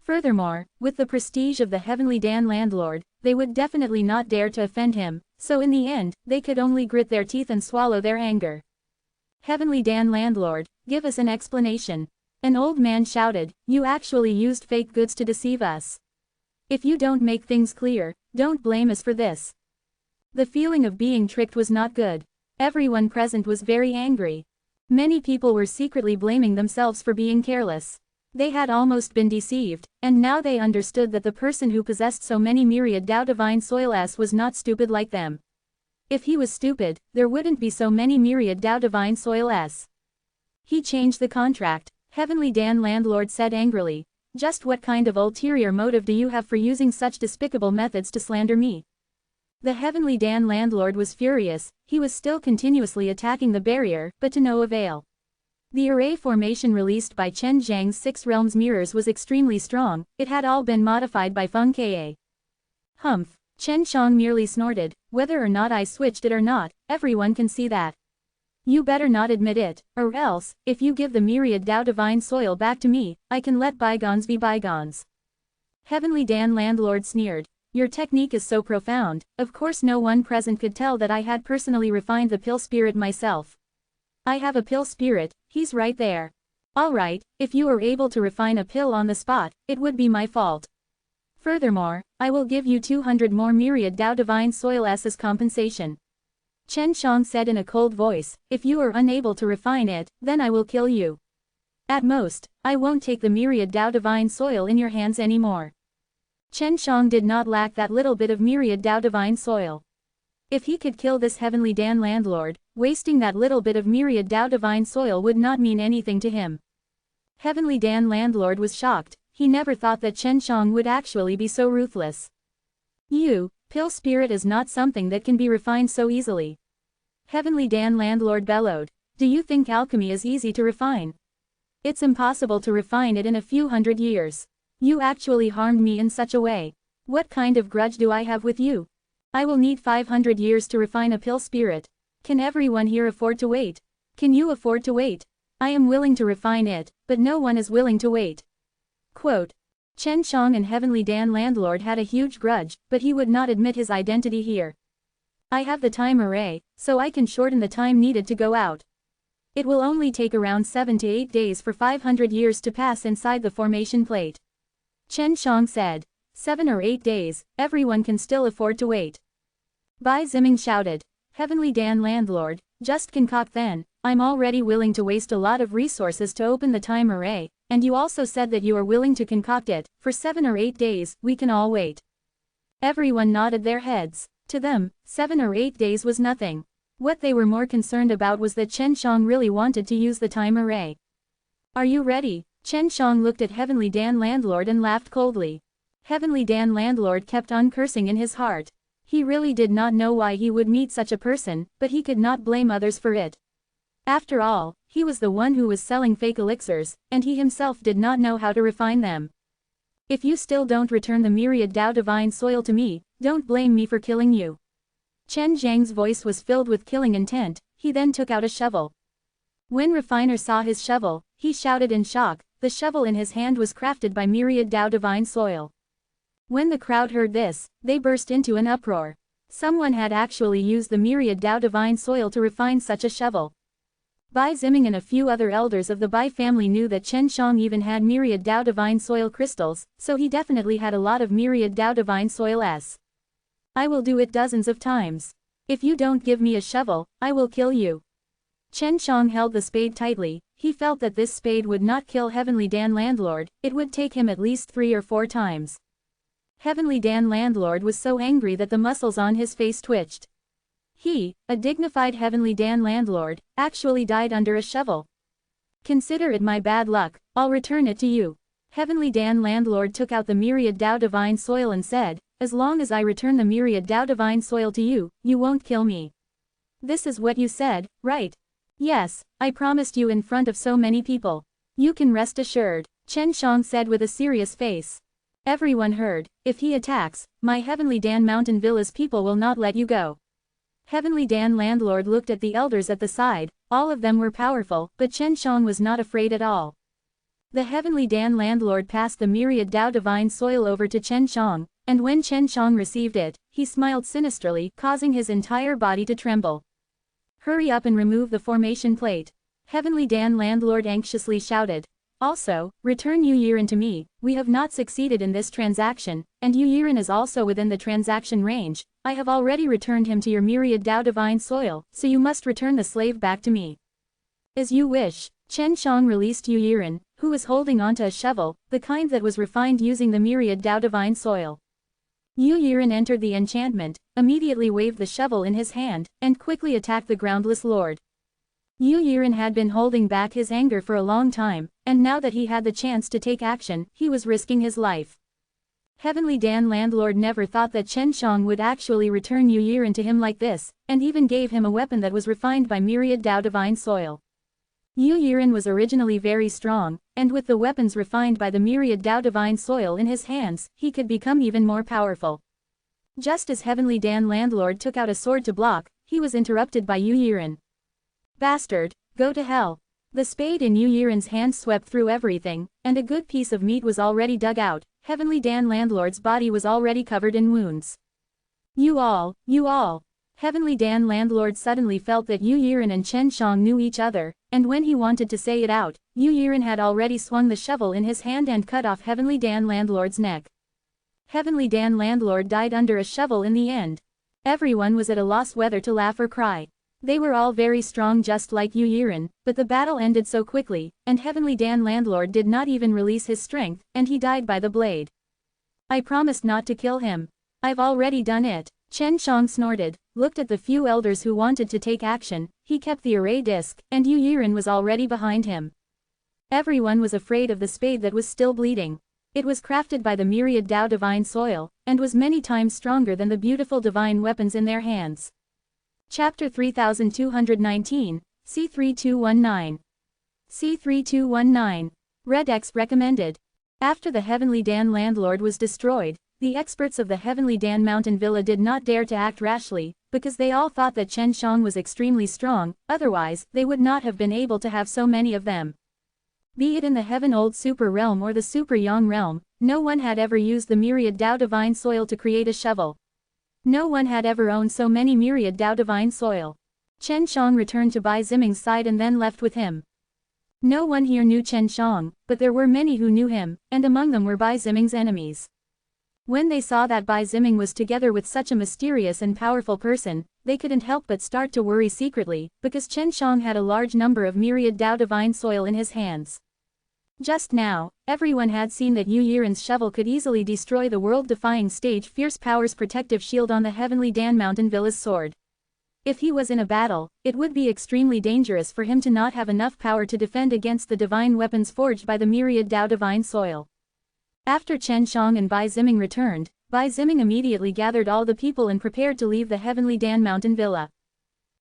Furthermore, with the prestige of the Heavenly Dan landlord, they would definitely not dare to offend him, so in the end, they could only grit their teeth and swallow their anger. Heavenly Dan landlord, give us an explanation. An old man shouted, You actually used fake goods to deceive us. If you don't make things clear, don't blame us for this. The feeling of being tricked was not good. Everyone present was very angry. Many people were secretly blaming themselves for being careless. They had almost been deceived, and now they understood that the person who possessed so many myriad Dao divine soil was not stupid like them. If he was stupid, there wouldn't be so many myriad Dao divine soil. He changed the contract. Heavenly Dan landlord said angrily. Just what kind of ulterior motive do you have for using such despicable methods to slander me? The Heavenly Dan landlord was furious. He was still continuously attacking the barrier, but to no avail. The array formation released by Chen Zhang's 6 realms mirrors was extremely strong. It had all been modified by Feng Ka. Humph. Chen Shang merely snorted. Whether or not I switched it or not, everyone can see that. You better not admit it, or else, if you give the myriad Tao divine soil back to me, I can let bygones be bygones. Heavenly Dan landlord sneered. Your technique is so profound, of course no one present could tell that I had personally refined the pill spirit myself. I have a pill spirit, he's right there. Alright, if you are able to refine a pill on the spot, it would be my fault. Furthermore, I will give you 200 more myriad Tao divine soil as compensation. Chen Shang said in a cold voice, if you are unable to refine it, then I will kill you. At most, I won't take the myriad Tao divine soil in your hands anymore. Chen Shang did not lack that little bit of myriad Tao divine soil. If he could kill this heavenly Dan landlord, wasting that little bit of myriad Tao divine soil would not mean anything to him. Heavenly Dan landlord was shocked, he never thought that Chen Shang would actually be so ruthless. You, pill spirit is not something that can be refined so easily. Heavenly Dan landlord bellowed, do you think alchemy is easy to refine? It's impossible to refine it in a few hundred years. You actually harmed me in such a way. What kind of grudge do I have with you? I will need 500 years to refine a pill spirit. Can everyone here afford to wait? Can you afford to wait? I am willing to refine it, but no one is willing to wait. Quote. Chen Shang and Heavenly Dan landlord had a huge grudge, but he would not admit his identity here. I have the time array, so I can shorten the time needed to go out. It will only take around 7 to 8 days for 500 years to pass inside the formation plate. Chen Shang said. 7 or 8 days, everyone can still afford to wait. Bai Ziming shouted. Heavenly Dan landlord, just concoct then, I'm already willing to waste a lot of resources to open the time array, and you also said that you are willing to concoct it, for 7 or 8 days, we can all wait. Everyone nodded their heads. To them, 7 or 8 days was nothing. What they were more concerned about was that Chen Shang really wanted to use the time array. Are you ready? Chen Shang looked at Heavenly Dan landlord and laughed coldly. Heavenly Dan landlord kept on cursing in his heart. He really did not know why he would meet such a person, but he could not blame others for it. After all, he was the one who was selling fake elixirs, and he himself did not know how to refine them. If you still don't return the myriad Tao divine soil to me, don't blame me for killing you. Chen Zhang's voice was filled with killing intent, he then took out a shovel. When Refiner saw his shovel, he shouted in shock, the shovel in his hand was crafted by myriad Tao divine soil. When the crowd heard this, they burst into an uproar. Someone had actually used the myriad Tao divine soil to refine such a shovel. Bai Ziming and a few other elders of the Bai family knew that Chen Shang even had myriad Tao divine soil crystals, so he definitely had a lot of myriad Tao divine soil s. I will do it dozens of times. If you don't give me a shovel, I will kill you. Chen Shang held the spade tightly, he felt that this spade would not kill Heavenly Dan landlord, it would take him at least 3 or 4 times. Heavenly Dan landlord was so angry that the muscles on his face twitched. He, a dignified Heavenly Dan landlord, actually died under a shovel. Consider it my bad luck, I'll return it to you. Heavenly Dan landlord took out the myriad Tao divine soil and said, as long as I return the myriad Tao divine soil to you, you won't kill me. This is what you said, right? Yes, I promised you in front of so many people. You can rest assured, Chen Shang said with a serious face. Everyone heard, if he attacks, my Heavenly Dan Mountain Villa's people will not let you go. Heavenly Dan landlord looked at the elders at the side, all of them were powerful, but Chen Shang was not afraid at all. The Heavenly Dan landlord passed the myriad Tao divine soil over to Chen Shang, and when Chen Shang received it, he smiled sinisterly, causing his entire body to tremble. Hurry up and remove the formation plate. Heavenly Dan landlord anxiously shouted. Also, return Yu Yiren to me, we have not succeeded in this transaction, and Yu Yiren is also within the transaction range, I have already returned him to your myriad Tao divine soil, so you must return the slave back to me. As you wish. Chen Shang released Yu Yiren, who was holding onto a shovel, the kind that was refined using the myriad Tao divine soil. Yu Yiren entered the enchantment, immediately waved the shovel in his hand, and quickly attacked the groundless lord. Yu Yiren had been holding back his anger for a long time, and now that he had the chance to take action, he was risking his life. Heavenly Dan landlord never thought that Chen Shang would actually return Yu Yiren to him like this, and even gave him a weapon that was refined by myriad Tao divine soil. Yu Yiren was originally very strong, and with the weapons refined by the myriad Tao divine soil in his hands, he could become even more powerful. Just as Heavenly Dan landlord took out a sword to block, he was interrupted by Yu Yiren. Bastard, go to hell. The spade in Yu Yiren's hand swept through everything, and a good piece of meat was already dug out. Heavenly Dan Landlord's body was already covered in wounds. You all. Heavenly Dan Landlord suddenly felt that Yu Yiren and Chen Shang knew each other, and when he wanted to say it out, Yu Yiren had already swung the shovel in his hand and cut off Heavenly Dan Landlord's neck. Heavenly Dan Landlord died under a shovel in the end. Everyone was at a loss whether to laugh or cry. They were all very strong just like Yu Yiren, but the battle ended so quickly, and Heavenly Dan Landlord did not even release his strength, and he died by the blade. I promised not to kill him. I've already done it. Chen Shang snorted, looked at the few elders who wanted to take action, he kept the array disc, and Yu Yiren was already behind him. Everyone was afraid of the spade that was still bleeding. It was crafted by the myriad Tao divine soil, and was many times stronger than the beautiful divine weapons in their hands. Chapter 3219, C3219. C3219. Red X recommended. After the Heavenly Dan Landlord was destroyed, the experts of the Heavenly Dan Mountain Villa did not dare to act rashly, because they all thought that Chen Shang was extremely strong, otherwise, they would not have been able to have so many of them. Be it in the Heaven Old Super Realm or the Super Young Realm, no one had ever used the myriad Tao divine soil to create a shovel. No one had ever owned so many myriad Tao divine soil. Chen Shang returned to Bai Ziming's side and then left with him. No one here knew Chen Shang, but there were many who knew him, and among them were Bai Ziming's enemies. When they saw that Bai Ziming was together with such a mysterious and powerful person, they couldn't help but start to worry secretly, because Chen Shang had a large number of myriad Tao divine soil in his hands. Just now, everyone had seen that Yu Yiren's shovel could easily destroy the world-defying stage Fierce Power's protective shield on the Heavenly Dan Mountain Villa's sword. If he was in a battle, it would be extremely dangerous for him to not have enough power to defend against the divine weapons forged by the myriad Tao divine soil. After Chen Shang and Bai Ziming returned, Bai Ziming immediately gathered all the people and prepared to leave the Heavenly Dan Mountain Villa.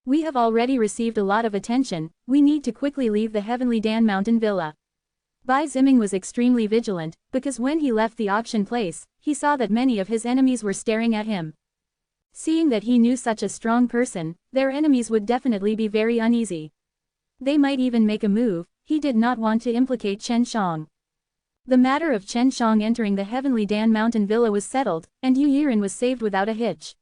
We have already received a lot of attention, we need to quickly leave the Heavenly Dan Mountain Villa. Bai Ziming was extremely vigilant, because when he left the auction place, he saw that many of his enemies were staring at him. Seeing that he knew such a strong person, their enemies would definitely be very uneasy. They might even make a move. He did not want to implicate Chen Shang. The matter of Chen Shang entering the Heavenly Dan Mountain Villa was settled, and Yu Yiren was saved without a hitch.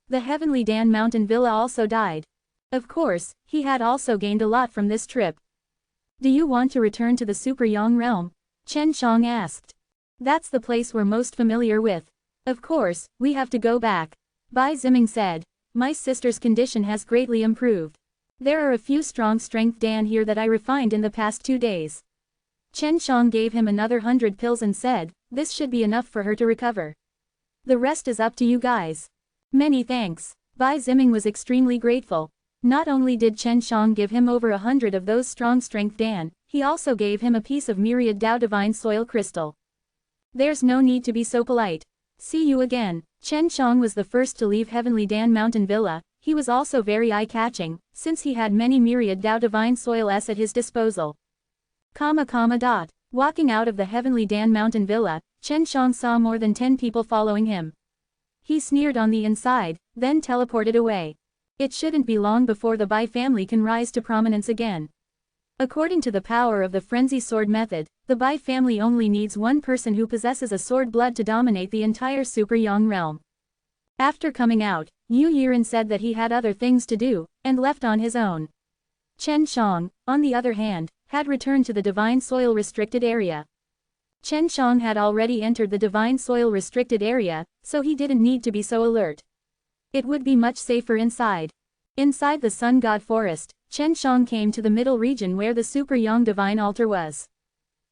The Heavenly Dan Mountain Villa also died. Of course, he had also gained a lot from this trip. Do you want to return to the Super Yang realm? Chen Shang asked. That's the place we're most familiar with. Of course, we have to go back. Bai Ziming said. My sister's condition has greatly improved. There are a few strong strength Dan here that I refined in the past 2 days. Chen Shang gave him another 100 pills and said, this should be enough for her to recover. The rest is up to you guys. Many thanks. Bai Ziming was extremely grateful. Not only did Chen Shang give him over 100 of those strong strength Dan, he also gave him a piece of myriad Tao divine soil crystal. There's no need to be so polite. See you again. Chen Shang was the first to leave Heavenly Dan Mountain Villa. He was also very eye-catching, since he had many myriad Tao divine soil at his disposal. Walking out of the Heavenly Dan Mountain Villa, Chen Shang saw more than 10 people following him. He sneered on the inside, then teleported away. It shouldn't be long before the Bai family can rise to prominence again. According to the power of the frenzy sword method, the Bai family only needs one person who possesses a sword blood to dominate the entire Super Yang realm. After coming out, Yu Yiren said that he had other things to do, and left on his own. Chen Shang, on the other hand, had returned to the Divine Soil Restricted Area. Chen Shang had already entered the Divine Soil Restricted Area, so he didn't need to be so alert. It would be much safer inside. Inside the Sun God Forest, Chen Shang came to the middle region where the Super Yang Divine Altar was.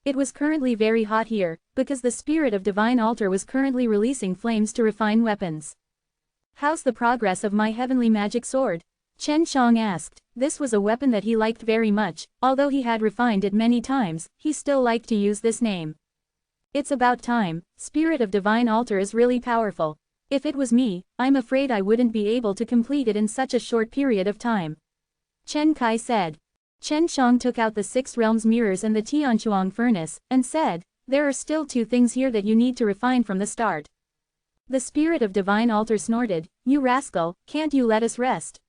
It was currently very hot here, because the spirit of Divine Altar was currently releasing flames to refine weapons. How's the progress of my heavenly magic sword? Chen Shang asked. This was a weapon that he liked very much, although he had refined it many times, he still liked to use this name. It's about time. Spirit of Divine Altar is really powerful. If it was me, I'm afraid I wouldn't be able to complete it in such a short period of time. Chen Kai said. Chen Shang took out the 6 realms mirrors and the Tianchuang furnace, and said, there are still 2 things here that you need to refine from the start. The spirit of Divine Altar snorted, you rascal, can't you let us rest?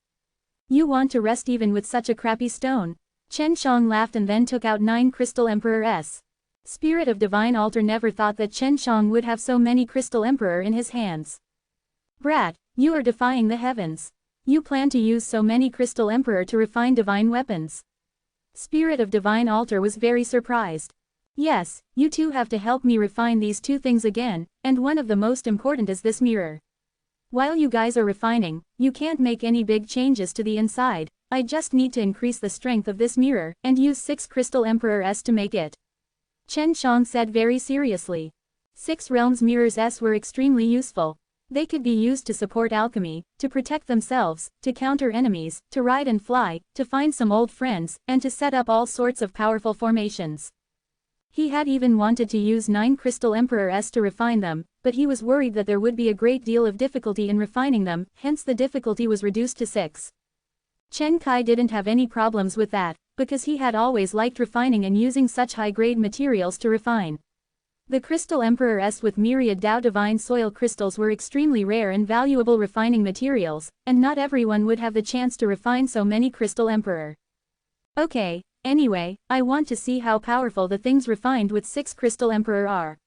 You want to rest even with such a crappy stone? Chen Shang laughed and then took out 9 Crystal Emperor-s. Spirit of Divine Altar never thought that Chen Shang would have so many Crystal Emperor in his hands. Brat, you are defying the heavens. You plan to use so many Crystal Emperor to refine divine weapons. Spirit of Divine Altar was very surprised. Yes, you two have to help me refine these 2 things again, and one of the most important is this mirror. While you guys are refining, you can't make any big changes to the inside. I just need to increase the strength of this mirror, and use 6 Crystal Emperor-s to make it. Chen Shang said very seriously. 6 Realms Mirrors-s were extremely useful. They could be used to support alchemy, to protect themselves, to counter enemies, to ride and fly, to find some old friends, and to set up all sorts of powerful formations. He had even wanted to use 9 Crystal Emperor-s to refine them, but he was worried that there would be a great deal of difficulty in refining them, hence the difficulty was reduced to 6. Chen Kai didn't have any problems with that, because he had always liked refining and using such high-grade materials to refine. The Crystal Emperor-s with myriad Dao Divine Soil crystals were extremely rare and valuable refining materials, and not everyone would have the chance to refine so many Crystal Emperor. Okay, anyway, I want to see how powerful the things refined with 6 Crystal Emperor are.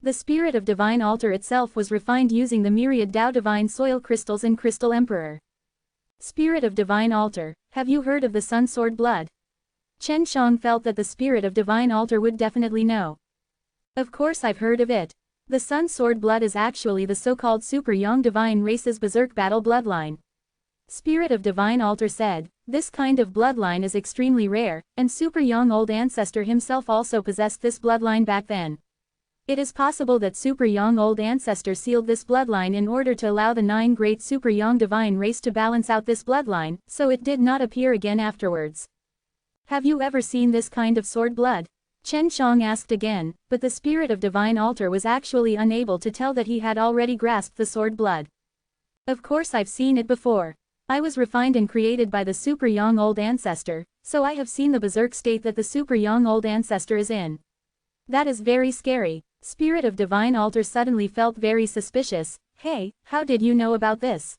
The Spirit of Divine Altar itself was refined using the myriad Dao Divine Soil crystals in Crystal Emperor. Spirit of Divine Altar, have you heard of the Sun Sword Blood? Chen Shang felt that the Spirit of Divine Altar would definitely know. Of course I've heard of it. The Sun Sword Blood is actually the so-called Super Yang Divine Race's Berserk Battle bloodline. Spirit of Divine Altar said, this kind of bloodline is extremely rare, and Super Yang Old Ancestor himself also possessed this bloodline back then. It is possible that Super Yang Old Ancestor sealed this bloodline in order to allow the 9 great Super Yang Divine Race to balance out this bloodline, so it did not appear again afterwards. Have you ever seen this kind of sword blood? Chen Shang asked again, but the Spirit of Divine Altar was actually unable to tell that he had already grasped the sword blood. Of course I've seen it before. I was refined and created by the Super Yang Old Ancestor, so I have seen the berserk state that the Super Yang Old Ancestor is in. That is very scary. Spirit of Divine Altar suddenly felt very suspicious. Hey, how did you know about this?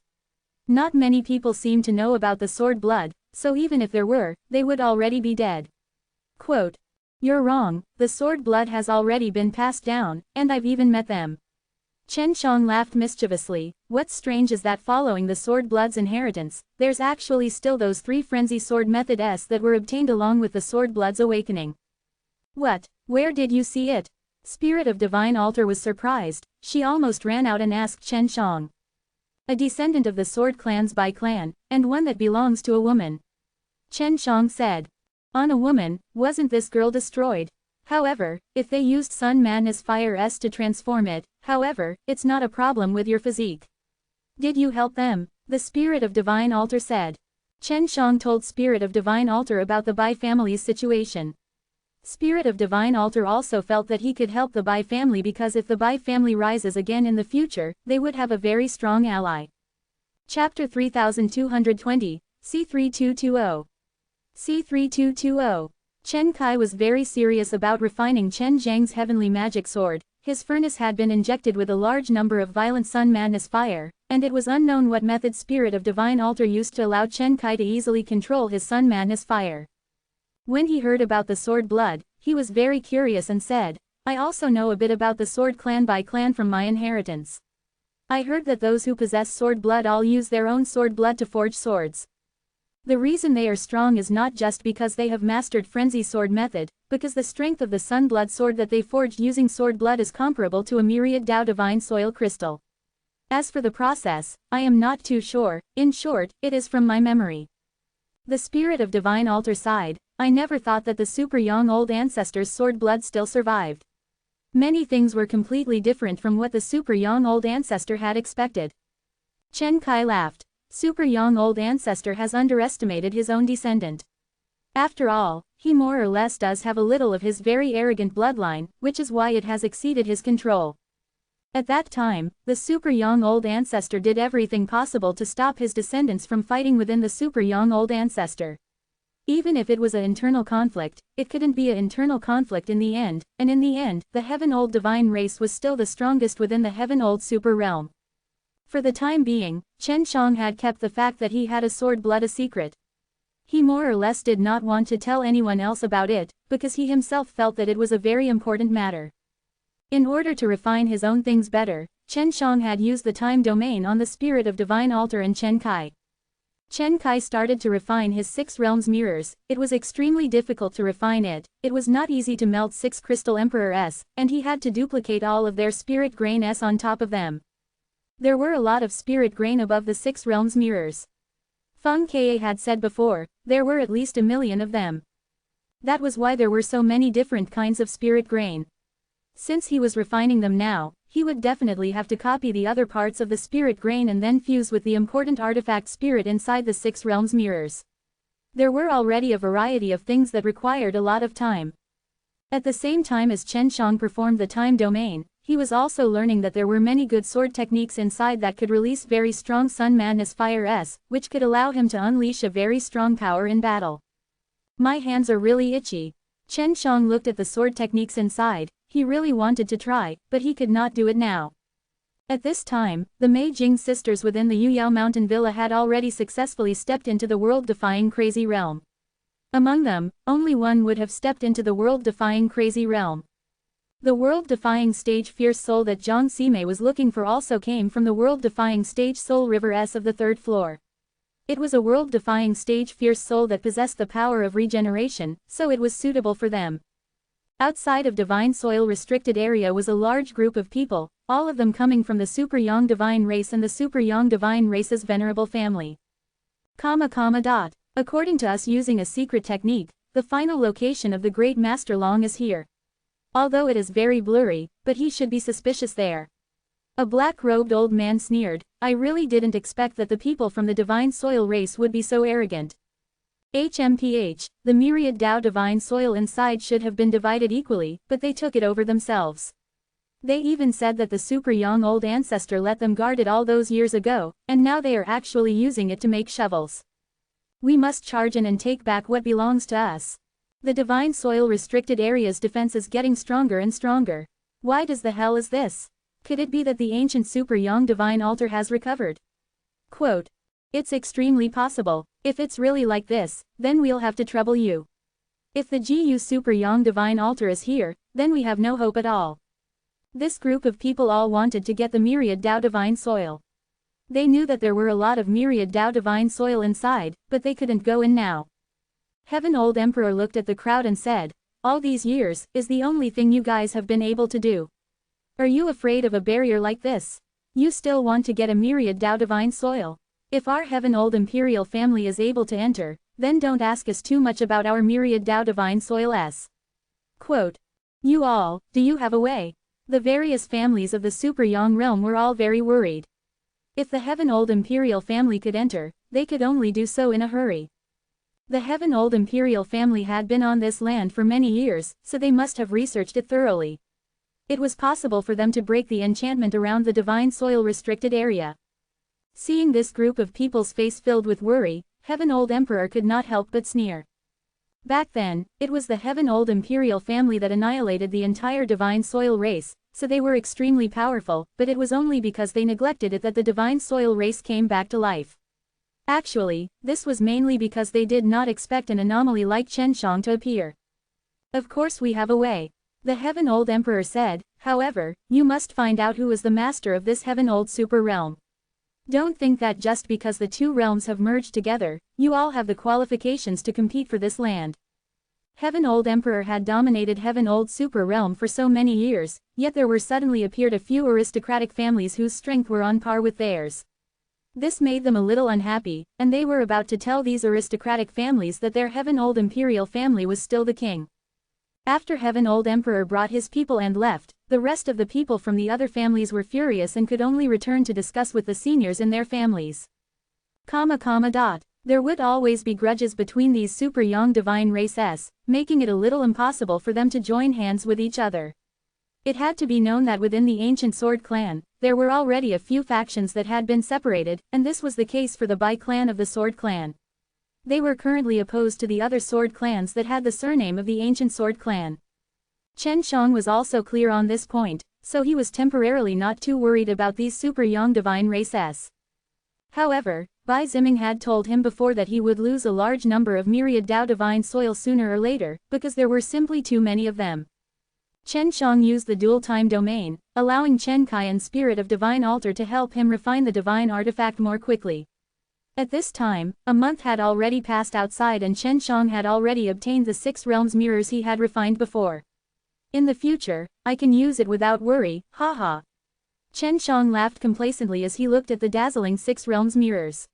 Not many people seem to know about the sword blood, so even if there were, they would already be dead. Quote, you're wrong, the sword blood has already been passed down, and I've even met them. Chen Shang laughed mischievously. What's strange is that following the sword blood's inheritance, there's actually still those 3 frenzy sword methods that were obtained along with the sword blood's awakening. What? Where did you see it? Spirit of Divine Altar was surprised. She almost ran out and asked Chen Shang. A descendant of the sword clans by clan, and one that belongs to a woman. Chen Shang said. On a woman, wasn't this girl destroyed? However, if they used Sun Madness Fire-s to transform it, however, it's not a problem with your physique. Did you help them? The Spirit of Divine Altar said. Chen Shang told Spirit of Divine Altar about the Bai family's situation. Spirit of Divine Altar also felt that he could help the Bai family because if the Bai family rises again in the future, they would have a very strong ally. Chapter 3220, C3220. C3220. Chen Kai was very serious about refining Chen Zhang's heavenly magic sword. His furnace had been injected with a large number of violent Sun Madness fire, and it was unknown what method Spirit of Divine Altar used to allow Chen Kai to easily control his Sun Madness fire. When he heard about the sword blood, he was very curious and said, I also know a bit about the sword clan by clan from my inheritance. I heard that those who possess sword blood all use their own sword blood to forge swords. The reason they are strong is not just because they have mastered frenzy sword method, because the strength of the sun blood sword that they forged using sword blood is comparable to a myriad Dao Divine Soil crystal. As for the process, I am not too sure. In short, it is from my memory. The Spirit of Divine Altar sighed. I never thought that the Super Yang Old Ancestor's sword blood still survived. Many things were completely different from what the Super Yang Old Ancestor had expected. Chen Kai laughed. Super Yang Old Ancestor has underestimated his own descendant. After all, he more or less does have a little of his very arrogant bloodline, which is why it has exceeded his control. At that time, the Super Yang Old Ancestor did everything possible to stop his descendants from fighting within the Super Yang Old Ancestor. Even if it was an internal conflict, it couldn't be an internal conflict in the end, and in the end, the Heaven Old Divine Race was still the strongest within the Heaven Old Super Realm. For the time being, Chen Shang had kept the fact that he had a sword blood a secret. He more or less did not want to tell anyone else about it, because he himself felt that it was a very important matter. In order to refine his own things better, Chen Shang had used the time domain on the spirit of divine altar and Chen Kai. Chen Kai started to refine his 6 realms mirrors. It was extremely difficult to refine it. It was not easy to melt 6 crystal emperors, and he had to duplicate all of their spirit grains on top of them. There were a lot of spirit grain above the 6 realms mirrors. Feng Ke had said before, there were at least 1 million of them. That was why there were so many different kinds of spirit grain. Since he was refining them now, he would definitely have to copy the other parts of the spirit grain and then fuse with the important artifact spirit inside the 6 realms mirrors. There were already a variety of things that required a lot of time. At the same time as Chen Shang performed the time domain, he was also learning that there were many good sword techniques inside that could release very strong Sun Madness Fire S, which could allow him to unleash a very strong power in battle. My hands are really itchy. Chen Shang looked at the sword techniques inside. He really wanted to try, but he could not do it now. At this time, the Mei Jing sisters within the Yuyao Mountain Villa had already successfully stepped into the world-defying crazy realm. Among them, only one would have stepped into the world-defying crazy realm. The world-defying stage fierce soul that Jiang Sime was looking for also came from the world-defying stage soul river S of the 3rd floor. It was a world-defying stage fierce soul that possessed the power of regeneration, so it was suitable for them. Outside of Divine Soil restricted area was a large group of people, all of them coming from the Super Yang Divine race and the Super Yang Divine race's Venerable family. According to us using a secret technique, the final location of the Great Master Long is here. Although it is very blurry, but he should be suspicious there. A black-robed old man sneered, I really didn't expect that the people from the Divine Soil race would be so arrogant. HMPH, the myriad Tao Divine Soil inside should have been divided equally, but they took it over themselves. They even said that the super young old ancestor let them guard it all those years ago, and now they are actually using it to make shovels. We must charge in and take back what belongs to us. The Divine Soil restricted area's defense is getting stronger and stronger. Why does the hell is this? Could it be that the ancient Super Yang Divine Altar has recovered? Quote. It's extremely possible. If it's really like this, then we'll have to trouble you. If the GU Super Yang Divine Altar is here, then we have no hope at all. This group of people all wanted to get the myriad Tao Divine Soil. They knew that there were a lot of myriad Tao Divine Soil inside, but they couldn't go in now. Heaven Old Emperor looked at the crowd and said, all these years, is the only thing you guys have been able to do. Are you afraid of a barrier like this? You still want to get a myriad Tao Divine Soil? If our Heaven Old Imperial family is able to enter, then don't ask us too much about our myriad Tao Divine Soil S. Quote. You all, do you have a way? The various families of the Super Yang realm were all very worried. If the Heaven Old Imperial family could enter, they could only do so in a hurry. The Heaven Old Imperial family had been on this land for many years, so they must have researched it thoroughly. It was possible for them to break the enchantment around the Divine Soil restricted area. Seeing this group of people's face filled with worry, Heaven Old Emperor could not help but sneer. Back then, it was the Heaven Old Imperial family that annihilated the entire Divine Soil race, so they were extremely powerful, but it was only because they neglected it that the Divine Soil race came back to life. Actually, this was mainly because they did not expect an anomaly like Chen Shang to appear. Of course we have a way. The Heaven Old Emperor said, however, you must find out who is the master of this Heaven Old Super Realm. Don't think that just because the two realms have merged together, you all have the qualifications to compete for this land. Heaven Old Emperor had dominated Heaven Old Super Realm for so many years, yet there were suddenly appeared a few aristocratic families whose strength were on par with theirs. This made them a little unhappy, and they were about to tell these aristocratic families that their Heaven Old Imperial family was still the king. After Heaven Old Emperor brought his people and left, the rest of the people from the other families were furious and could only return to discuss with the seniors in their families. There would always be grudges between these Super Yang Divine races, making it a little impossible for them to join hands with each other. It had to be known that within the ancient Sword Clan, there were already a few factions that had been separated, and this was the case for the Bai clan of the Sword Clan. They were currently opposed to the other sword clans that had the surname of the ancient Sword Clan. Chen Shang was also clear on this point, so he was temporarily not too worried about these super young divine races. However, Bai Ziming had told him before that he would lose a large number of myriad Dao divine soil sooner or later, because there were simply too many of them. Chen Shang used the dual time domain, allowing Chen Kai and Spirit of Divine Altar to help him refine the divine artifact more quickly. At this time, a month had already passed outside and Chen Shang had already obtained the 6 realms mirrors he had refined before. In the future, I can use it without worry, haha. Chen Shang laughed complacently as he looked at the dazzling 6 realms mirrors.